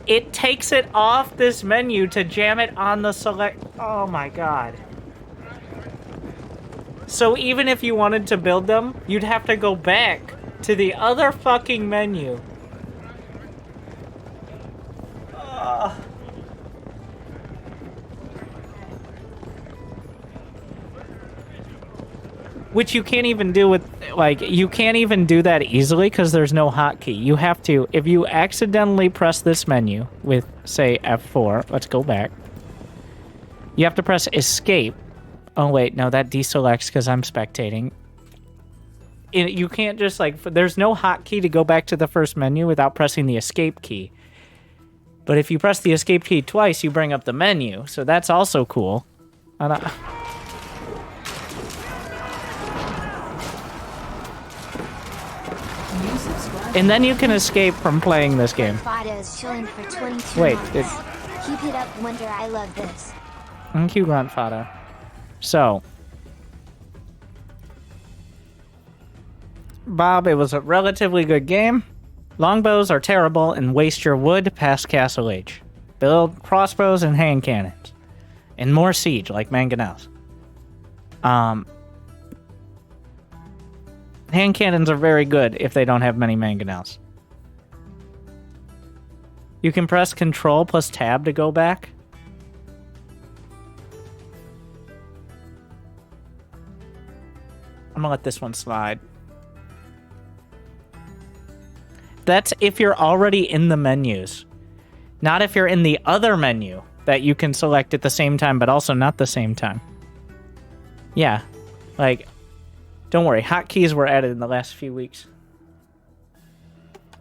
It takes it off this menu to jam it on the select... Oh my god. So even if you wanted to build them, you'd have to go back to the other fucking menu. Which you can't even do with, like, you can't even do that easily because there's no hotkey. You have to, if you accidentally press this menu with, say, F4, let's go back. You have to press escape. Oh, wait, no, that deselects because I'm spectating. You can't just, like, there's no hotkey to go back to the first menu without pressing the escape key. But if you press the escape key twice, you bring up the menu, so that's also cool. And then you can escape from playing this game. Is chilling for 22 Wait, months. Keep it up, Winter. I love this. Thank you, Grandfather. So, Bob, it was a relatively good game. Longbows are terrible and waste your wood past Castle Age. Build crossbows and hand cannons. And more siege, like mangonels. Hand cannons are very good if they don't have many mangonels. You can press Control plus Tab to go back. I'm gonna let this one slide. That's if you're already in the menus. Not if you're in the other menu that you can select at the same time, but also not the same time. Yeah, like... Don't worry, hotkeys were added in the last few weeks.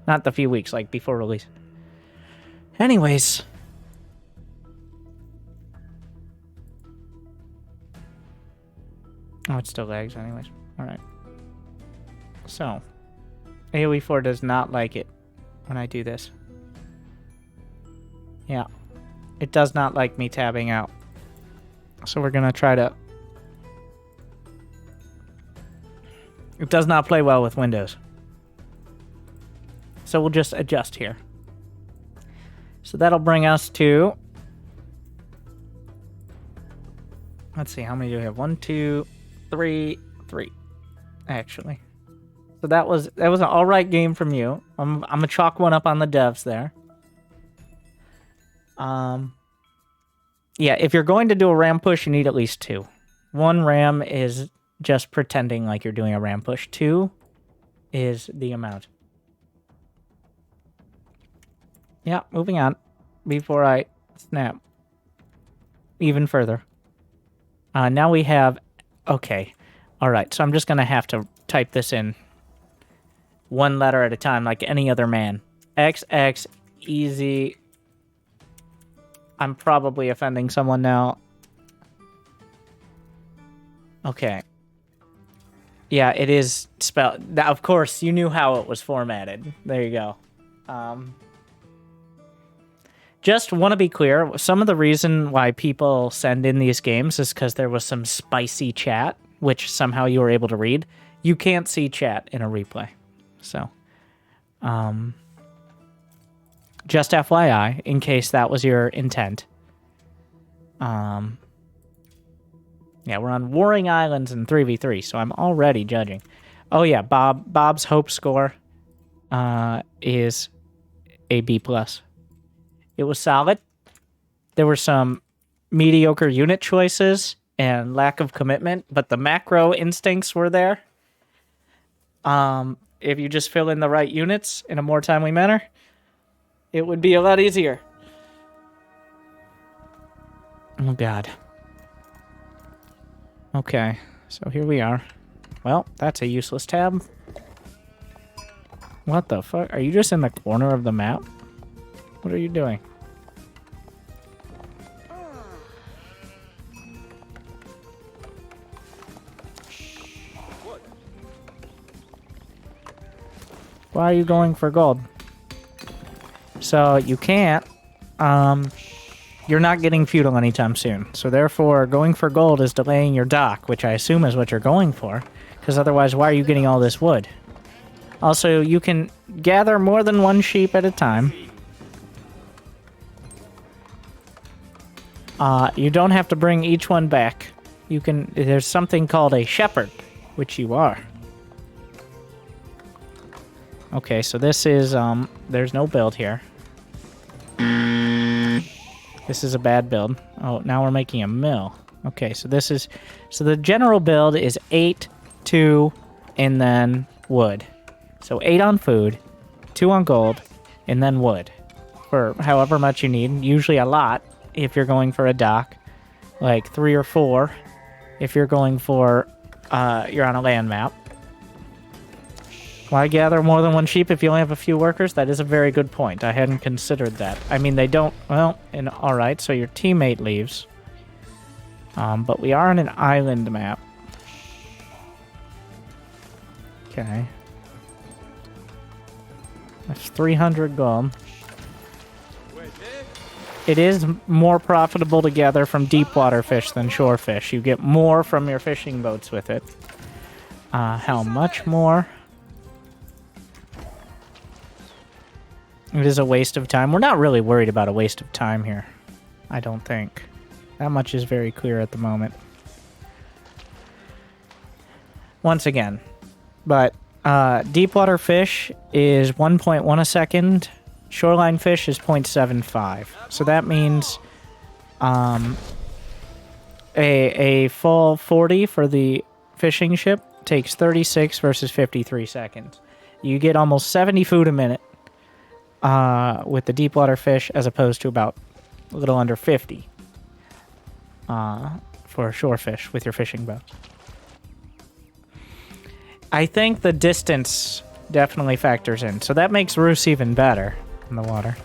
Not the few weeks, like before release. Anyways. Oh, it still lags anyways. Alright. So. AoE 4 does not like it when I do this. Yeah. It does not like me tabbing out. So we're gonna try to... It does not play well with Windows. So we'll just adjust here. So that'll bring us to... Let's see, how many do we have? 1, 2, 3, 3. Actually. So that was an alright game from you. I'm gonna chalk one up on the devs there. Yeah, if you're going to do a ram push, you need at least 2. 1 ram is... just pretending like you're doing a ram push. 2 is the amount. Yeah, moving on. Before I snap even further. Now we have... Okay. Alright, so I'm just going to have to type this in one letter at a time like any other man. XX, easy. I'm probably offending someone now. Okay. Yeah, it is spelled... Of course, you knew how it was formatted. There you go. Just want to be clear, some of the reason why people send in these games is because there was some spicy chat, which somehow you were able to read. You can't see chat in a replay. So, just FYI, in case that was your intent. Yeah, we're on Warring Islands in 3v3, so I'm already judging. Oh yeah, Bob's hope score is a B+. It was solid. There were some mediocre unit choices and lack of commitment, but the macro instincts were there. If you just fill in the right units in a more timely manner, it would be a lot easier. Oh god. Okay, so here we are. Well, that's a useless tab. What the fuck? Are you just in the corner of the map? What are you doing? Why are you going for gold? So you can't. You're not getting feudal anytime soon. So therefore, going for gold is delaying your dock, which I assume is what you're going for. Because otherwise, why are you getting all this wood? Also, you can gather more than one sheep at a time. You don't have to bring each one back. You can. There's something called a shepherd, which you are. Okay, so this is, there's no build here. This is a bad build. Oh, now we're making a mill. Okay, so this is... So the general build is 8, 2, and then wood. So 8 on food, 2 on gold, and then wood. For however much you need. Usually a lot if you're going for a dock. Like 3 or 4 if you're going for... you're on a land map. Why gather more than one sheep if you only have a few workers? That is a very good point. I hadn't considered that. I mean, they don't... Well, alright, so your teammate leaves. But we are on an island map. Okay. That's 300 gold. It is more profitable to gather from deep water fish than shore fish. You get more from your fishing boats with it. How much more? It is a waste of time. We're not really worried about a waste of time here. I don't think. That much is very clear at the moment. Once again. But deep water fish is 1.1 a second. Shoreline fish is 0.75. So that means a full 40 for the fishing ship takes 36 versus 53 seconds. You get almost 70 food a minute. With the deep water fish, as opposed to about a little under 50 for shore fish with your fishing boats. I think the distance definitely factors in, so that makes Roos even better in the water.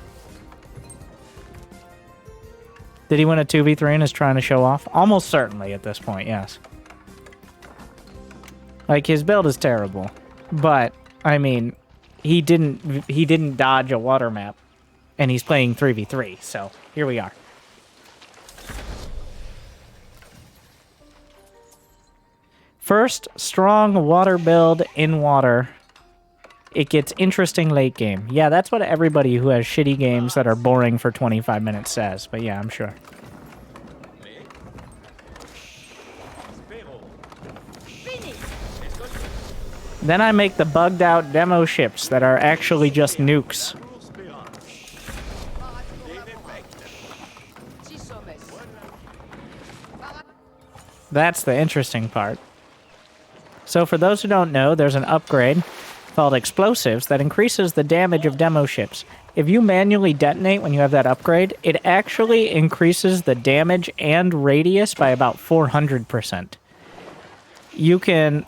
Did he win a 2v3 and is trying to show off? Almost certainly at this point, yes. Like, his build is terrible, but, I mean... He didn't dodge a water map, and he's playing 3v3, so here we are. First, strong water build in water. It gets interesting late game. Yeah, that's what everybody who has shitty games that are boring for 25 minutes says, but yeah, I'm sure. Then I make the bugged out demo ships that are actually just nukes. That's the interesting part. So for those who don't know, there's an upgrade called explosives that increases the damage of demo ships. If you manually detonate when you have that upgrade, it actually increases the damage and radius by about 400%. You can...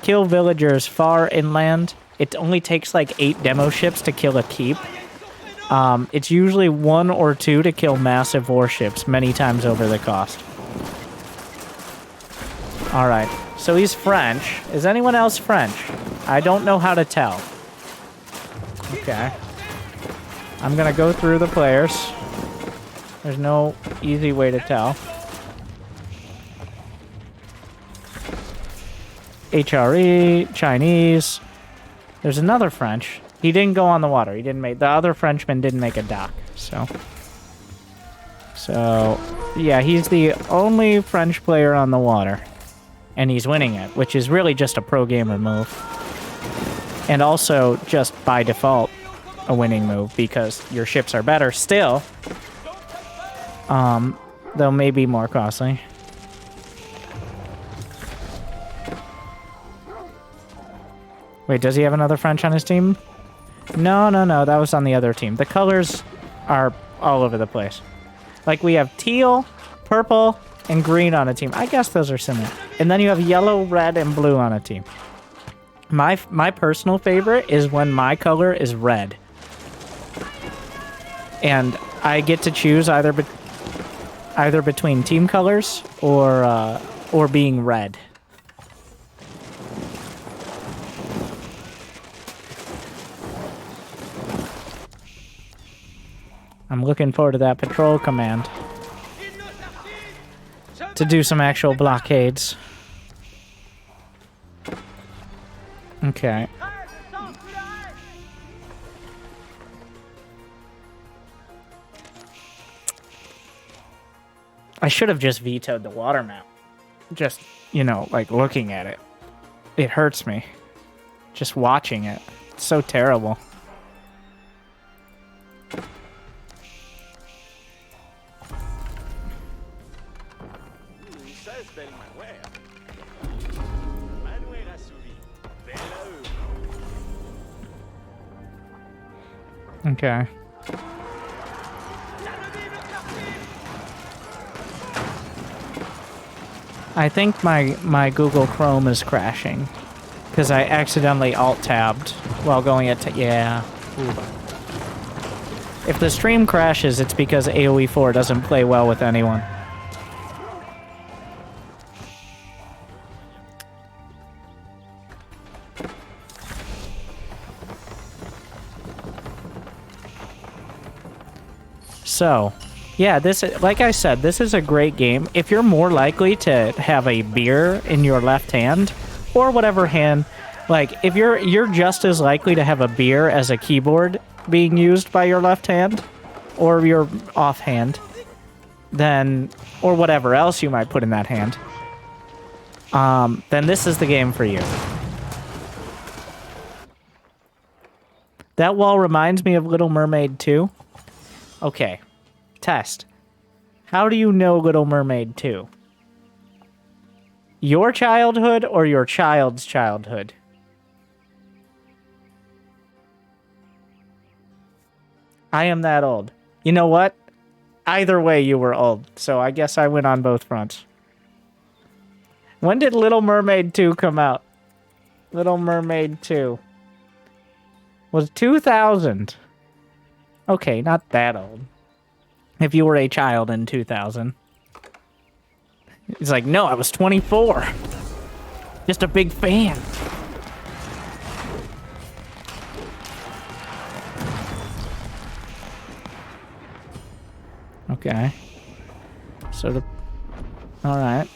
kill villagers far inland. It only takes like 8 demo ships to kill a keep. It's usually 1 or 2 to kill massive warships many times over the cost. Alright, so he's French. Is anyone else French? I don't know how to tell. Okay. I'm gonna go through the players. There's no easy way to tell. HRE, Chinese. There's another French. He didn't go on the water. He didn't make... The other Frenchman didn't make a dock, so... So, yeah, he's the only French player on the water. And he's winning it, which is really just a pro gamer move. And also, just by default, a winning move, because your ships are better still. Though maybe more costly. Wait, does he have another French on his team? No, that was on the other team. The colors are all over the place. Like, we have teal, purple, and green on a team. I guess those are similar. And then you have yellow, red, and blue on a team. My personal favorite is when my color is red. And I get to choose either between team colors or being red. I'm looking forward to that patrol command. To do some actual blockades. Okay. I should have just vetoed the water map. Just, you know, like looking at it. It hurts me. Just watching it. It's so terrible. Okay. I think my Google Chrome is crashing because I accidentally alt-tabbed while going at yeah. Ooh. If the stream crashes, it's because AoE 4 doesn't play well with anyone. So, yeah, this, like I said, this is a great game. If you're more likely to have a beer in your left hand, or whatever hand, like, if you're just as likely to have a beer as a keyboard being used by your left hand, or your offhand, then, or whatever else you might put in that hand, then this is the game for you. That wall reminds me of Little Mermaid 2. Okay. Test. How do you know Little Mermaid 2? Your childhood or your child's childhood? I am that old. You know what? Either way, you were old, so I guess I went on both fronts. When did Little Mermaid 2 come out? Little Mermaid 2 was 2000. Okay, not that old. If you were a child in 2000. He's like, no, I was 24. Just a big fan. Okay. So the... Alright.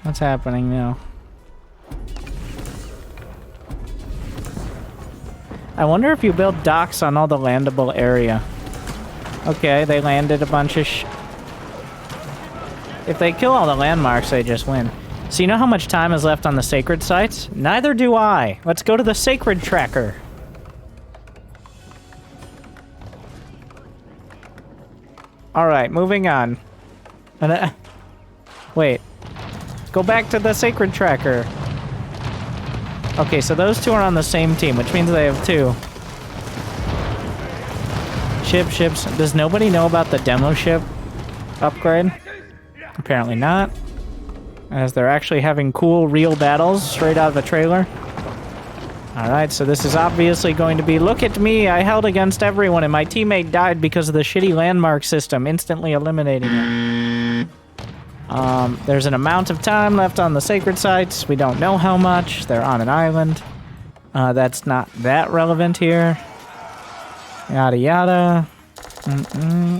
What's happening now? I wonder if you build docks on all the landable area. Okay, they landed a bunch of If they kill all the landmarks, they just win. So you know how much time is left on the sacred sites? Neither do I. Let's go to the sacred tracker. Alright, moving on. Wait. Go back to the sacred tracker. Okay, so those two are on the same team, which means they have two. Ships. Does nobody know about the demo ship upgrade? Apparently not. As they're actually having cool, real battles straight out of the trailer. Alright, so this is obviously going to be, look at me, I held against everyone and my teammate died because of the shitty landmark system, instantly eliminating it. There's an amount of time left on the sacred sites. We don't know how much. They're on an island. That's not that relevant here. Yada yada.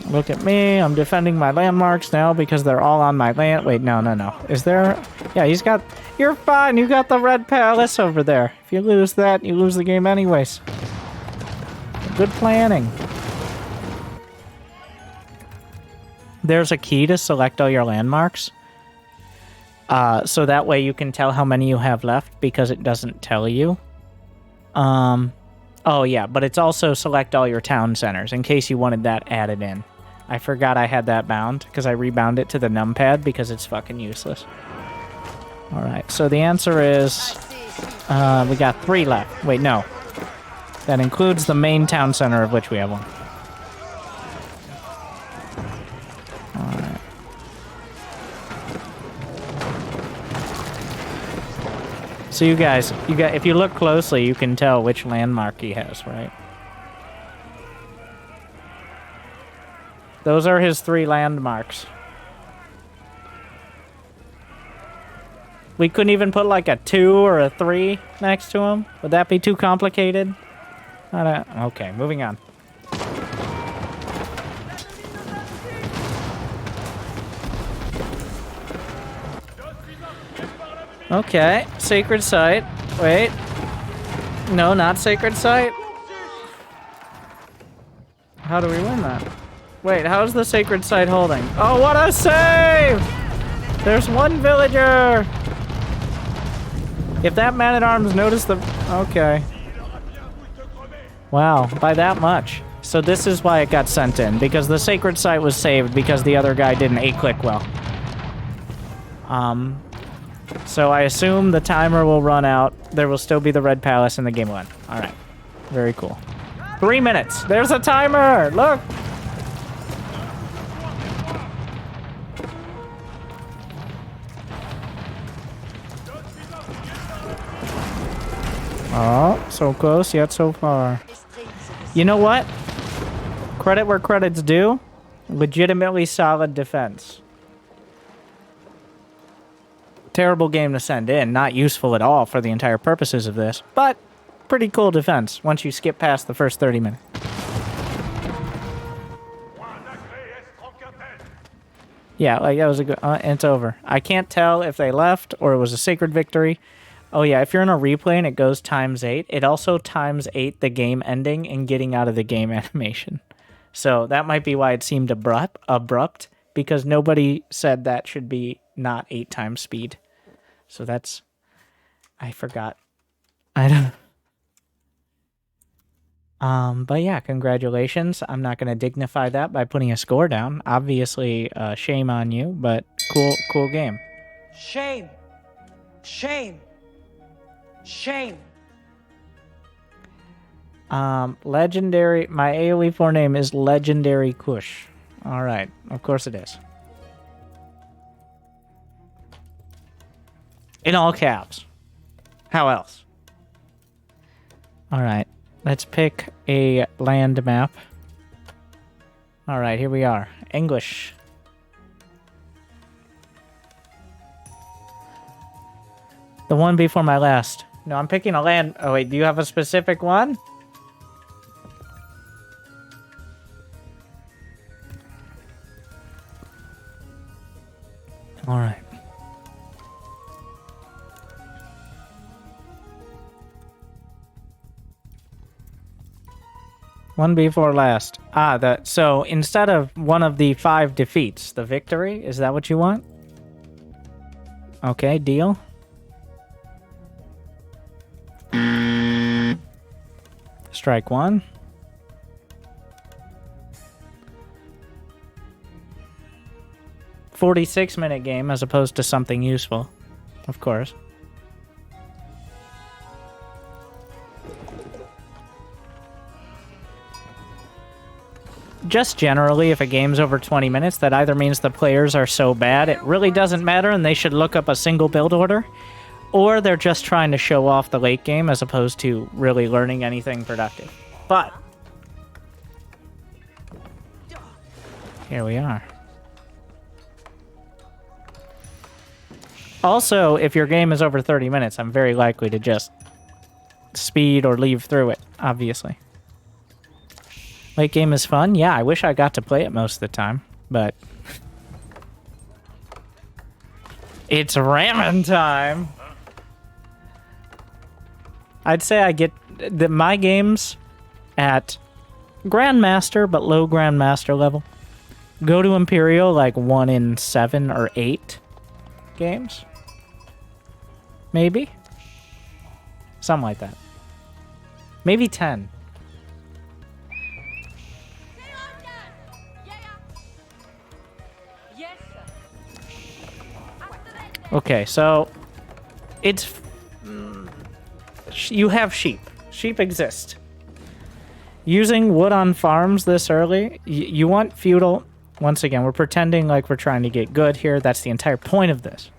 Look at me. I'm defending my landmarks now because they're all on my land. Wait, no. Is there... Yeah, he's got... You're fine. You got the red palace over there. If you lose that, you lose the game anyways. Good planning. There's a key to select all your landmarks. So that way you can tell how many you have left because it doesn't tell you. Oh yeah, but it's also select all your town centers in case you wanted that added in. I forgot I had that bound because I rebound it to the numpad because it's fucking useless. Alright, so the answer is... we got 3 left. Wait, no. That includes the main town center of which we have one. Alright. So you guys, if you look closely, you can tell which landmark he has, right? Those are his 3 landmarks. We couldn't even put like a 2 or a 3 next to him? Would that be too complicated? I don't... Okay, moving on. Okay, sacred site. Wait. No, not sacred site. How do we win that? Wait, how's the sacred site holding? Oh, what a save! There's one villager! If that man-at-arms noticed the... Okay. Wow, by that much. So this is why it got sent in, because the sacred site was saved because the other guy didn't A-click well. So I assume the timer will run out. There will still be the red palace and the game will end. Alright. Very cool. 3 minutes! There's a timer! Look! Oh, so close yet so far. You know what? Credit where credit's due. Legitimately solid defense. Terrible game to send in. Not useful at all for the entire purposes of this. But pretty cool defense once you skip past the first 30 minutes. Yeah, like that was a good... it's over. I can't tell if they left or it was a sacred victory. Oh yeah, if you're in a replay and it goes ×8, it also ×8 the game ending and getting out of the game animation. So that might be why it seemed abrupt, because nobody said that should be not 8 times speed. So that's... I forgot. I don't... But yeah, congratulations. I'm not going to dignify that by putting a score down. Obviously, shame on you, but cool game. Shame. Shame. Shame. Legendary... My AoE 4 name is Legendary Kush. Alright, of course it is. In all caps. How else? Alright, let's pick a land map. Alright, here we are. English. The one before my last. No, I'm picking a land... Oh, wait, do you have a specific one? Alright. One before last. So instead of one of the 5 defeats, the victory, is that what you want? Okay, deal. Strike 1. $46-minute game as opposed to something useful, of course. Just generally, if a game's over 20 minutes, that either means the players are so bad it really doesn't matter and they should look up a single build order, or they're just trying to show off the late game as opposed to really learning anything productive. But here we are. Also, if your game is over 30 minutes, I'm very likely to just speed or leave through it, obviously. Late game is fun. Yeah, I wish I got to play it most of the time, but it's ramen time. I'd say I get my games at Grandmaster, but low Grandmaster level. Go to Imperial like 1 in 7 or 8 games. Maybe. Something like that. Maybe 10. Okay, so it's... you have sheep. Sheep exist. Using wood on farms this early, you want feudal... Once again, we're pretending like we're trying to get good here. That's the entire point of this.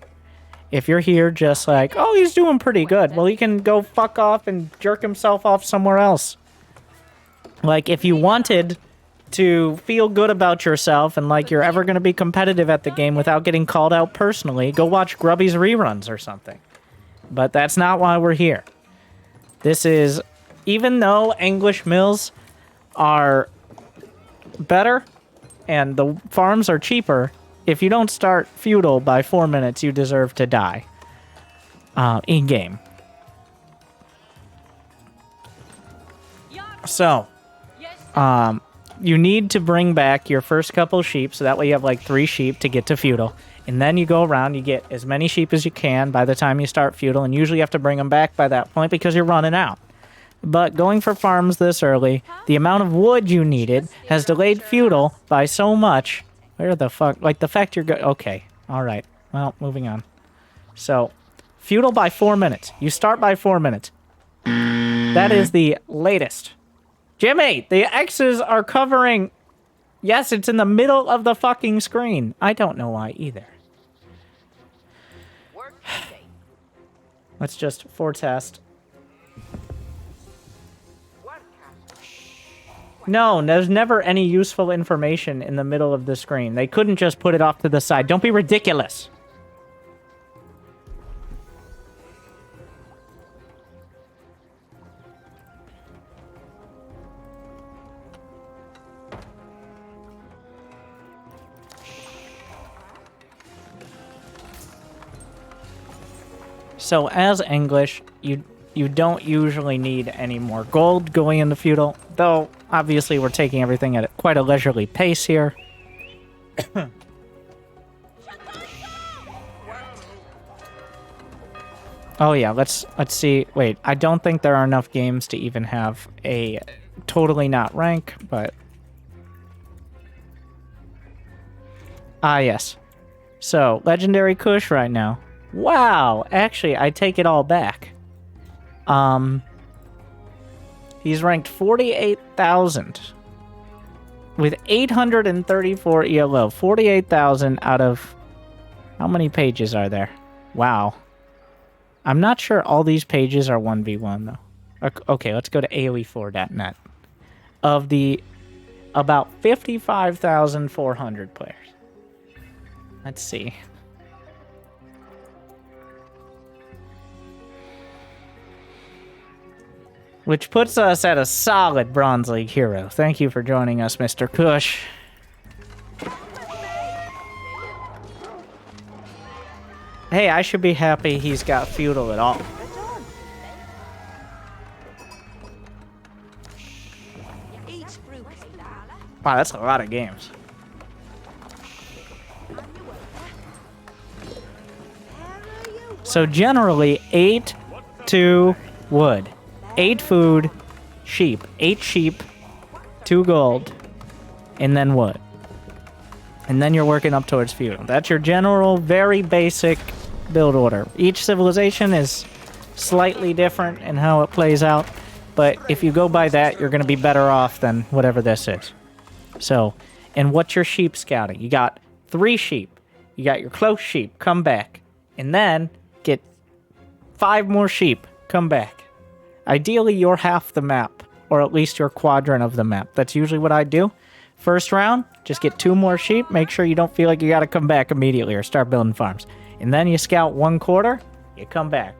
If you're here just like, oh, he's doing pretty good, well, he can go fuck off and jerk himself off somewhere else. Like, if you wanted to feel good about yourself and like you're ever going to be competitive at the game without getting called out personally, go watch Grubby's reruns or something. But that's not why we're here. This is, even though English mills are better and the farms are cheaper, if you don't start feudal by 4 minutes, you deserve to die. In-game. So, you need to bring back your first couple sheep, so that way you have like 3 sheep to get to feudal. And then you go around, you get as many sheep as you can by the time you start feudal, and usually you have to bring them back by that point because you're running out. But going for farms this early, the amount of wood you needed has delayed feudal by so much. Where the fuck? Like, the fact you're okay, alright. Well, moving on. So, feudal by 4 minutes. You start by 4 minutes. That is the latest. Jimmy, the X's are covering... Yes, it's in the middle of the fucking screen. I don't know why either. Let's just foretest. No, there's never any useful information in the middle of the screen. They couldn't just put it off to the side. Don't be ridiculous. So as English, you don't usually need any more gold going into feudal, though obviously we're taking everything at quite a leisurely pace here. Oh yeah, let's see. Wait, I don't think there are enough games to even have a totally not rank, but yes. So, Legendary Kush right now. Wow, actually, I take it all back. He's ranked 48,000 with 834 ELO. 48,000 out of... How many pages are there? Wow. I'm not sure all these pages are 1v1, though. Okay, let's go to AoE4.net. Of the about 55,400 players. Let's see. Which puts us at a solid Bronze League hero. Thank you for joining us, Mr. Kush. Hey, I should be happy he's got feudal at all. Wow, that's a lot of games. So generally, 8 to wood. 8 food, sheep. 8 sheep, 2 gold, and then wood. And then you're working up towards feudal. That's your general, very basic build order. Each civilization is slightly different in how it plays out, but if you go by that, you're going to be better off than whatever this is. So, and what's your sheep scouting? You got 3 sheep. You got your close sheep, come back. And then get 5 more sheep, come back. Ideally, you're half the map, or at least your quadrant of the map. That's usually what I do. First round, just get 2 more sheep. Make sure you don't feel like you got to come back immediately or start building farms. And then you scout 1 quarter, you come back.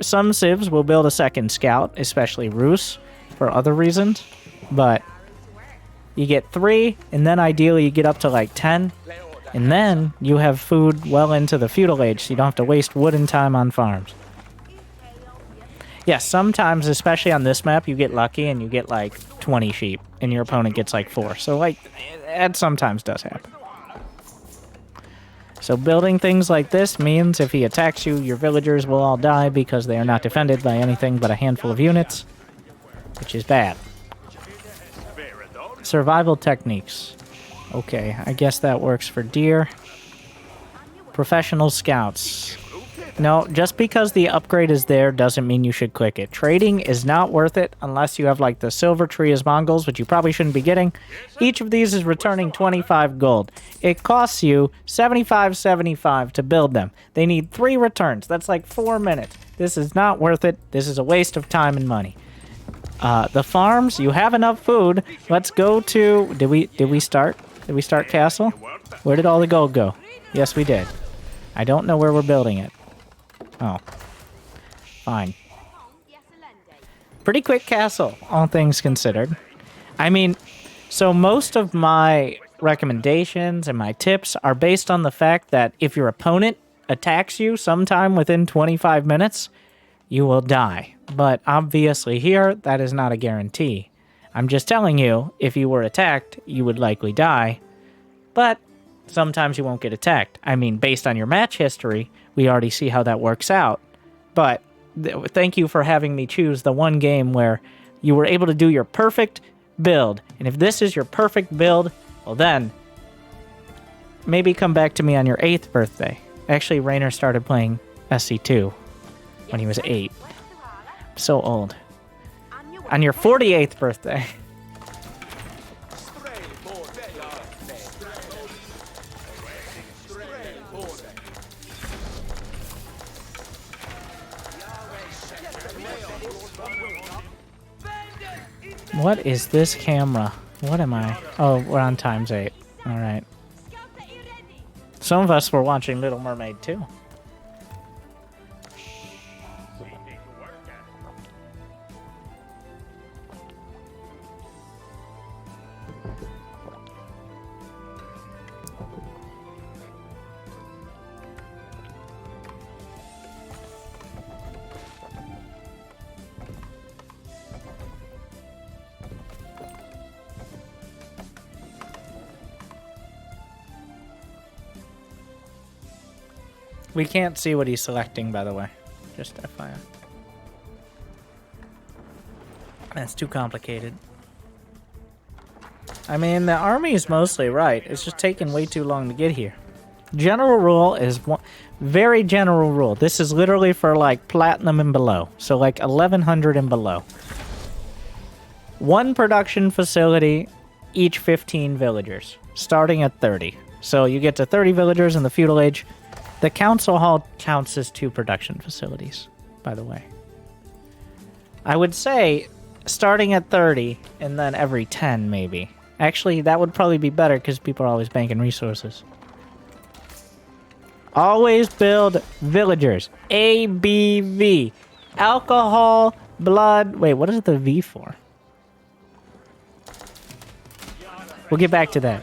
Some civs will build a second scout, especially Roos, for other reasons. But you get 3, and then ideally you get up to like 10. And then you have food well into the feudal age, so you don't have to waste wood and time on farms. Yeah, sometimes, especially on this map, you get lucky and you get like 20 sheep, and your opponent gets like 4. So, like, that sometimes does happen. So building things like this means if he attacks you, your villagers will all die because they are not defended by anything but a handful of units, which is bad. Survival techniques. Okay, I guess that works for deer. Professional scouts. No, just because the upgrade is there doesn't mean you should click it. Trading is not worth it unless you have like the silver tree as Mongols, which you probably shouldn't be getting. Each of these is returning 25 gold. It costs you 75 to build them. They need 3 returns. That's like 4 minutes. This is not worth it. This is a waste of time and money. The farms, you have enough food. Let's go to... Did we start? Did we start castle? Where did all the gold go? Yes, we did. I don't know where we're building it. Oh. Fine. Pretty quick castle, all things considered. I mean, so most of my recommendations and my tips are based on the fact that if your opponent attacks you sometime within 25 minutes, you will die. But obviously here, that is not a guarantee. I'm just telling you, if you were attacked, you would likely die. But sometimes you won't get attacked. I mean, based on your match history, we already see how that works out. But thank you for having me choose the one game where you were able to do your perfect build. And if this is your perfect build, well then, maybe come back to me on your 8th birthday. Actually, Rainer started playing SC2 when he was 8. So old. On your 48th birthday. What is this camera? What am I? Oh, we're on ×8. Alright. Some of us were watching Little Mermaid too. We can't see what he's selecting, by the way. Just FYI. That's too complicated. I mean, the army is mostly right. It's just taking way too long to get here. General rule is one very general rule. This is literally for like platinum and below. So like 1100 and below. One production facility, each 15 villagers, starting at 30. So you get to 30 villagers in the feudal age. The council hall counts as 2 production facilities, by the way. I would say starting at 30 and then every 10 maybe. Actually, that would probably be better because people are always banking resources. Always build villagers. ABV. Alcohol, blood. Wait, what is the V for? We'll get back to that.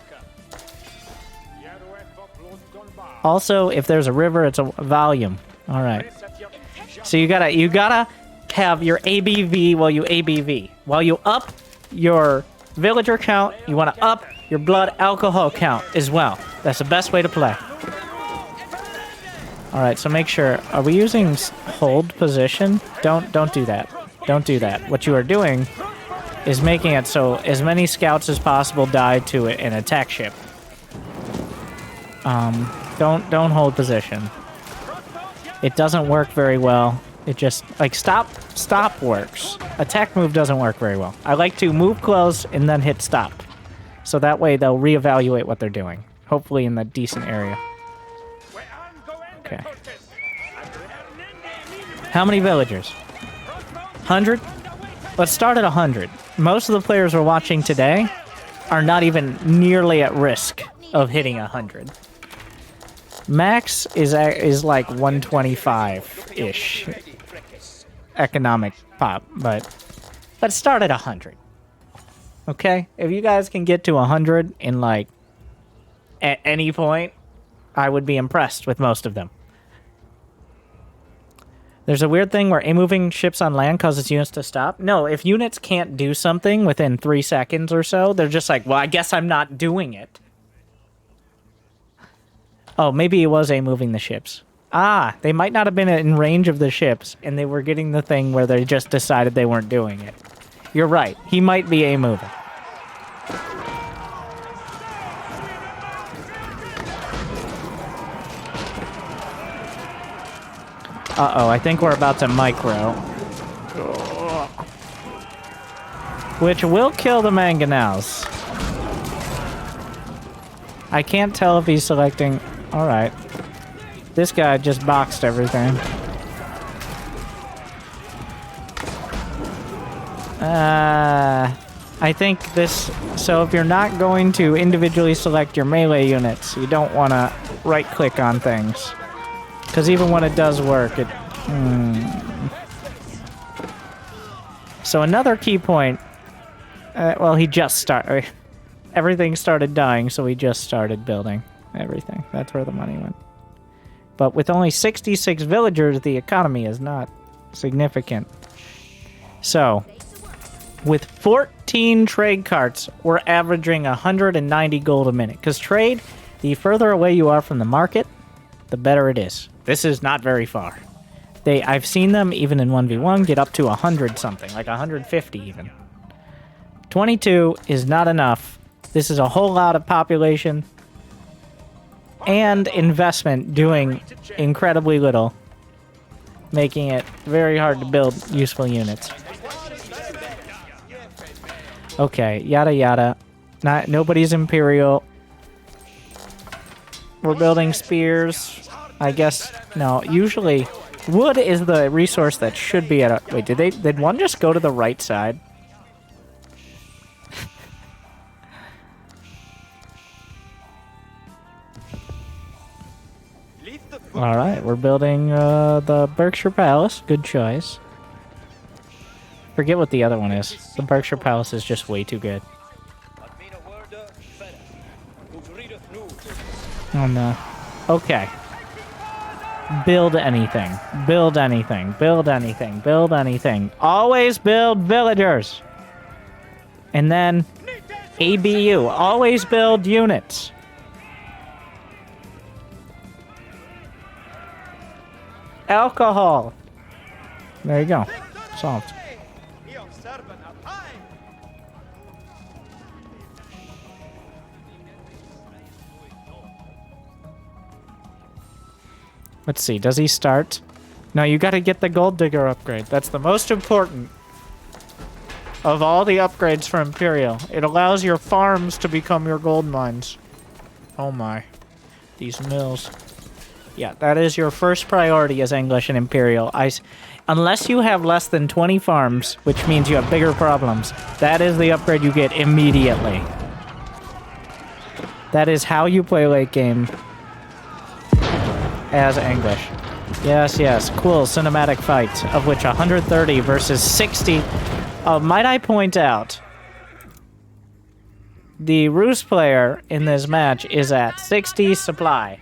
Also, if there's a river, it's a volume. All right. So you gotta have your ABV while you ABV. While you up your villager count, you want to up your blood alcohol count as well. That's the best way to play. All right. So make sure. Are we using hold position? Don't do that. Don't do that. What you are doing is making it so as many scouts as possible die to an attack ship. Don't hold position. It doesn't work very well. It just, like, stop works. Attack move doesn't work very well. I like to move close and then hit stop. So that way they'll reevaluate what they're doing. Hopefully in a decent area. Okay. How many villagers? 100? Let's start at 100. Most of the players we're watching today are not even nearly at risk of hitting 100. Max is like 125-ish economic pop, but let's start at 100. Okay? If you guys can get to 100 in like at any point, I would be impressed with most of them. There's a weird thing where moving ships on land causes units to stop. No, if units can't do something within 3 seconds or so, they're just like, well, I guess I'm not doing it. Oh, maybe it was moving the ships. Ah, they might not have been in range of the ships, and they were getting the thing where they just decided they weren't doing it. You're right. He might be moving. Uh-oh, I think we're about to micro. Which will kill the mangonels. I can't tell if he's selecting... Alright. This guy just boxed everything. I think this... So if you're not going to individually select your melee units, you don't want to right-click on things. Because even when it does work, it... So another key point... well, he just started... Everything started dying, so he just started building everything. That's where the money went. But with only 66 villagers, the economy is not significant. So, with 14 trade carts, we're averaging 190 gold a minute. Because trade, the further away you are from the market, the better it is. This is not very far. I've seen them, even in 1v1, get up to 100 something, like 150 even. 22 is not enough. This is a whole lot of population and investment doing incredibly little, making it very hard to build useful units. Okay, yada yada. Nobody's Imperial. We're building spears. I guess, no, usually wood is the resource that should be at a... Wait, did one just go to the right side? Alright, we're building the Berkshire Palace. Good choice. Forget what the other one is. The Berkshire Palace is just way too good. Oh no. Okay. Build anything. Build anything. Build anything. Build anything. Always build villagers! And then ABU. Always build units. Alcohol. There you go. Solved. Let's see. Does he start? No, you got to get the gold digger upgrade. That's the most important of all the upgrades for Imperial. It allows your farms to become your gold mines. Oh my. These mills. Yeah, that is your first priority as English and Imperial. Unless you have less than 20 farms, which means you have bigger problems, that is the upgrade you get immediately. That is how you play late game as English. Yes, yes, cool cinematic fight, of which 130 versus 60. Might I point out, the Roos player in this match is at 60 supply.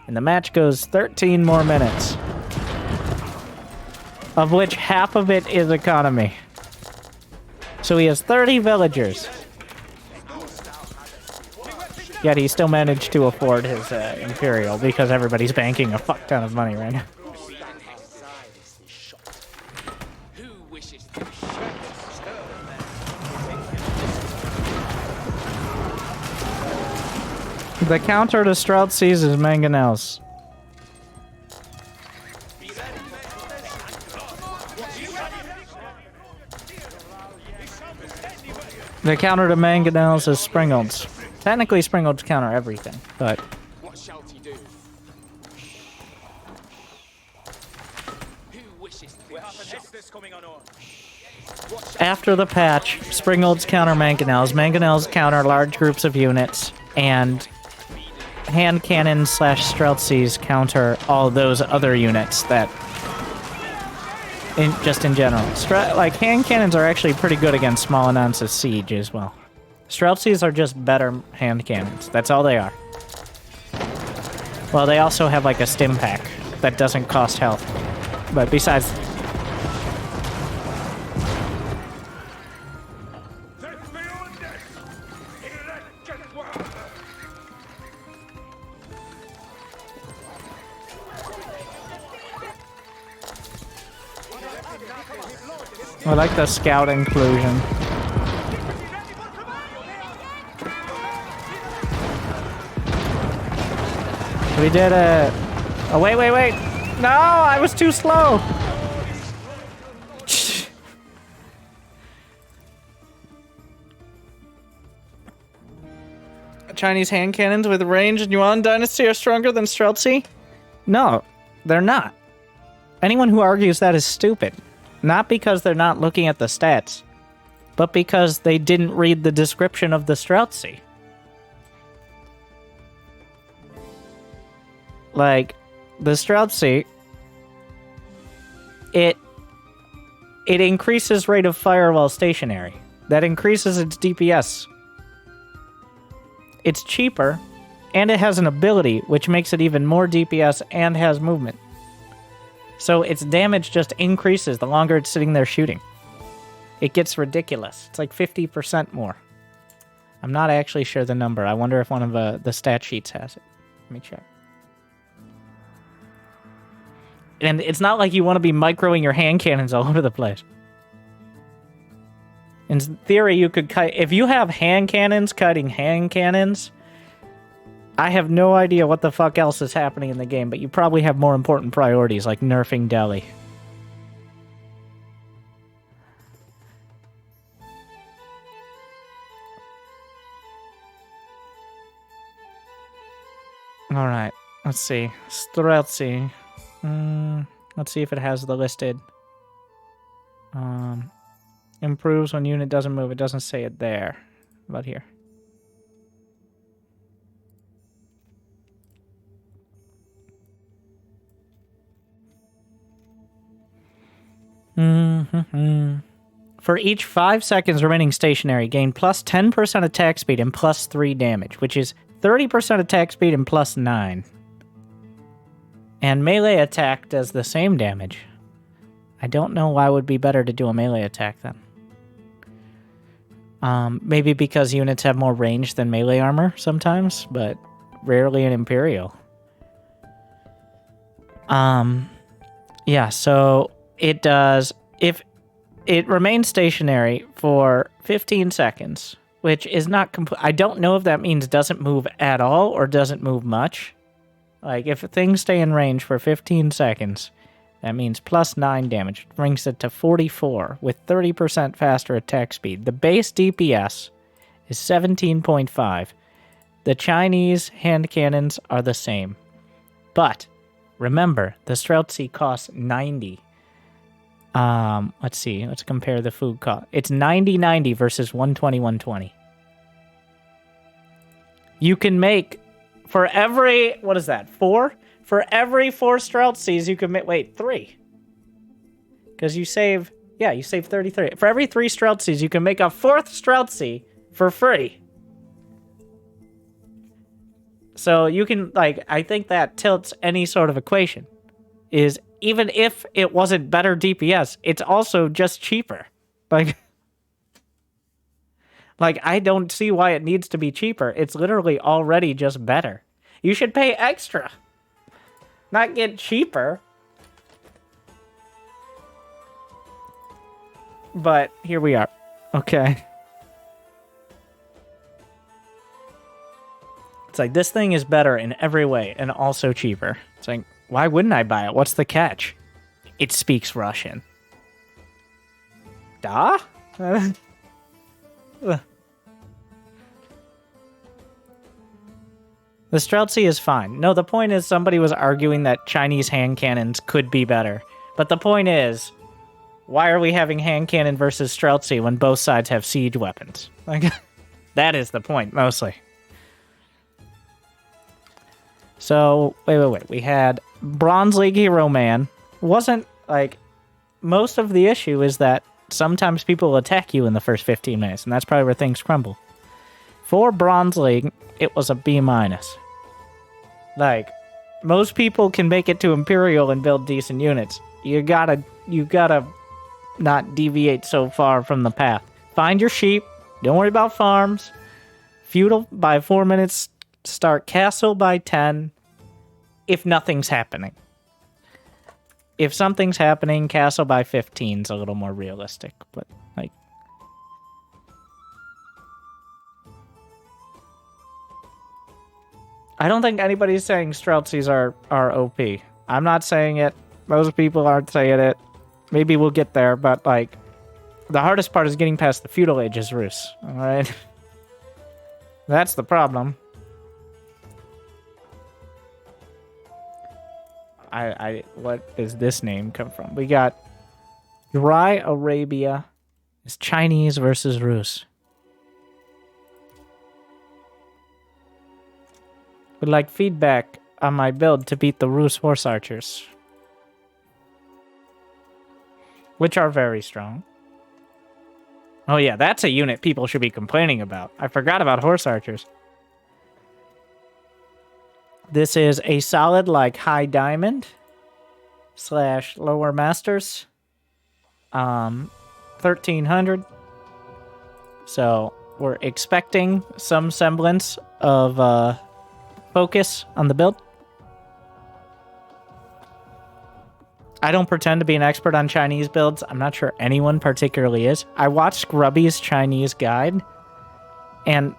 And the match goes 13 more minutes. Of which half of it is economy. So he has 30 villagers. Yet he still managed to afford his Imperial because everybody's banking a fuck ton of money right now. The counter to Streltsies is mangonels. The counter to mangonels is Springolds. Technically, Springolds counter everything, but... What shall he do? Who wishes to we have a justice coming on? After the patch, Springolds counter mangonels, mangonels counter large groups of units, and hand cannons / Streltsies counter all those other units that... just in general. Like, hand cannons are actually pretty good against small amounts of siege as well. Streltsies are just better hand cannons. That's all they are. Well, they also have, like, a stim pack that doesn't cost health. But besides... I like the scout inclusion. We did it. Oh, wait. No, I was too slow. Chinese hand cannons with range in Yuan Dynasty are stronger than Streltsy? No, they're not. Anyone who argues that is stupid. Not because they're not looking at the stats. but because they didn't read the description of the Streltsy. Like, the Streltsy, it increases rate of fire while stationary. That increases its DPS. It's cheaper, and it has an ability, which makes it even more DPS and has movement. So its damage just increases the longer it's sitting there shooting. It gets ridiculous. It's like 50% more. I'm not actually sure the number. I wonder if one of the stat sheets has it. Let me check. And it's not like you want to be microing your hand cannons all over the place. In theory, you could cut... If you have hand cannons cutting hand cannons, I have no idea what the fuck else is happening in the game, but you probably have more important priorities, like nerfing Delhi. Alright, let's see. Streltsy. Let's see if it has the listed. Improves when unit doesn't move. It doesn't say it there. How about here? For each 5 seconds remaining stationary, gain plus 10% attack speed and plus 3 damage, which is 30% attack speed and plus 9. And melee attack does the same damage. I don't know why it would be better to do a melee attack then. Maybe because units have more range than melee armor sometimes, but rarely in Imperial. Yeah, so it does... If it remains stationary for 15 seconds, which is not complete... I don't know if that means doesn't move at all or doesn't move much. Like, if things stay in range for 15 seconds, that means plus 9 damage. It brings it to 44 with 30% faster attack speed. The base DPS is 17.5. The Chinese hand cannons are the same. But, remember, the Streltsy costs 90. Let's see. Let's compare the food cost. It's 90-90 versus 120-120. You can make... For every, what is that, 4? For every 4 Streltsies, you can make, wait, 3. Because you save, yeah, you save 33. For every 3 Streltsies, you can make a 4th Streltsy for free. So you can, like, I think that tilts any sort of equation. Is, even if it wasn't better DPS, it's also just cheaper. Like, I don't see why it needs to be cheaper. It's literally already just better. You should pay extra. Not get cheaper. But here we are. Okay. It's like, this thing is better in every way and also cheaper. It's like, why wouldn't I buy it? What's the catch? It speaks Russian. Da? The Streltsy is fine. No, the point is somebody was arguing that Chinese hand cannons could be better. But the point is, why are we having hand cannon versus Streltsy when both sides have siege weapons? Like, that is the point, mostly. So, wait. We had Bronze League Hero Man. Wasn't, like, most of the issue is that sometimes people attack you in the first 15 minutes, and that's probably where things crumble. For Bronze League, it was a B-. Like, most people can make it to Imperial and build decent units. You gotta not deviate so far from the path. Find your sheep. Don't worry about farms. Feudal by 4 minutes. Start castle by 10. If nothing's happening. If something's happening, castle by 15 is a little more realistic. But, like... I don't think anybody's saying Streltsies are OP. I'm not saying it. Most people aren't saying it. Maybe we'll get there, but, like, the hardest part is getting past the feudal ages, Roos. Alright? That's the problem. What does this name come from? We got Dry Arabia It's Chinese versus Rus. Would like feedback on my build to beat the Rus horse archers, which are very strong. Oh yeah, that's a unit people should be complaining about. I forgot about horse archers. This is a solid, like, high diamond / lower masters. 1300. So we're expecting some semblance of focus on the build. I don't pretend to be an expert on Chinese builds. I'm not sure anyone particularly is. I watched Grubby's Chinese guide, and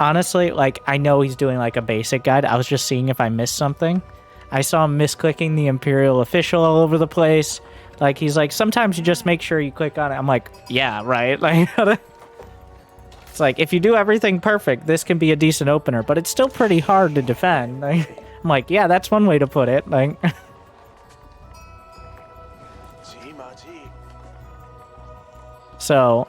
honestly, like, I know he's doing like a basic guide. I was just seeing if I missed something. I saw him misclicking the Imperial official all over the place. Like, he's like, sometimes you just make sure you click on it. I'm like, yeah, right. Like, it's like, if you do everything perfect, this can be a decent opener, but it's still pretty hard to defend. Like, I'm like, yeah, that's one way to put it. Like, so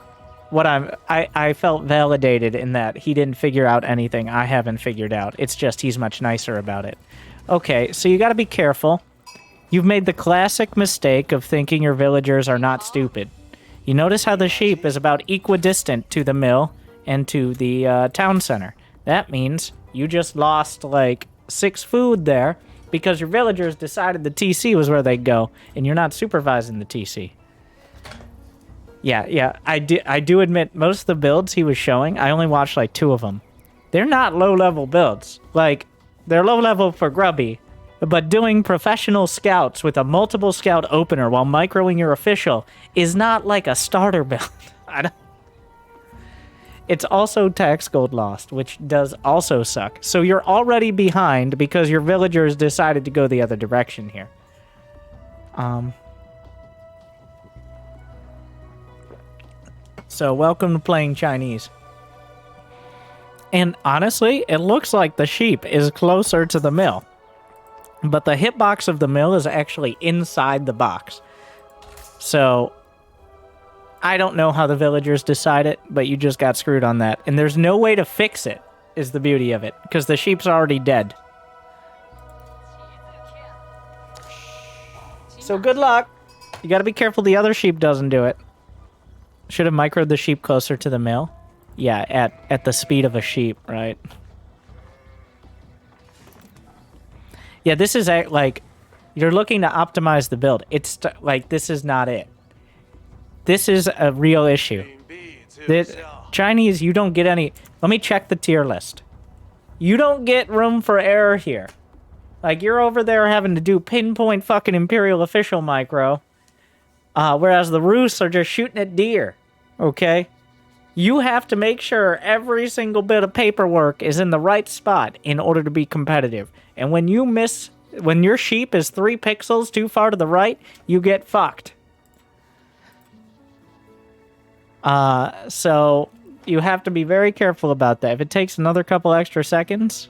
what I felt validated in that he didn't figure out anything I haven't figured out. It's just he's much nicer about it. Okay, so you got to be careful. You've made the classic mistake of thinking your villagers are not stupid. You notice how the sheep is about equidistant to the mill and to the town center. That means you just lost like 6 food there because your villagers decided the TC was where they'd go, and you're not supervising the TC. Yeah, I do admit most of the builds he was showing, I only watched like 2 of them. They're not low-level builds. Like, they're low-level for Grubby, but doing professional scouts with a multiple scout opener while microing your official is not like a starter build. It's also tax gold lost, which does also suck. So you're already behind because your villagers decided to go the other direction here. So welcome to playing Chinese. And honestly, it looks like the sheep is closer to the mill. But the hitbox of the mill is actually inside the box. So I don't know how the villagers decide it, but you just got screwed on that. And there's no way to fix it, is the beauty of it, because the sheep's already dead. So good luck. You gotta be careful the other sheep doesn't do it. Should have microed the sheep closer to the mill. Yeah, at the speed of a sheep, right? Yeah, this is like, you're looking to optimize the build. It's like, this is not it. This is a real issue. The Chinese, you don't get any... Let me check the tier list. You don't get room for error here. Like, you're over there having to do pinpoint fucking Imperial official micro, whereas the Rus are just shooting at deer, okay? You have to make sure every single bit of paperwork is in the right spot in order to be competitive. And when you miss... When your sheep is 3 pixels too far to the right, you get fucked. So you have to be very careful about that. If it takes another couple extra seconds,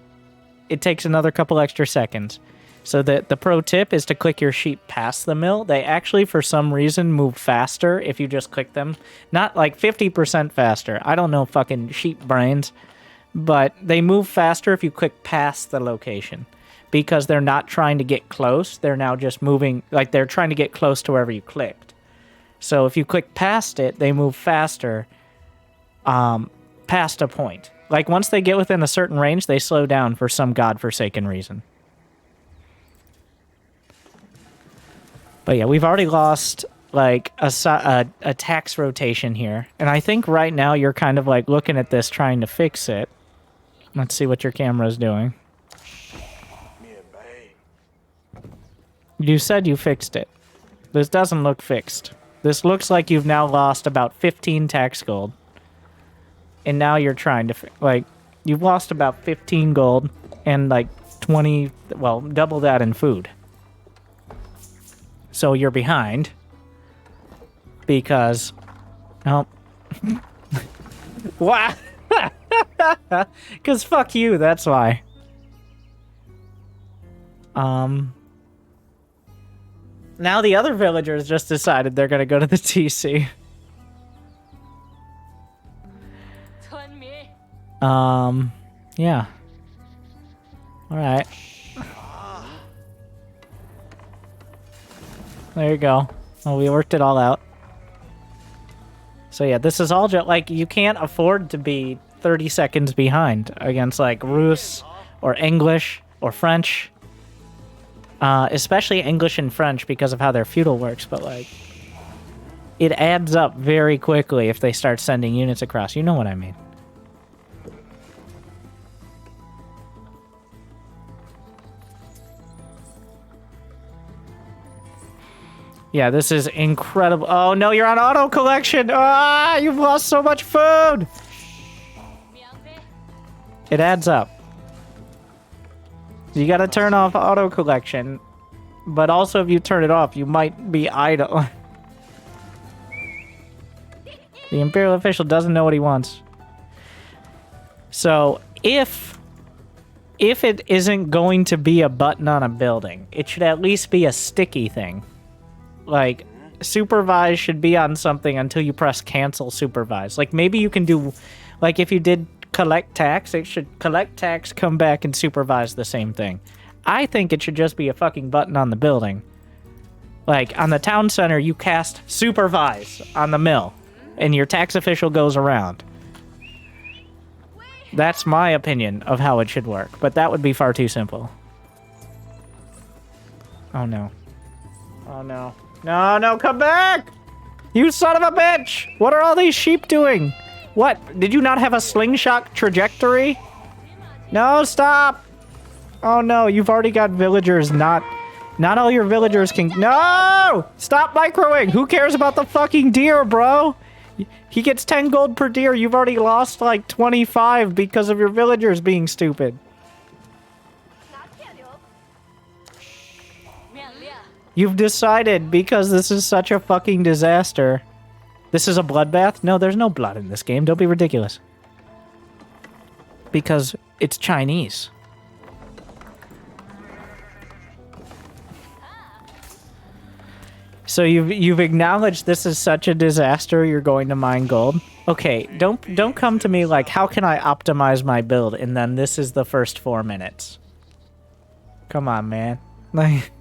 it takes another couple extra seconds. So the pro tip is to click your sheep past the mill. They actually, for some reason, move faster if you just click them. Not like 50% faster. I don't know fucking sheep brains. But they move faster if you click past the location. Because they're not trying to get close. They're now just moving, like they're trying to get close to wherever you clicked. So if you click past it, they move faster past a point. Like once they get within a certain range, they slow down for some godforsaken reason. But yeah, we've already lost like a tax rotation here. And I think right now you're kind of like looking at this trying to fix it. Let's see what your camera's doing. You said you fixed it. This doesn't look fixed. This looks like you've now lost about 15 tax gold. And now you're trying to... Like, you've lost about 15 gold and like 20... Well, double that in food. So you're behind. Because... Oh. Why? Because fuck you, that's why. Now the other villagers just decided they're going to go to the TC. Yeah. Alright. There you go. Well, we worked it all out. So yeah, this is all just, like, you can't afford to be 30 seconds behind against, like, Rus, or English, or French. Especially English and French because of how their feudal works, but, like, it adds up very quickly if they start sending units across. You know what I mean. Yeah, this is incredible. Oh, no, you're on auto collection. Ah, you've lost so much food. It adds up. You gotta turn off auto collection. But also, if you turn it off, you might be idle. The Imperial official doesn't know what he wants. So, if it isn't going to be a button on a building, it should at least be a sticky thing. Like, supervise should be on something until you press cancel supervise. Like, maybe you can do, like, if you did collect tax, it should collect tax, come back, and supervise the same thing. I think it should just be a fucking button on the building. Like, on the town center, you cast supervise on the mill, and your tax official goes around. That's my opinion of how it should work, but that would be far too simple. Oh, no. Oh, no. No, no, come back! You son of a bitch! What are all these sheep doing? What? Did you not have a slingshot trajectory? No, stop! Oh no, you've already got villagers, not all your villagers can... No! Stop microing! Who cares about the fucking deer, bro? He gets 10 gold per deer. You've already lost like 25 because of your villagers being stupid. You've decided, because this is such a fucking disaster. This is a bloodbath? No, there's no blood in this game. Don't be ridiculous. Because it's Chinese. So you've acknowledged this is such a disaster, you're going to mine gold? Okay, don't come to me like, how can I optimize my build? And then this is the first 4 minutes. Come on, man. Like...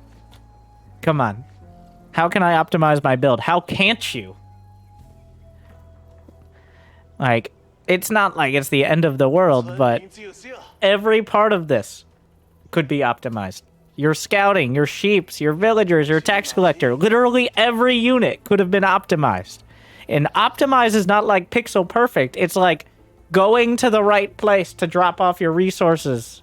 Come on. How can I optimize my build? How can't you? Like, it's not like it's the end of the world, but every part of this could be optimized. Your scouting, your sheeps, your villagers, your tax collector, literally every unit could have been optimized. And optimize is not like pixel perfect. It's like going to the right place to drop off your resources.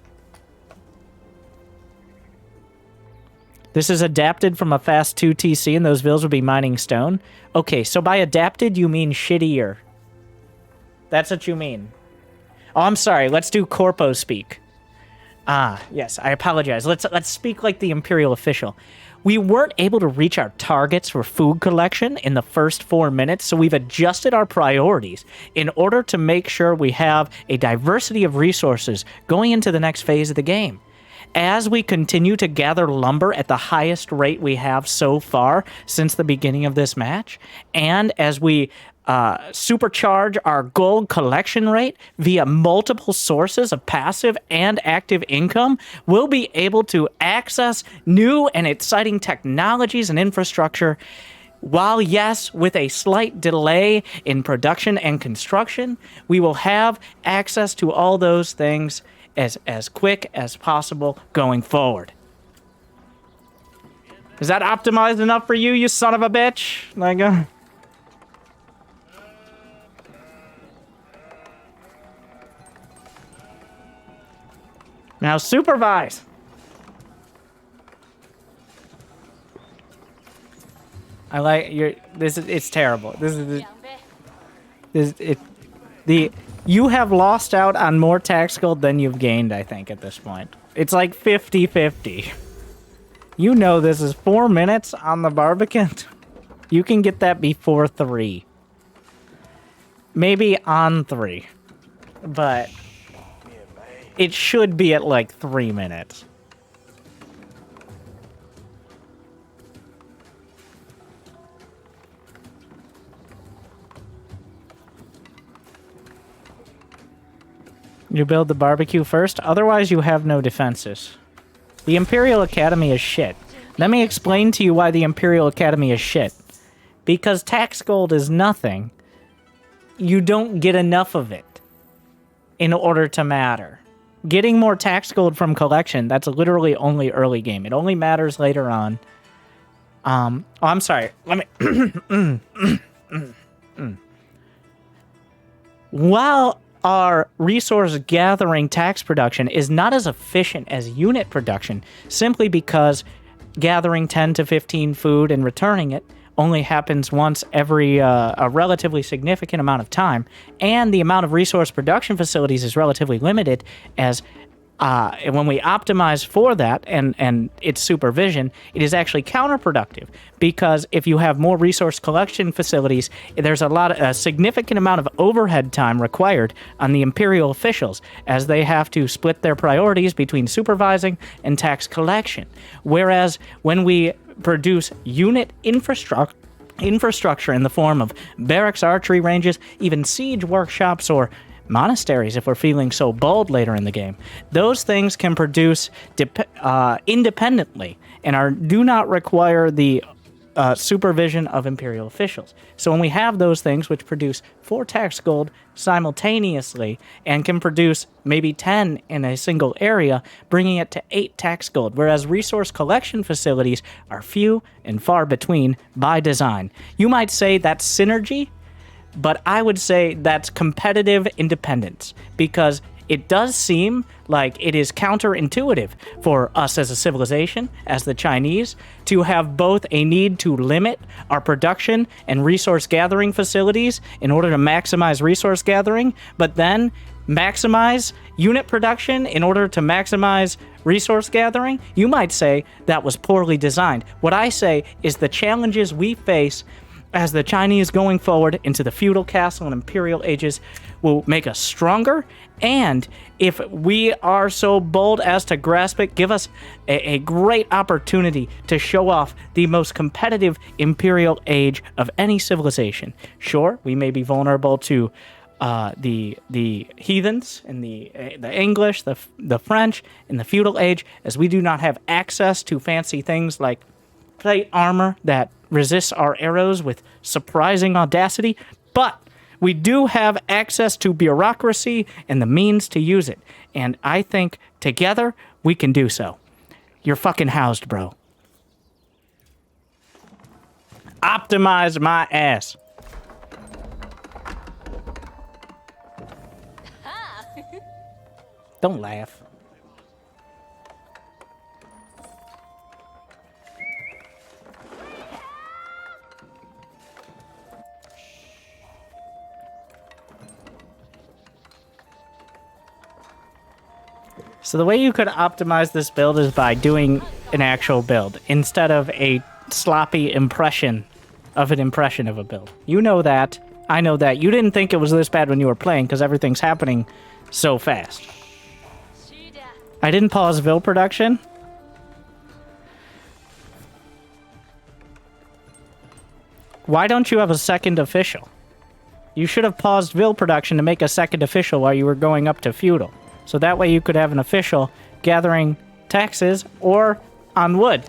This is adapted from a fast 2 TC, and those vills will be mining stone. Okay, so by adapted, you mean shittier. That's what you mean. Oh, I'm sorry. Let's do corpo speak. Ah, yes, I apologize. Let's speak like the Imperial official. We weren't able to reach our targets for food collection in the first 4 minutes, so we've adjusted our priorities in order to make sure we have a diversity of resources going into the next phase of the game. As we continue to gather lumber at the highest rate we have so far since the beginning of this match, and as we supercharge our gold collection rate via multiple sources of passive and active income, we'll be able to access new and exciting technologies and infrastructure, while yes, with a slight delay in production and construction, we will have access to all those things as quick as possible going forward. Is that optimized enough for you, you son of a bitch? Like, Now supervise. I like your... It's terrible. You have lost out on more tax gold than you've gained, I think, at this point. It's like 50-50. You know this is 4 minutes on the Barbican. You can get that before 3. Maybe on 3. But it should be at like 3 minutes. You build the barbecue first, otherwise you have no defenses. The Imperial Academy is shit. Let me explain to you why the Imperial Academy is shit. Because tax gold is nothing. You don't get enough of it in order to matter. Getting more tax gold from collection, that's literally only early game. It only matters later on. Oh, I'm sorry. Let me... While our resource gathering tax production is not as efficient as unit production, simply because gathering 10 to 15 food and returning it only happens once every a relatively significant amount of time, and the amount of resource production facilities is relatively limited, as when we optimize for that and its supervision, it is actually counterproductive, because if you have more resource collection facilities, there's a significant amount of overhead time required on the Imperial officials, as they have to split their priorities between supervising and tax collection. Whereas when we produce unit infrastructure in the form of barracks, archery ranges, even siege workshops, or monasteries, if we're feeling so bold later in the game, those things can produce independently and do not require the supervision of Imperial officials. So when we have those things which produce 4 tax gold simultaneously and can produce maybe 10 in a single area, bringing it to 8 tax gold, whereas resource collection facilities are few and far between by design. You might say that's synergy, but I would say that's competitive independence, because it does seem like it is counterintuitive for us as a civilization, as the Chinese, to have both a need to limit our production and resource gathering facilities in order to maximize resource gathering, but then maximize unit production in order to maximize resource gathering. You might say that was poorly designed. What I say is the challenges we face as the Chinese going forward into the feudal castle and imperial ages will make us stronger, and if we are so bold as to grasp it, give us a great opportunity to show off the most competitive imperial age of any civilization. Sure, we may be vulnerable to the heathens and the English, the French in the feudal age, as we do not have access to fancy things like plate armor that resists our arrows with surprising audacity, but we do have access to bureaucracy and the means to use it, and I think together we can do so. You're fucking housed, bro. Optimize my ass. Don't laugh. So the way you could optimize this build is by doing an actual build instead of a sloppy impression of a build. You know that. I know that. You didn't think it was this bad when you were playing because everything's happening so fast. I didn't pause Vil production. Why don't you have a second official? You should have paused Vil production to make a second official while you were going up to feudal. So that way you could have an official gathering taxes or on wood,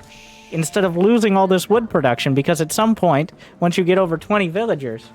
instead of losing all this wood production, because at some point, once you get over 20 villagers...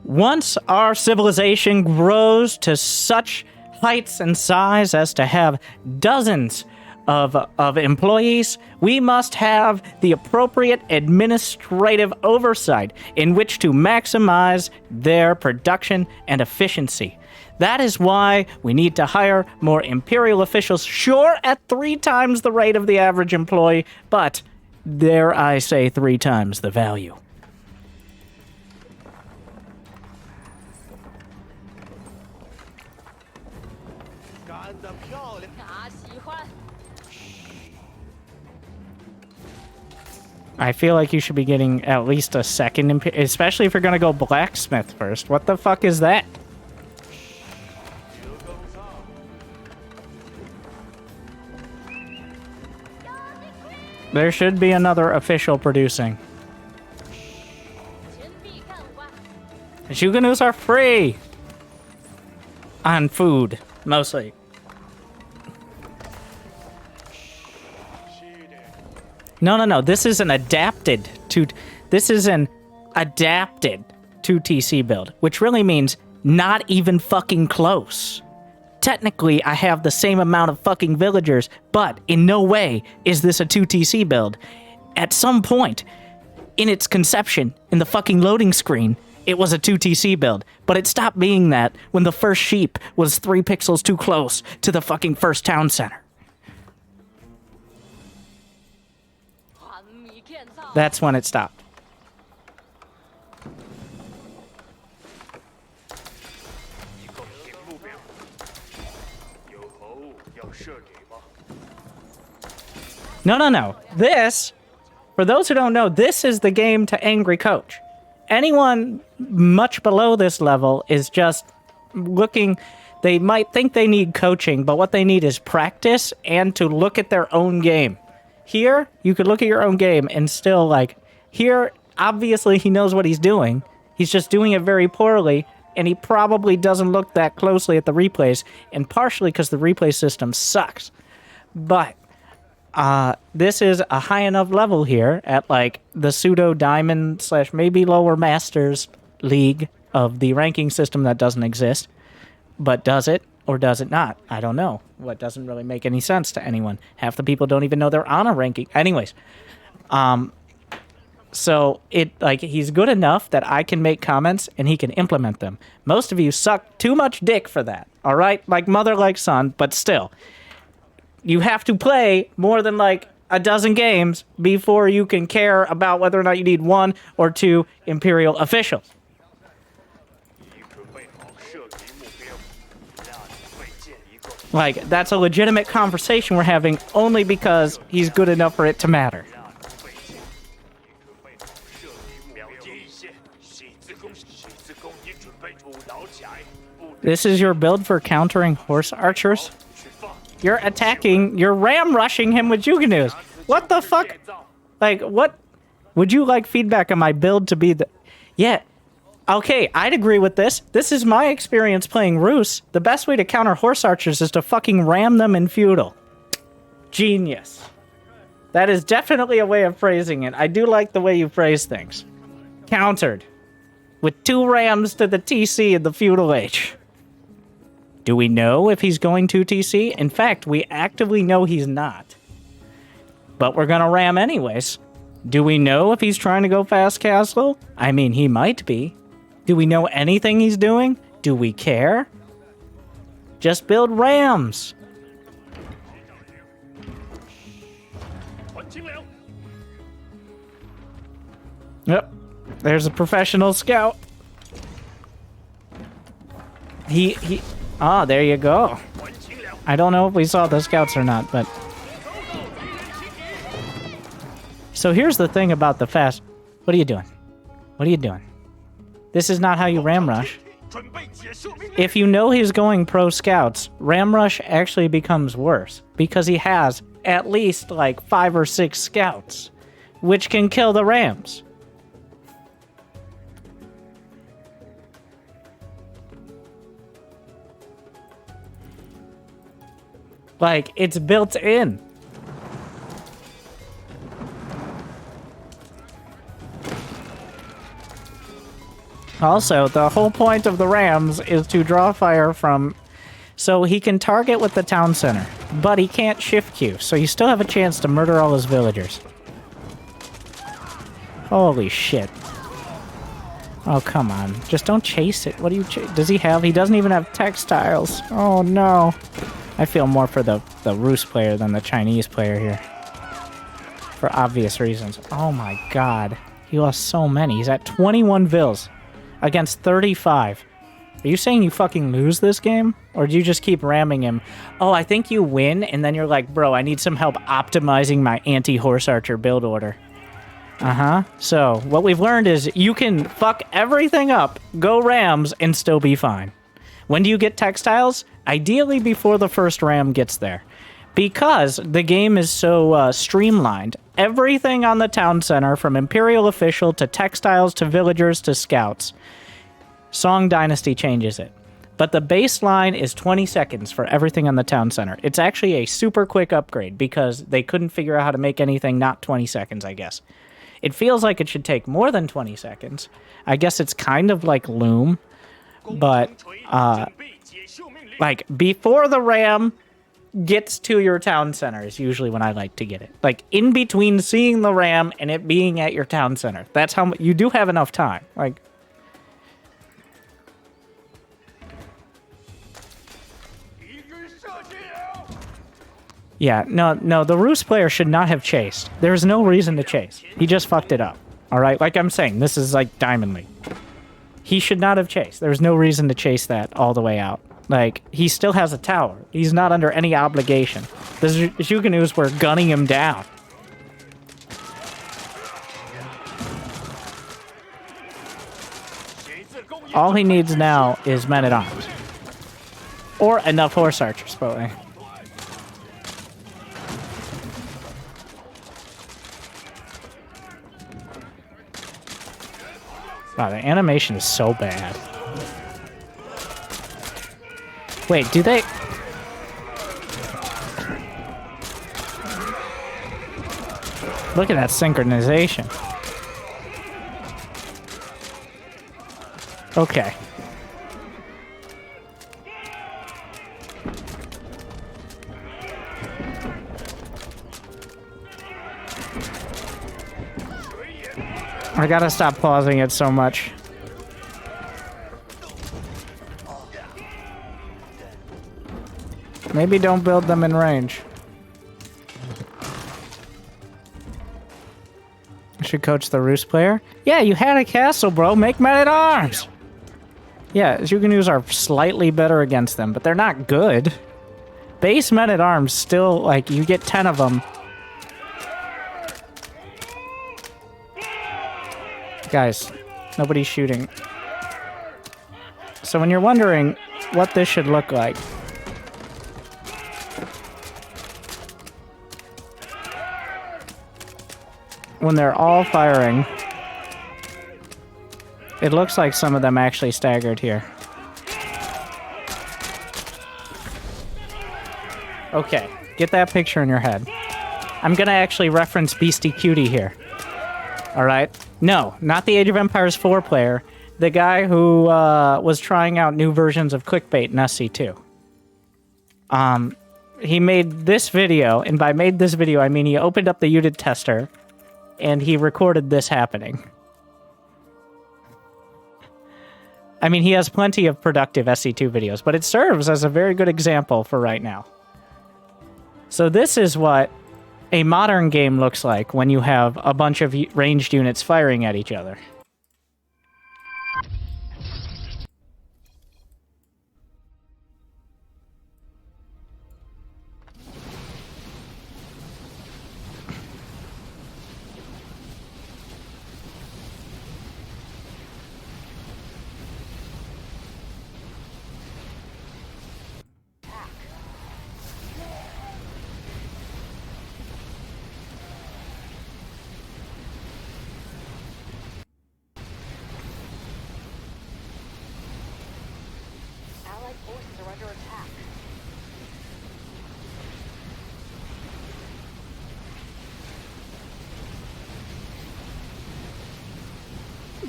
Once our civilization grows to such heights and size as to have dozens of employees, we must have the appropriate administrative oversight in which to maximize their production and efficiency. That is why we need to hire more imperial officials, sure, at 3 times the rate of the average employee, but dare I say 3 times the value. I feel like you should be getting at least a second, especially if you're gonna go blacksmith first. What the fuck is that? There should be another official producing. Juganus are free! On food, mostly. No. This is an adapted 2TC build, which really means not even fucking close. Technically, I have the same amount of fucking villagers, but in no way is this a 2TC build. At some point in its conception, in the fucking loading screen, it was a 2TC build, but it stopped being that when the first sheep was 3 pixels too close to the fucking first town center. That's when it stopped. No. This, for those who don't know, this is the game to Angry Coach. Anyone much below this level is just looking, they might think they need coaching, but what they need is practice and to look at their own game. Here, you could look at your own game and still, like, here, obviously he knows what he's doing. He's just doing it very poorly, and he probably doesn't look that closely at the replays, and partially because the replay system sucks. But this is a high enough level here at, like, the pseudo-diamond / maybe lower masters league of the ranking system that doesn't exist. But does it or does it not? I don't know. What doesn't really make any sense to anyone. Half the people don't even know they're on a ranking. Anyways, so he's good enough that I can make comments and he can implement them. Most of you suck too much dick for that, all right? Like mother, like son, but still. You have to play more than like a dozen games before you can care about whether or not you need 1 or 2 Imperial officials. Like, that's a legitimate conversation we're having only because he's good enough for it to matter. This is your build for countering horse archers? You're attacking, you're ram rushing him with Juganus. What the fuck? Like, what? Would you like feedback on my build to be the... Yeah. Okay, I'd agree with this. This is my experience playing Rus. The best way to counter horse archers is to fucking ram them in feudal. Genius. That is definitely a way of phrasing it. I do like the way you phrase things. Countered. With 2 rams to the TC in the feudal age. Do we know if he's going to TC? In fact, we actively know he's not. But we're gonna ram anyways. Do we know if he's trying to go fast castle? I mean, he might be. Do we know anything he's doing? Do we care? Just build rams. Yep. There's a professional scout. Ah, there you go. I don't know if we saw the scouts or not, but... So here's the thing about the fast... What are you doing? What are you doing? This is not how you ram rush. If you know he's going pro scouts, ram rush actually becomes worse, because he has at least like 5 or 6 scouts, which can kill the rams. Like, it's built in. Also, the whole point of the rams is to draw fire from... So he can target with the town center, but he can't shift queue, so you still have a chance to murder all his villagers. Holy shit. Oh, come on. Just don't chase it. What do you does he have? He doesn't even have textiles. Oh, no. I feel more for the Rus player than the Chinese player here. For obvious reasons. Oh my god. He lost so many. He's at 21 vills against 35. Are you saying you fucking lose this game? Or do you just keep ramming him? Oh, I think you win, and then you're like, bro, I need some help optimizing my anti-horse archer build order. Uh-huh. So, what we've learned is you can fuck everything up, go rams, and still be fine. When do you get textiles? Ideally before the first ram gets there. Because the game is so streamlined, everything on the town center, from Imperial official to textiles to villagers to scouts, Song Dynasty changes it. But the baseline is 20 seconds for everything on the town center. It's actually a super quick upgrade because they couldn't figure out how to make anything not 20 seconds, I guess. It feels like it should take more than 20 seconds. I guess it's kind of like Loom, but like before the RAM gets to your town center is usually when I like to get it. Like in between seeing the RAM and it being at your town center. That's how you do have enough time. Like, yeah, no, the Roost player should not have chased. There's no reason to chase. He just fucked it up. Alright, like I'm saying, this is like Diamond League. He should not have chased. There's no reason to chase that all the way out. Like, he still has a tower. He's not under any obligation. The Zhuganus were gunning him down. All he needs now is men-at-arms. Or enough horse archers, probably. Wow, the animation is so bad. Wait, do they... Look at that synchronization. Okay. I gotta stop pausing it so much. Maybe don't build them in range. I should coach the Roost player. Yeah, you had a castle, bro. Make men-at-arms. Yeah, Zhuganus are slightly better against them, but they're not good. Base men-at-arms still, like, you get 10 of them. Guys, nobody's shooting. So when you're wondering what this should look like, when they're all firing, it looks like some of them actually staggered here. Okay, get that picture in your head. I'm gonna actually reference Beastie Cutie here. Alright? No, not the Age of Empires 4 player. The guy who was trying out new versions of Clickbait in SC2. He made this video, and by made this video, I mean he opened up the UDIT tester, and he recorded this happening. I mean, he has plenty of productive SC2 videos, but it serves as a very good example for right now. So this is what a modern game looks like when you have a bunch of ranged units firing at each other.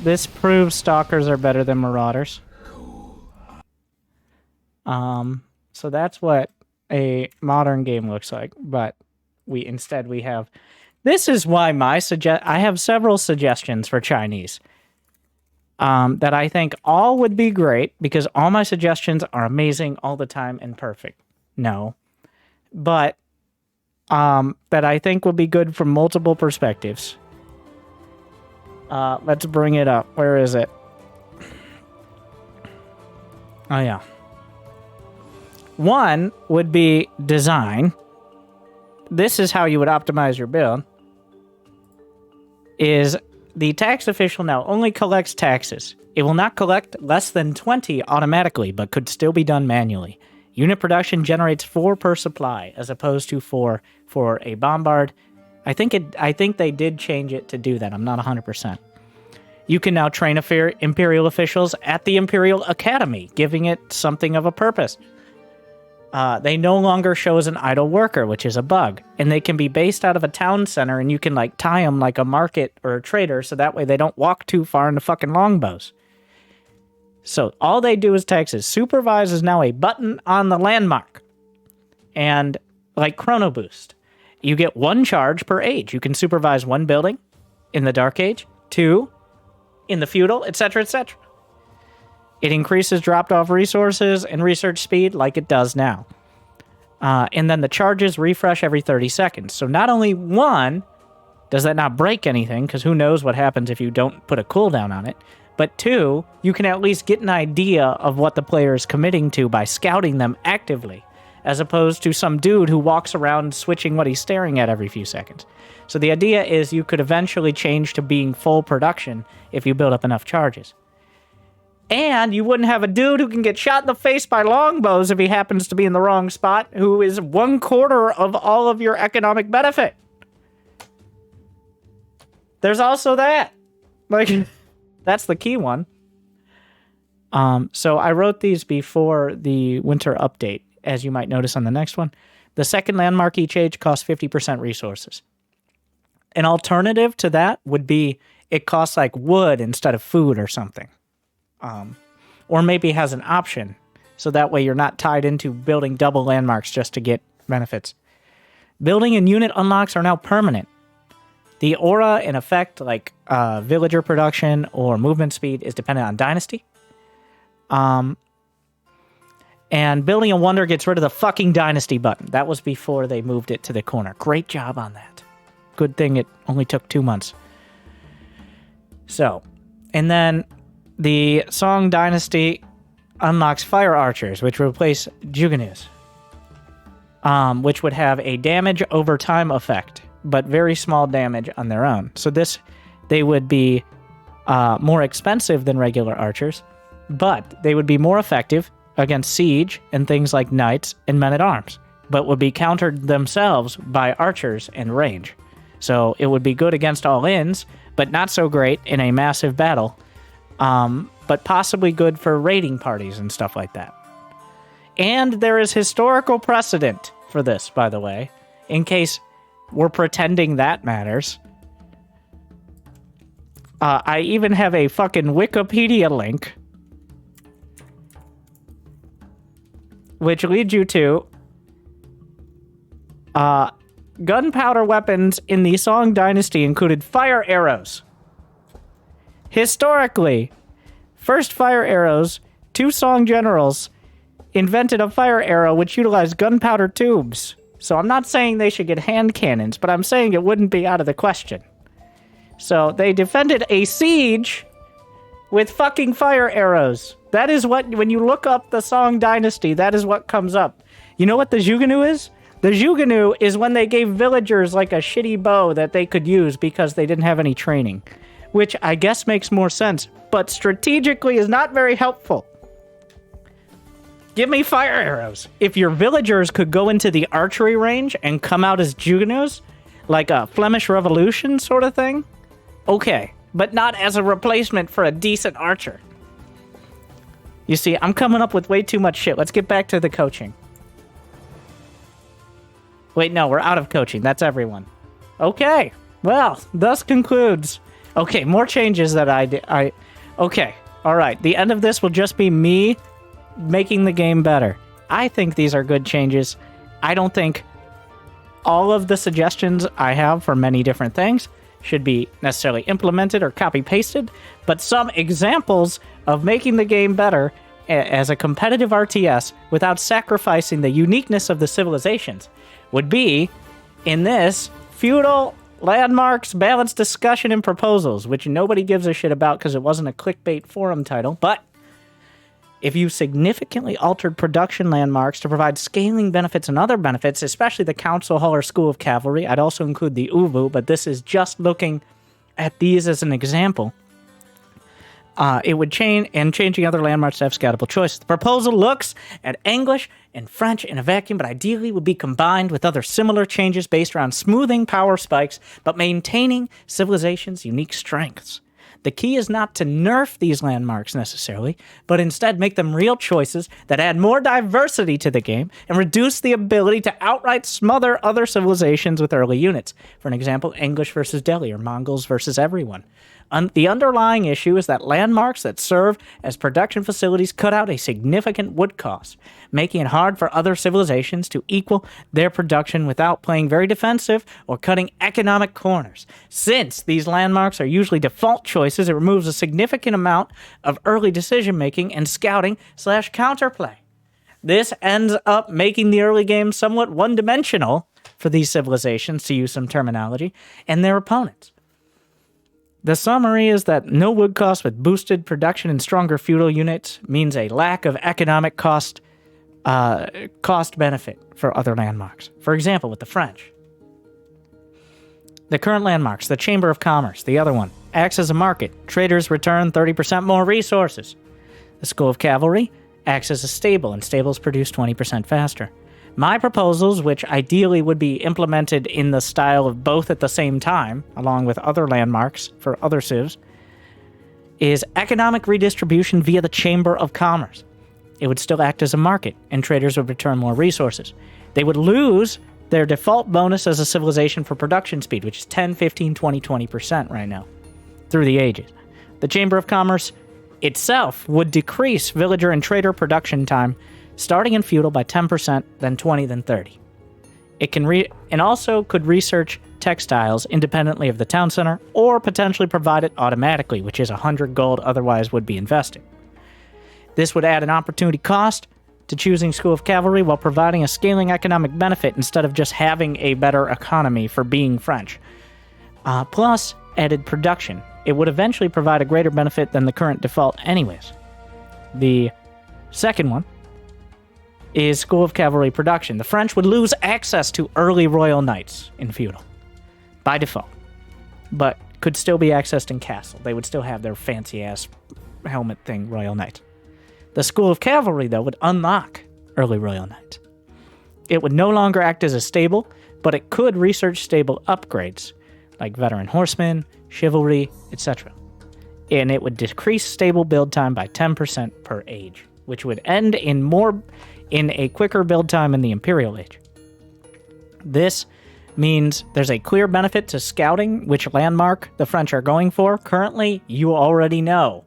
This proves stalkers are better than marauders. So that's what a modern game looks like, but instead we have... This is why I have several suggestions for Chinese. That I think all would be great, because all my suggestions are amazing all the time and perfect. No. But, that I think would be good from multiple perspectives. Let's bring it up. Where is it? Oh, yeah. One would be design. This is how you would optimize your build. Is the tax official now only collects taxes. It will not collect less than 20 automatically, but could still be done manually. Unit production generates 4 per supply, as opposed to 4 for a bombard. I think they did change it to do that. I'm not 100%. You can now train Imperial officials at the Imperial Academy, giving it something of a purpose. They no longer show as an idle worker, which is a bug. And they can be based out of a town center, and you can, like, tie them like a market or a trader, so that way they don't walk too far into fucking longbows. So all they do is taxes. Supervise is now a button on the landmark. And, like Chrono Boost, you get 1 charge per age. You can supervise 1 building in the Dark Age, 2 in the Feudal, etc., etc. It increases dropped-off resources and research speed like it does now. And then the charges refresh every 30 seconds. So not only, 1, does that not break anything, because who knows what happens if you don't put a cooldown on it, but 2, you can at least get an idea of what the player is committing to by scouting them actively, as opposed to some dude who walks around switching what he's staring at every few seconds. So the idea is you could eventually change to being full production if you build up enough charges. And you wouldn't have a dude who can get shot in the face by longbows if he happens to be in the wrong spot, who is 1/4 of all of your economic benefit. There's also that. Like, that's the key one. So I wrote these before the winter update, as you might notice on the next one. The second landmark each age costs 50% resources. An alternative to that would be it costs like wood instead of food or something. Or maybe has an option, so that way you're not tied into building double landmarks just to get benefits. Building and unit unlocks are now permanent. The aura and effect, like villager production or movement speed, is dependent on dynasty. And building a wonder gets rid of the fucking dynasty button. That was before they moved it to the corner. Great job on that. Good thing it only took 2 months. So, and then the Song Dynasty unlocks Fire Archers, which will replace Juganus, which would have a damage over time effect, but very small damage on their own. So they would be more expensive than regular archers, but they would be more effective against siege and things like knights and men-at-arms, but would be countered themselves by archers and range. So it would be good against all-ins, but not so great in a massive battle, but possibly good for raiding parties and stuff like that. And there is historical precedent for this, by the way, in case we're pretending that matters. I even have a fucking Wikipedia link, which leads you to gunpowder weapons in the Song Dynasty included fire arrows. Historically, first fire arrows, 2 Song generals invented a fire arrow which utilized gunpowder tubes. So I'm not saying they should get hand cannons, but I'm saying it wouldn't be out of the question. So they defended a siege with fucking fire arrows. That is what, when you look up the Song Dynasty, that is what comes up. You know what the Juganu is? The Juganu is when they gave villagers like a shitty bow that they could use because they didn't have any training. Which I guess makes more sense, but strategically is not very helpful. Give me fire arrows. If your villagers could go into the archery range and come out as Juganus, like a Flemish Revolution sort of thing, okay, but not as a replacement for a decent archer. You see, I'm coming up with way too much shit. Let's get back to the coaching. Wait, no, we're out of coaching. That's everyone. Okay, well, thus concludes... Okay, more changes that okay, alright. The end of this will just be me making the game better. I think these are good changes. I don't think all of the suggestions I have for many different things should be necessarily implemented or copy-pasted, but some examples of making the game better as a competitive RTS without sacrificing the uniqueness of the civilizations would be in this feudal landmarks, balanced discussion, and proposals, which nobody gives a shit about because it wasn't a clickbait forum title. But if you significantly altered production landmarks to provide scaling benefits and other benefits, especially the Council Hall or School of Cavalry, I'd also include the Uvu, but this is just looking at these as an example. It would change, and changing other landmarks to have scoutable choices. The proposal looks at English and French in a vacuum, but ideally would be combined with other similar changes based around smoothing power spikes, but maintaining civilization's unique strengths. The key is not to nerf these landmarks necessarily, but instead make them real choices that add more diversity to the game and reduce the ability to outright smother other civilizations with early units. For an example, English versus Delhi or Mongols versus everyone. The underlying issue is that landmarks that serve as production facilities cut out a significant wood cost, making it hard for other civilizations to equal their production without playing very defensive or cutting economic corners. Since these landmarks are usually default choices, it removes a significant amount of early decision-making and scouting/counterplay. This ends up making the early game somewhat one-dimensional for these civilizations, to use some terminology, and their opponents. The summary is that no wood cost with boosted production and stronger feudal units means a lack of economic cost benefit for other landmarks. For example, with the French. The current landmarks, the Chamber of Commerce, the other one, acts as a market. Traders return 30% more resources. The School of Cavalry acts as a stable, and stables produce 20% faster. My proposals, which ideally would be implemented in the style of both at the same time, along with other landmarks for other civs, is economic redistribution via the Chamber of Commerce. It would still act as a market, and traders would return more resources. They would lose their default bonus as a civilization for production speed, which is 10, 15, 20, 20% right now, through the ages. The Chamber of Commerce itself would decrease villager and trader production time, starting in feudal by 10%, then 20, then 30. It can and also could research textiles independently of the town center, or potentially provide it automatically, which is 100 gold otherwise would be invested. This would add an opportunity cost to choosing School of Cavalry while providing a scaling economic benefit instead of just having a better economy for being French. Plus, added production. It would eventually provide a greater benefit than the current default anyways. The second one is School of Cavalry production. The French would lose access to early royal knights in feudal by default, but could still be accessed in castle. They would still have their fancy-ass helmet thing, royal knights. The School of Cavalry, though, would unlock early royal knights. It would no longer act as a stable, but it could research stable upgrades, like veteran horsemen, chivalry, etc. And it would decrease stable build time by 10% per age, which would end in a quicker build time in the Imperial Age. This means there's a clear benefit to scouting which landmark the French are going for. Currently, you already know.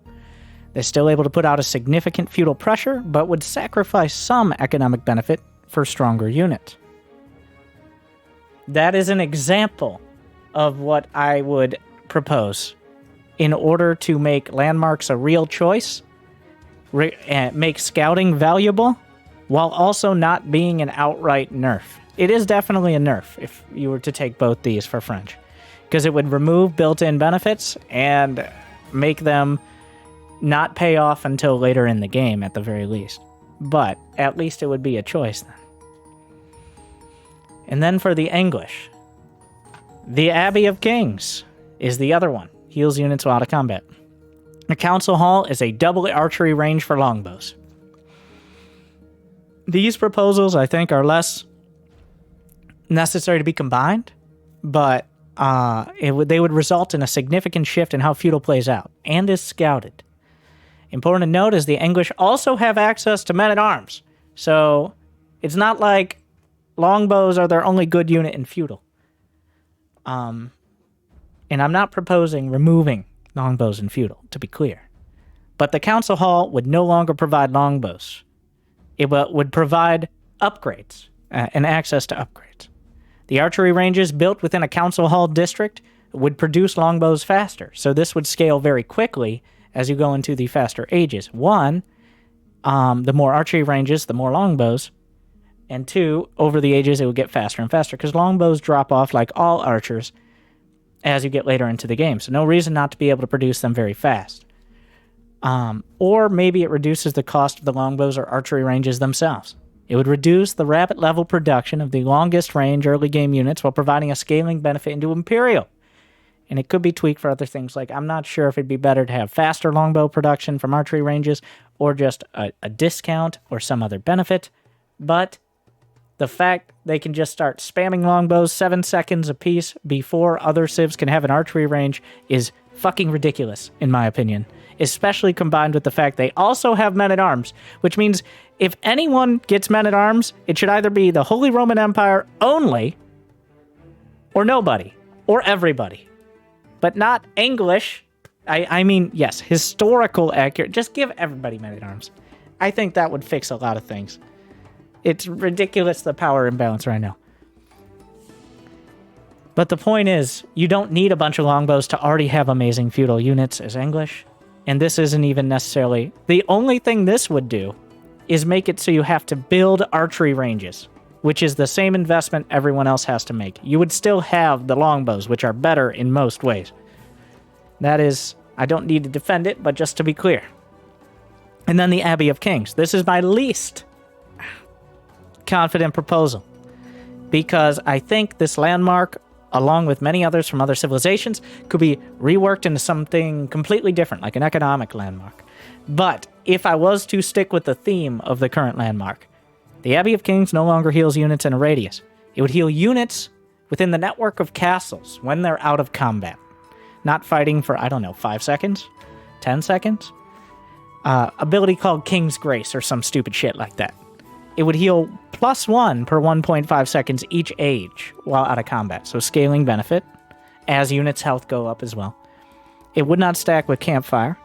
They're still able to put out a significant feudal pressure, but would sacrifice some economic benefit for stronger units. That is an example of what I would propose in order to make landmarks a real choice, make scouting valuable, while also not being an outright nerf. It is definitely a nerf if you were to take both these for French, because it would remove built-in benefits and make them not pay off until later in the game at the very least. But at least it would be a choice then. And then for the English, the Abbey of Kings is the other one. Heals units while out of combat. The Council Hall is a double archery range for longbows. These proposals, I think, are less necessary to be combined, but they would result in a significant shift in how feudal plays out and is scouted. Important to note is the English also have access to men-at-arms, so it's not like longbows are their only good unit in feudal. And I'm not proposing removing longbows in feudal, to be clear. But the Council Hall would no longer provide longbows. It would provide upgrades and access to upgrades. The archery ranges built within a Council Hall district would produce longbows faster, so this would scale very quickly as you go into the faster ages. One, the more archery ranges, the more longbows, and two, over the ages it would get faster and faster, because longbows drop off like all archers as you get later into the game, so no reason not to be able to produce them very fast. Or maybe it reduces the cost of the longbows or archery ranges themselves. It would reduce the rabbit level production of the longest range early game units while providing a scaling benefit into Imperial. And it could be tweaked for other things, like I'm not sure if it'd be better to have faster longbow production from archery ranges or just a discount or some other benefit, but the fact they can just start spamming longbows 7 seconds apiece before other civs can have an archery range is fucking ridiculous, in my opinion. Especially combined with the fact they also have men-at-arms, which means if anyone gets men-at-arms, it should either be the Holy Roman Empire only, or nobody, or everybody. But not English. I mean, yes, historical accurate. Just give everybody men-at-arms. I think that would fix a lot of things. It's ridiculous, the power imbalance right now. But the point is, you don't need a bunch of longbows to already have amazing feudal units as English. And this isn't even necessarily... The only thing this would do is make it so you have to build archery ranges, which is the same investment everyone else has to make. You would still have the longbows, which are better in most ways. That is... I don't need to defend it, but just to be clear. And then the Abbey of Kings. This is my least confident proposal, because I think this landmark, along with many others from other civilizations, could be reworked into something completely different, like an economic landmark. But if I was to stick with the theme of the current landmark, the Abbey of Kings no longer heals units in a radius. It would heal units within the network of castles when they're out of combat. Not fighting for, 5 seconds? 10 seconds? Ability called King's Grace or some stupid shit like that. It would heal +1 per 1.5 seconds each age while out of combat, so scaling benefit, as units' health go up as well. It would not stack with Campfire,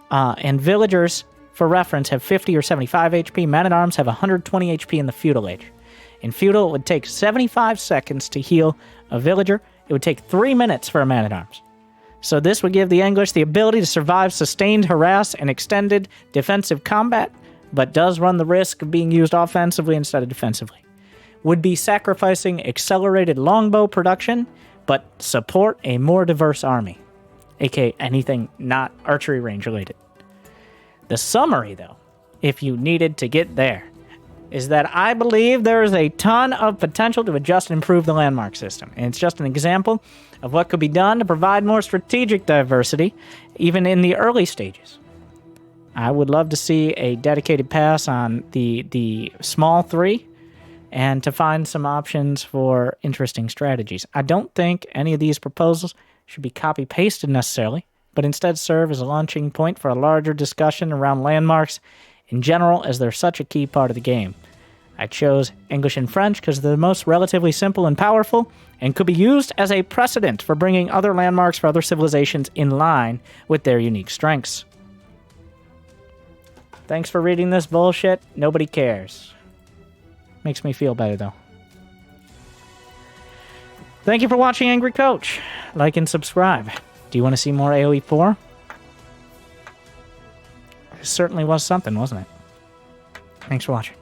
and villagers, for reference, have 50 or 75 HP, men-at-arms have 120 HP in the Feudal Age. In Feudal, it would take 75 seconds to heal a villager, it would take 3 minutes for a man-at-arms. So this would give the English the ability to survive sustained harass and extended defensive combat, but does run the risk of being used offensively instead of defensively. Would be sacrificing accelerated longbow production, but support a more diverse army, aka anything not archery range related. The summary, though, if you needed to get there, is that I believe there is a ton of potential to adjust and improve the landmark system. And it's just an example of what could be done to provide more strategic diversity, even in the early stages. I would love to see a dedicated pass on the small 3 and to find some options for interesting strategies. I don't think any of these proposals should be copy-pasted necessarily, but instead serve as a launching point for a larger discussion around landmarks in general, as they're such a key part of the game. I chose English and French because they're the most relatively simple and powerful, and could be used as a precedent for bringing other landmarks for other civilizations in line with their unique strengths. Thanks for reading this bullshit. Nobody cares. Makes me feel better, though. Thank you for watching Angry Coach. Like and subscribe. Do you want to see more AoE 4? It certainly was something, wasn't it? Thanks for watching.